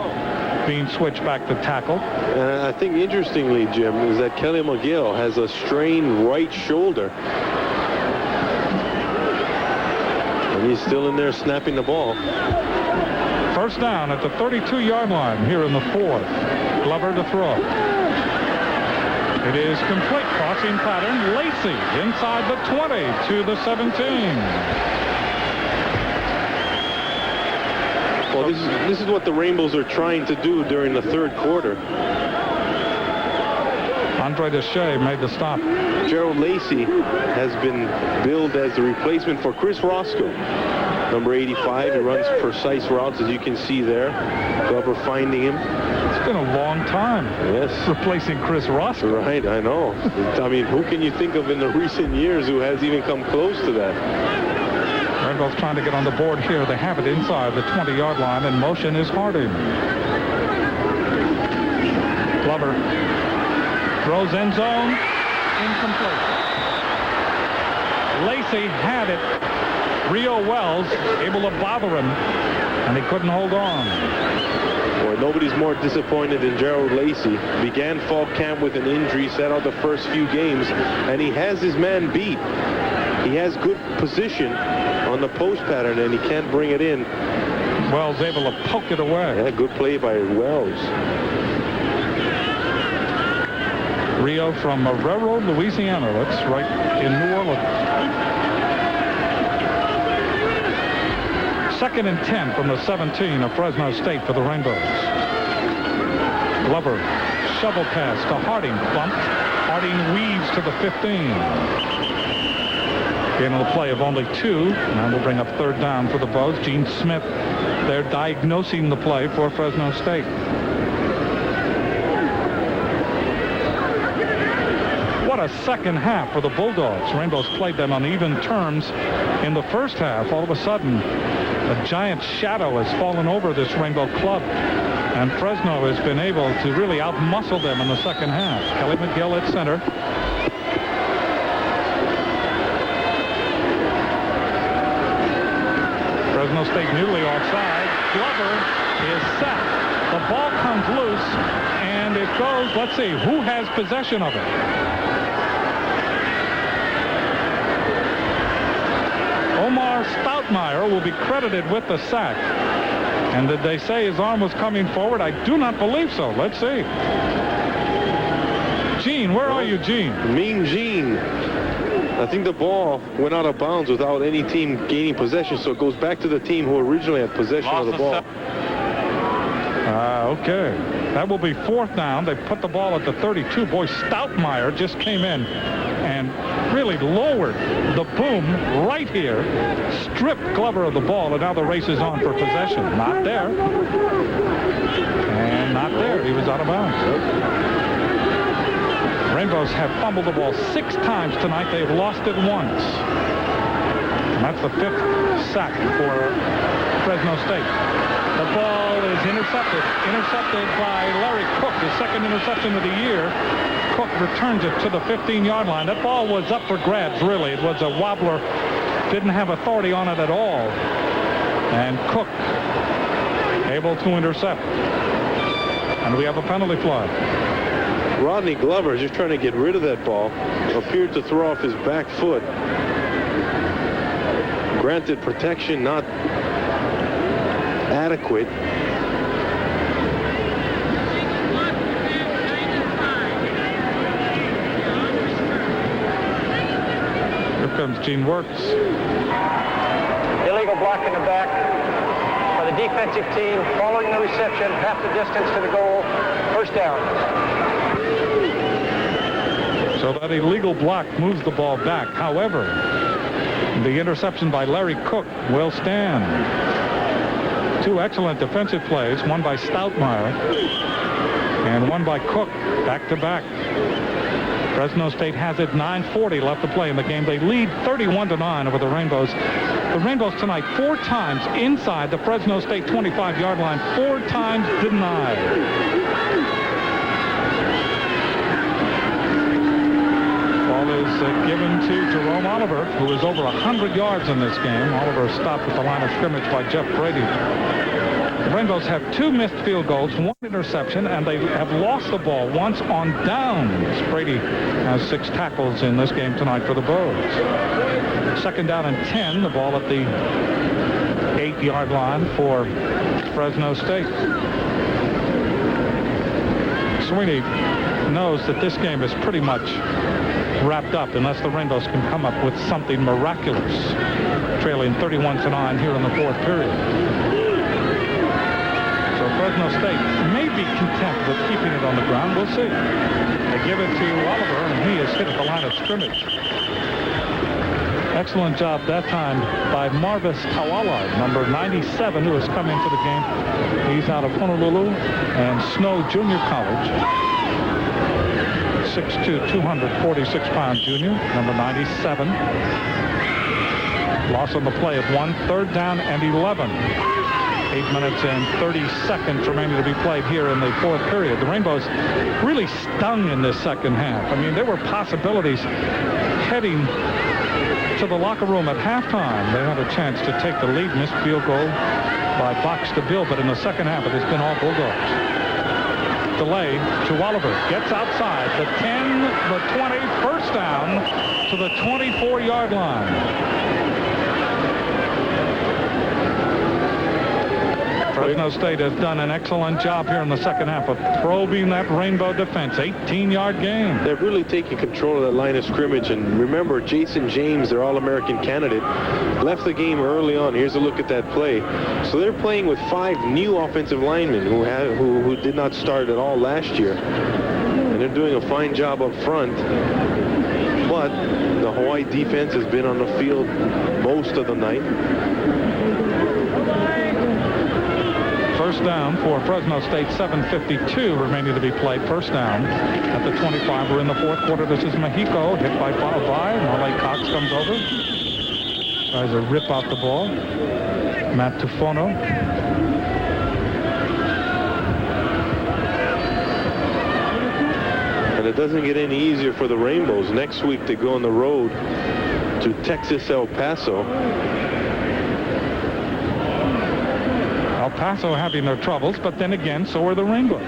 being switched back to tackle. And I think interestingly, Jim, is that Kelly McGill has a strained right shoulder. And he's still in there snapping the ball. First down at the 32-yard line here in the fourth. Glover to throw. It is complete. Crossing pattern. Lacey inside the 20 to the 17. Well, this is what the Rainbows are trying to do during the third quarter. Andre Deshay made the stop. Gerald Lacey has been billed as the replacement for Chris Roscoe. Number 85, he runs precise routes, as you can see there. Glover finding him. It's been a long time. Yes. Replacing Chris Roscoe. Right, I know. I mean, who can you think of in the recent years who has even come close to that? Rainbows trying to get on the board here. They have it inside the 20-yard line, and motion is Harding. Glover throws end zone. Incomplete. Lacey had it. Rio Wells able to bother him, and he couldn't hold on. Boy, nobody's more disappointed than Gerald Lacey. Began fall camp with an injury, sat out the first few games, and he has his man beat. He has good position on the post pattern, and he can't bring it in. Wells able to poke it away. Yeah, good play by Wells. Rio from Railroad, Louisiana. That's right in New Orleans. 2nd and 10 from the 17 of Fresno State for the Rainbows. Glover, shovel pass to Harding. Bumped. Harding weaves to the 15. Gain on the play of only 2. Now we'll bring up third down for the Bows. Gene Smith, they're diagnosing the play for Fresno State. What a second half for the Bulldogs. Rainbows played them on even terms in the first half. All of a sudden, a giant shadow has fallen over this Rainbow club, and Fresno has been able to really outmuscle them in the second half. Kelly McGill at center. Fresno State newly offside. Glover is set. The ball comes loose, and it goes, let's see, who has possession of it? Omar Stoutmeyer will be credited with the sack. And did they say his arm was coming forward? I do not believe so. Let's see. Gene, where are you, Gene? Mean Gene. I think the ball went out of bounds without any team gaining possession, so it goes back to the team who originally had possession of the ball. Okay. That will be fourth down. They put the ball at the 32. Boy, Stoutmeyer just came in and really lowered the boom right here, stripped Glover of the ball, and now the race is on for possession. Not there. And not there. He was out of bounds. Rainbows have fumbled the ball 6 times tonight. They've lost it once. And that's the 5th sack for Fresno State. The ball is intercepted by Larry Cook, the 2nd interception of the year. Cook returns it to the 15-yard line. That ball was up for grabs, really. It was a wobbler. Didn't have authority on it at all. And Cook able to intercept. And we have a penalty flag. Rodney Glover, just trying to get rid of that ball, appeared to throw off his back foot. Granted, protection not adequate. Here comes Gene Works. Illegal block in the back by the defensive team following the reception, half the distance to the goal, first down. So that illegal block moves the ball back. However, the interception by Larry Cook will stand. Two excellent defensive plays, one by Stoutmeyer and one by Cook, back-to-back. Fresno State has it, 9:40 left to play in the game. They lead 31-9 over the Rainbows. The Rainbows tonight 4 times inside the Fresno State 25-yard line, 4 times denied. Ball is given to Jerome Oliver, who is over 100 yards in this game. Oliver stopped at the line of scrimmage by Jeff Brady. The Rainbows have 2 missed field goals, 1 interception, and they have lost the ball once on downs. Brady has 6 tackles in this game tonight for the Bows. Second down and 10, the ball at the 8-yard line for Fresno State. Sweeney knows that this game is pretty much wrapped up unless the Rainbows can come up with something miraculous, trailing 31-9 here in the 4th period. So Fresno State may be content with keeping it on the ground. We'll see. They give it to Oliver, and he is hit at the line of scrimmage. Excellent job that time by Marvis Tawala, number 97, who has come into the game. He's out of Honolulu and Snow Junior College. 6'2", 246-pound junior, number 97. Loss on the play of 1, 3rd down and 11. 8 minutes and 30 seconds remaining to be played here in the 4th period. The Rainbows really stung in this second half. I mean, there were possibilities heading to the locker room at halftime. They had a chance to take the lead. Missed field goal by Box to Bill, but in the second half it has been all Bulldogs. Delay to Oliver. Gets outside the 10, the 20, first down to the 24-yard line. Fresno State has done an excellent job here in the second half of probing that Rainbow defense. 18-yard game. They're really taking control of that line of scrimmage. And remember, Jason James, their All-American candidate, left the game early on. Here's a look at that play. So they're playing with 5 new offensive linemen who did not start at all last year. And they're doing a fine job up front. But the Hawaii defense has been on the field most of the night. First down for Fresno State, 7:52 remaining to be played. First down at the 25. We're in the 4th quarter. This is Mexico, hit by Vai. Marley Cox comes over. Tries to rip out the ball. Matt Tufono. And it doesn't get any easier for the Rainbows. Next week they go on the road to Texas El Paso. El Paso having their troubles, but then again, so are the Rainbows.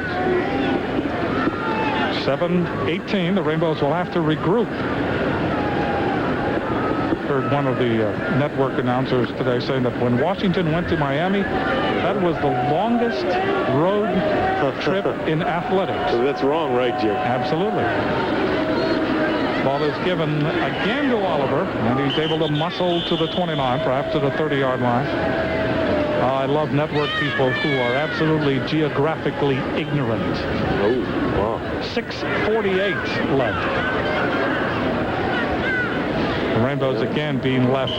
7-18, the Rainbows will have to regroup. Heard one of the network announcers today saying that when Washington went to Miami, that was the longest road trip in athletics. So that's wrong, right, Jim? Absolutely. Ball is given again to Oliver, and he's able to muscle to the 29, perhaps to the 30-yard line. I love network people who are absolutely geographically ignorant. Oh, wow. 6:48 left. The Rainbows again being left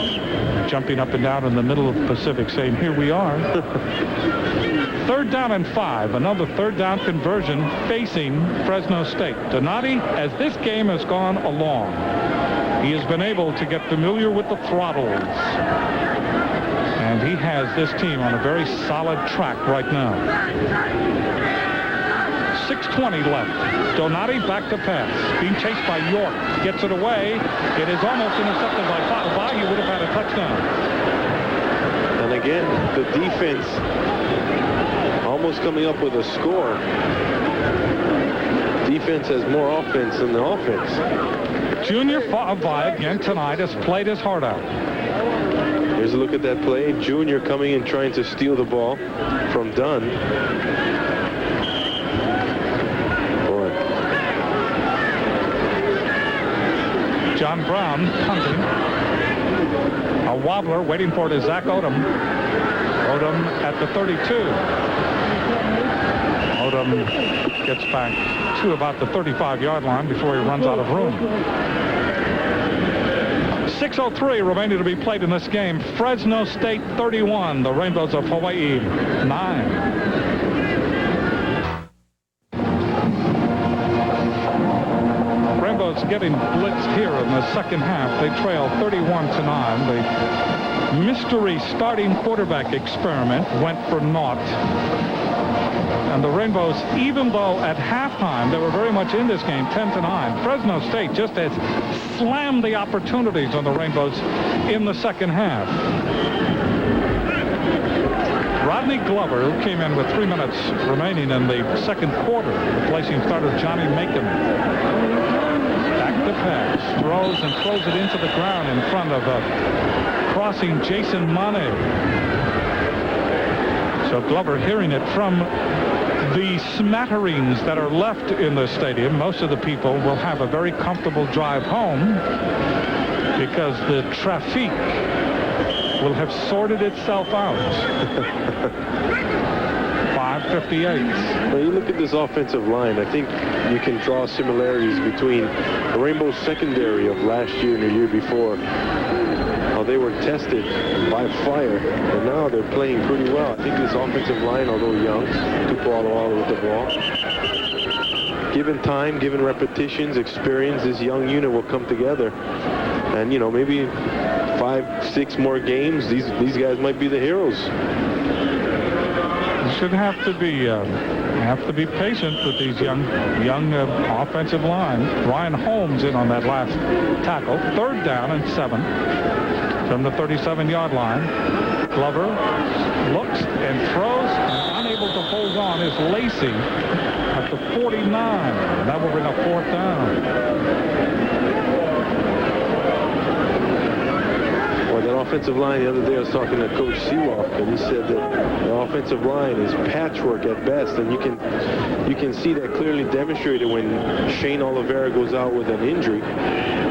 jumping up and down in the middle of the Pacific, saying, here we are. 3rd down and 5. Another 3rd down conversion facing Fresno State. Donati, as this game has gone along, he has been able to get familiar with the throttles. And he has this team on a very solid track right now. 6:20 left. Donati back to pass. Being chased by York. Gets it away. It is almost intercepted by Vai. He would have had a touchdown. And again, the defense almost coming up with a score. Defense has more offense than the offense. Junior Vai again tonight has played his heart out. Here's a look at that play. Junior coming in trying to steal the ball from Dunn. Boy. John Brown punting. A wobbler waiting for it is Zach Odom. Odom at the 32. Odom gets back to about the 35-yard line before he runs out of room. 6:03 remaining to be played in this game. Fresno State 31, the Rainbows of Hawaii 9. Rainbows getting blitzed here in the second half. They trail 31-9. The mystery starting quarterback experiment went for naught. And the Rainbows, even though at halftime they were very much in this game, 10-9, Fresno State just has slammed the opportunities on the Rainbows in the second half. Rodney Glover, who came in with 3 minutes remaining in the second quarter, replacing starter Johnny Macon. Back to pass, throws and throws it into the ground in front of crossing Jason Mane. So Glover hearing it from the smatterings that are left in the stadium. Most of the people will have a very comfortable drive home because the traffic will have sorted itself out. 5:58. When you look at this offensive line, I think you can draw similarities between the Rainbow secondary of last year and the year before. How they were tested by fire, and now they're playing pretty well. I think this offensive line, although young, took all with the ball. Given time, given repetitions, experience, this young unit will come together. And, you know, maybe 5-6 more games, these guys might be the heroes. You should have to be patient with these young offensive line. Ryan Holmes in on that last tackle. 3rd down and 7 from the 37-yard line. Glover looks and throws, and unable to hold on is Lacey at the 49. And that will bring up 4th down. Well, that offensive line, the other day I was talking to Coach Seawalk, and he said that the offensive line is patchwork at best, and you can see that clearly demonstrated when Shane Oliveira goes out with an injury.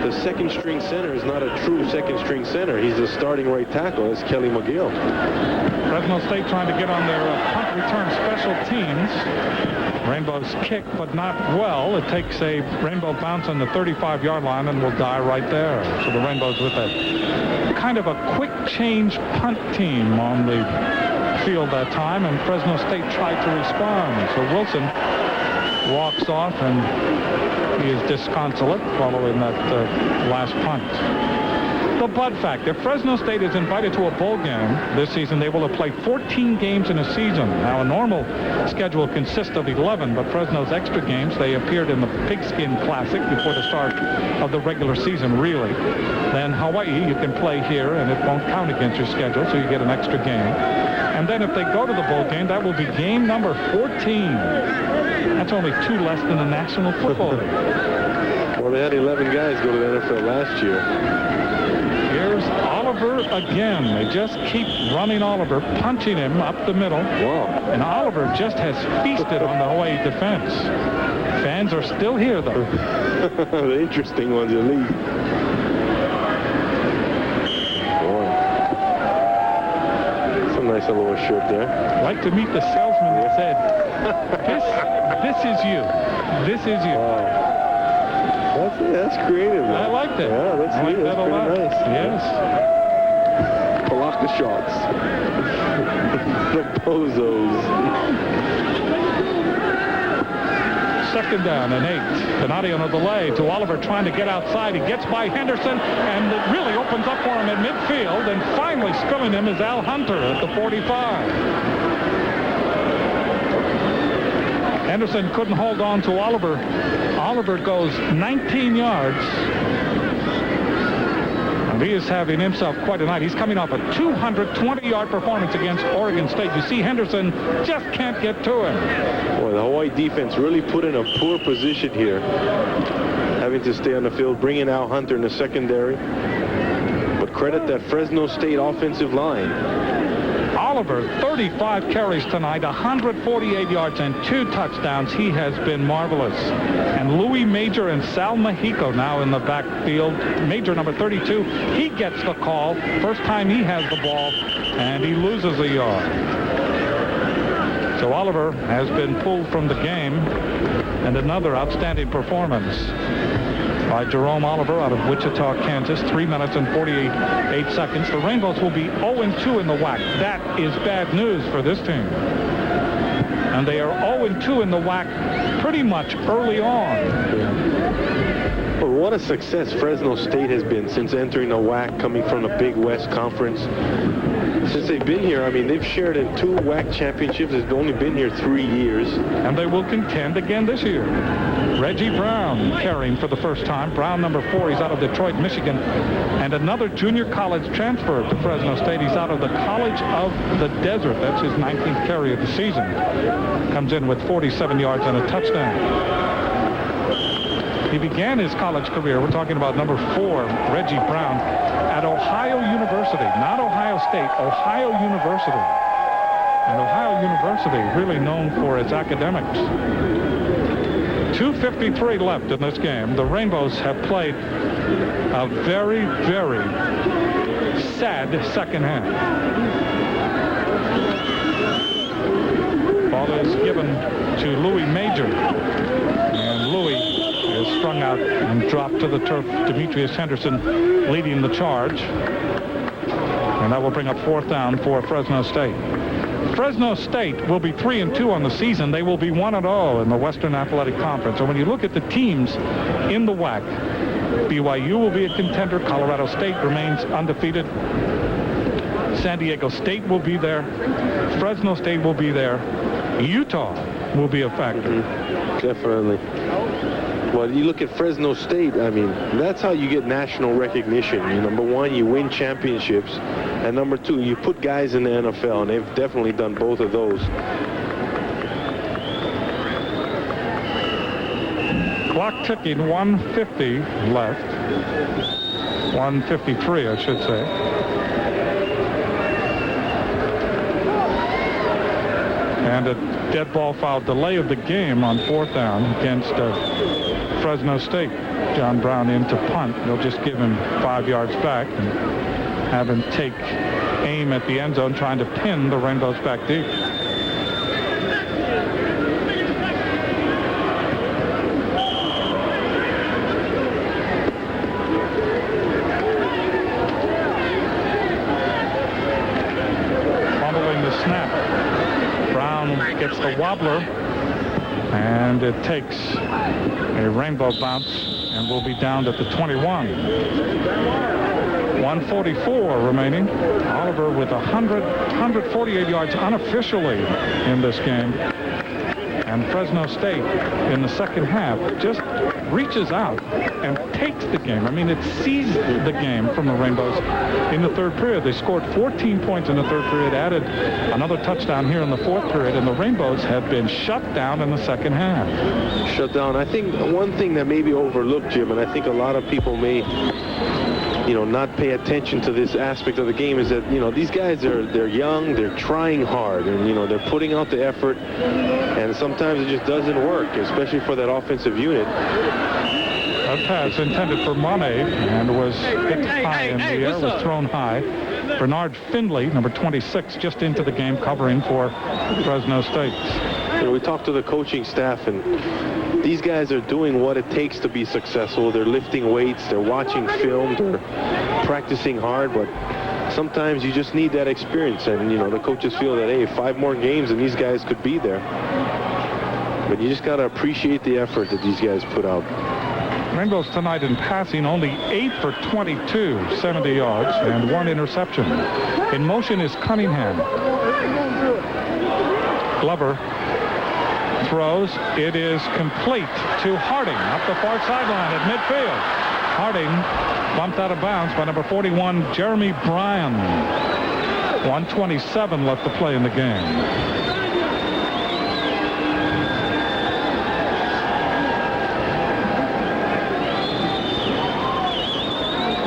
The second string center is not a true second string center. He's the starting right tackle. That's Kelly McGill. Fresno State trying to get on their punt return special teams. Rainbows kick, but not well. It takes a Rainbow bounce on the 35-yard line and will die right there. So the Rainbows with a kind of a quick change punt team on the field that time, and Fresno State tried to respond. So Wilson walks off, and he is disconsolate following that last punt. The Bud fact, if Fresno State is invited to a bowl game this season, they will have played 14 games in a season. Now, a normal schedule consists of 11, but Fresno's extra games, they appeared in the Pigskin Classic before the start of the regular season, really. Then Hawaii, you can play here, and it won't count against your schedule, so you get an extra game. And then if they go to the bowl game, that will be game number 14. That's only 2 less than the National Football League. Well, they had 11 guys go to the NFL last year. Here's Oliver again. They just keep running Oliver, punching him up the middle. Wow. And Oliver just has feasted on the Hawaii defense. Fans are still here, though. The interesting ones, at least. Boy. Some nice little shirt there. I'd like to meet the salesman that said, this is you. This is you. Wow. That's creative. Man. I like that. Yeah, that's pretty nice. Yes. Palaka shots. The bozos. 2nd down and 8. Donati on a delay to Oliver trying to get outside. He gets by Henderson, and it really opens up for him at midfield. And finally spilling him is Al Hunter at the 45. Henderson couldn't hold on to Oliver. Oliver goes 19 yards. And he is having himself quite a night. He's coming off a 220-yard performance against Oregon State. You see Henderson just can't get to him. Boy, the Hawaii defense really put in a poor position here. Having to stay on the field, bringing Al Hunter in the secondary. But credit that Fresno State offensive line. Oliver, 35 carries tonight, 148 yards and 2 touchdowns. He has been marvelous. And Louis Major and Sal Mexico now in the backfield. Major, number 32, he gets the call. First time he has the ball and he loses a yard. So Oliver has been pulled from the game, and another outstanding performance by Jerome Oliver out of Wichita, Kansas. 3 minutes and 48 seconds. The Rainbows will be 0-2 in the WAC. That is bad news for this team. And they are 0-2 in the WAC pretty much early on. Well, what a success Fresno State has been since entering the WAC, coming from the Big West Conference. Since they've been here, I mean, they've shared in 2 WAC championships. They've only been here 3 years. And they will contend again this year. Reggie Brown carrying for the first time. Brown, number 4, he's out of Detroit, Michigan. And another junior college transfer to Fresno State. He's out of the College of the Desert. That's his 19th carry of the season. Comes in with 47 yards and a touchdown. He began his college career, we're talking about number 4, Reggie Brown, at Ohio University, not Ohio State, Ohio University. And Ohio University really known for its academics. 2:53 left in this game. The Rainbows have played a very, very sad second half. Ball is given to Louis Major. And Louis is strung out and dropped to the turf. Demetrius Henderson leading the charge. And that will bring up 4th down for Fresno State. Fresno State will be 3-2 on the season. They will be 1-0 in the Western Athletic Conference. So when you look at the teams in the WAC, BYU will be a contender. Colorado State remains undefeated. San Diego State will be there. Fresno State will be there. Utah will be a factor. Definitely. Well, you look at Fresno State, I mean, that's how you get national recognition. Number 1, you win championships. And number 2, you put guys in the NFL, and they've definitely done both of those. Clock ticking, 1:50 left. 1:53, I should say. And a dead ball foul delay of the game on 4th down against Fresno State. John Brown in to punt. They'll just give him 5 yards back and have him take aim at the end zone, trying to pin the Rainbows back deep. Fumbling the snap. Brown gets the wobbler, and it takes a Rainbow bounce and will be down at the 21. 1:44 remaining. Oliver with 148 yards unofficially in this game. And Fresno State in the second half just reaches out and takes the game. I mean, it seized the game from the Rainbows in the 3rd period. They scored 14 points in the 3rd period, added another touchdown here in the 4th period, and the Rainbows have been shut down in the second half. Shut down. I think one thing that may be overlooked, Jim, and I think a lot of people may not pay attention to this aspect of the game, is that, these guys they're young, they're trying hard, and, they're putting out the effort, and sometimes it just doesn't work, especially for that offensive unit. A pass intended for Mane and was hit high in the air, was thrown high. Bernard Findlay, number 26, just into the game covering for Fresno State. We talked to the coaching staff, and these guys are doing what it takes to be successful. They're lifting weights, they're watching film, they're practicing hard, but sometimes you just need that experience. And, the coaches feel that, hey, 5 more games and these guys could be there. But you just got to appreciate the effort that these guys put out. Rainbows tonight in passing, only 8 for 22, 70 yards, and 1 interception. In motion is Cunningham. Glover throws. It is complete to Harding up the far sideline at midfield. Harding bumped out of bounds by number 41, Jeremy Bryan. 1:27 left to play in the game.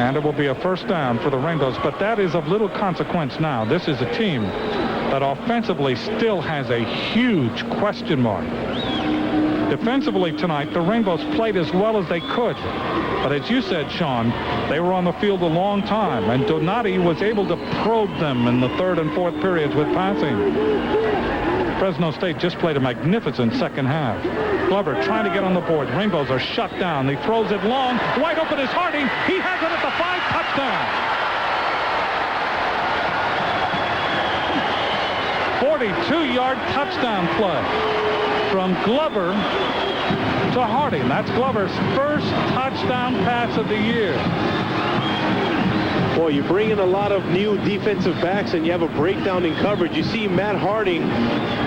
And it will be a first down for the Rainbows, but that is of little consequence now. This is a team that offensively still has a huge question mark. Defensively tonight, the Rainbows played as well as they could. But as you said, Sean, they were on the field a long time, and Donati was able to probe them in the third and fourth periods with passing. Fresno State just played a magnificent second half. Glover trying to get on the board. Rainbows are shut down. He throws it long. Wide open is Harding. He has it at the 5, touchdown. 42-yard touchdown play from Glover to Harding. That's Glover's first touchdown pass of the year. Boy, you bring in a lot of new defensive backs and you have a breakdown in coverage. You see Matt Harding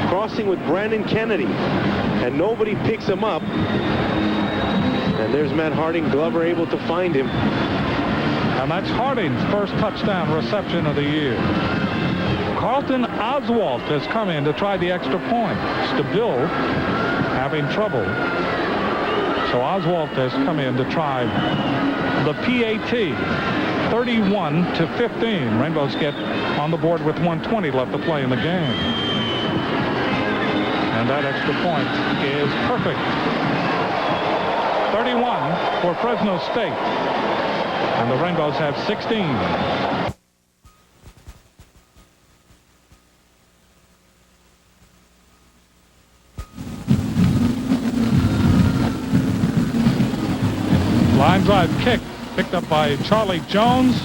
crossing with Brandon Kennedy, and nobody picks him up. And there's Matt Harding. Glover able to find him. And that's Harding's first touchdown reception of the year. Carlton Oswalt has come in to try the extra point. Stabil having trouble. So Oswalt has come in to try the PAT. 31-15. Rainbows get on the board with 1:20 left to play in the game. And that extra point is perfect. 31 for Fresno State. And the Rainbows have 16. Line drive kick picked up by Charlie Jones,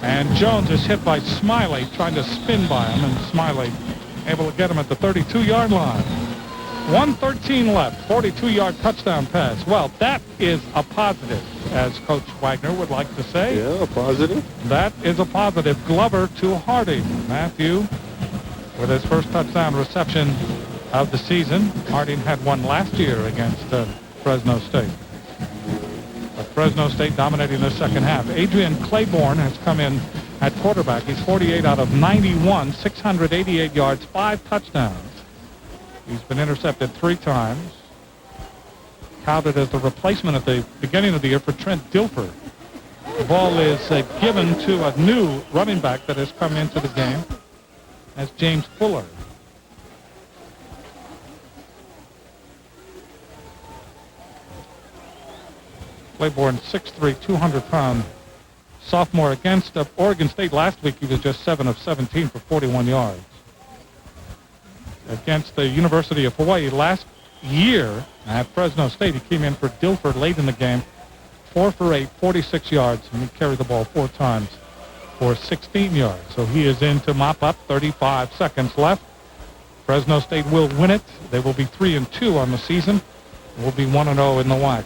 and Jones is hit by Smiley trying to spin by him, and Smiley able to get him at the 32-yard line. 1:13 left, 42-yard touchdown pass. Well, that is a positive, as Coach Wagner would like to say. Yeah, a positive. That is a positive. Glover to Harding. Matthew with his first touchdown reception of the season. Harding had one last year against Fresno State. But Fresno State dominating the second half. Adrian Claiborne has come in at quarterback. He's 48 out of 91, 688 yards, 5 touchdowns. He's been intercepted 3 times. Touted as the replacement at the beginning of the year for Trent Dilfer. The ball is given to a new running back that has come into the game. That's James Fuller. Claiborne, 6'3", 200-pound sophomore. Against Oregon State last week, he was just 7 of 17 for 41 yards. Against the University of Hawaii last year at Fresno State, he came in for Dilfer late in the game, 4 for 8, 46 yards, and he carried the ball 4 times for 16 yards. So he is in to mop up. 35 seconds left. Fresno State will win it. They will be 3-2 on the season. Will be 1-0 in the WAC.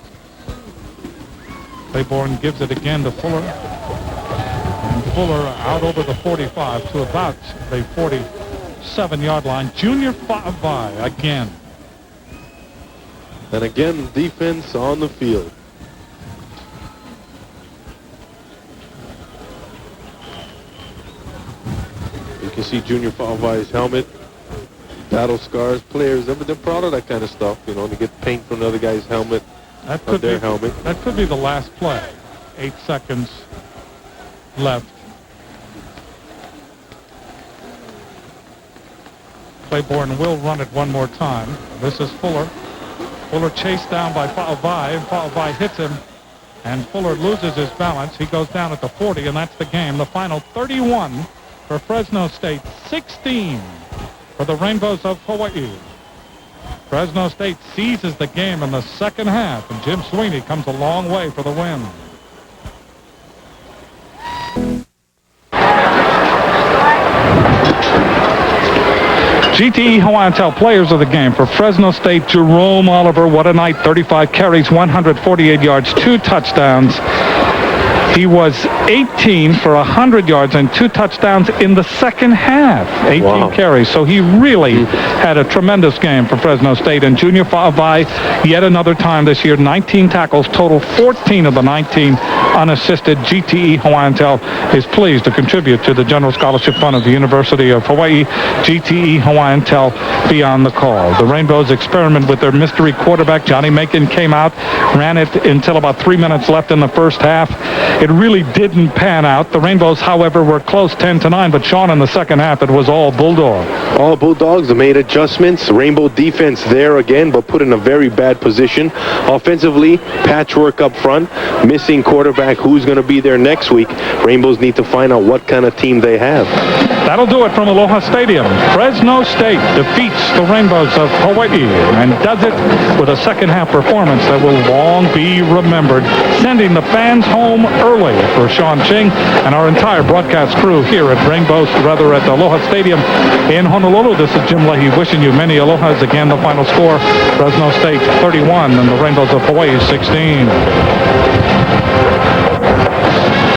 Claiborne gives it again to Fuller. And Fuller out over the 45 to about the 47-yard line. Junior Favai again. And again, defense on the field. You can see Junior Favai's helmet, battle scars. Players, they're proud of that kind of stuff, you know, to get paint from another guy's helmet. That could be helmet. That could be the last play. 8 seconds left. Claiborne will run it one more time. This is Fuller. Fuller chased down by Favai, and Favai hits him, and Fuller loses his balance. He goes down at the 40, and that's the game. The final 31 for Fresno State, 16 for the Rainbows of Hawaii. Fresno State seizes the game in the second half, and Jim Sweeney comes a long way for the win. GTE Hawaiian Tel players of the game for Fresno State. Jerome Oliver, what a night. 35 carries, 148 yards, 2 touchdowns. He was 18 for 100 yards and 2 touchdowns in the second half. 18 carries. So he really had a tremendous game for Fresno State. And Junior Favai, yet another time this year, 19 tackles total, 14 of the 19 unassisted. GTE Hawaiian Tel is pleased to contribute to the General Scholarship Fund of the University of Hawaii. GTE Hawaiian Tel beyond the call. The Rainbows experiment with their mystery quarterback. Johnny Macon came out, ran it until about 3 minutes left in the first half. it really didn't pan out. The Rainbows, however, were close 10-9, but Sean, in the second half, it was all Bulldog. All Bulldogs made adjustments. Rainbow defense there again, but put in a very bad position. Offensively, patchwork up front, missing quarterback. Who's going to be there next week? Rainbows need to find out what kind of team they have. That'll do it from Aloha Stadium. Fresno State defeats the Rainbows of Hawaii and does it with a second-half performance that will long be remembered, sending the fans home early. For Sean Ching and our entire broadcast crew here at at Aloha Stadium in Honolulu, this is Jim Leahy wishing you many alohas. Again, the final score, Fresno State 31 and the Rainbows of Hawaii 16.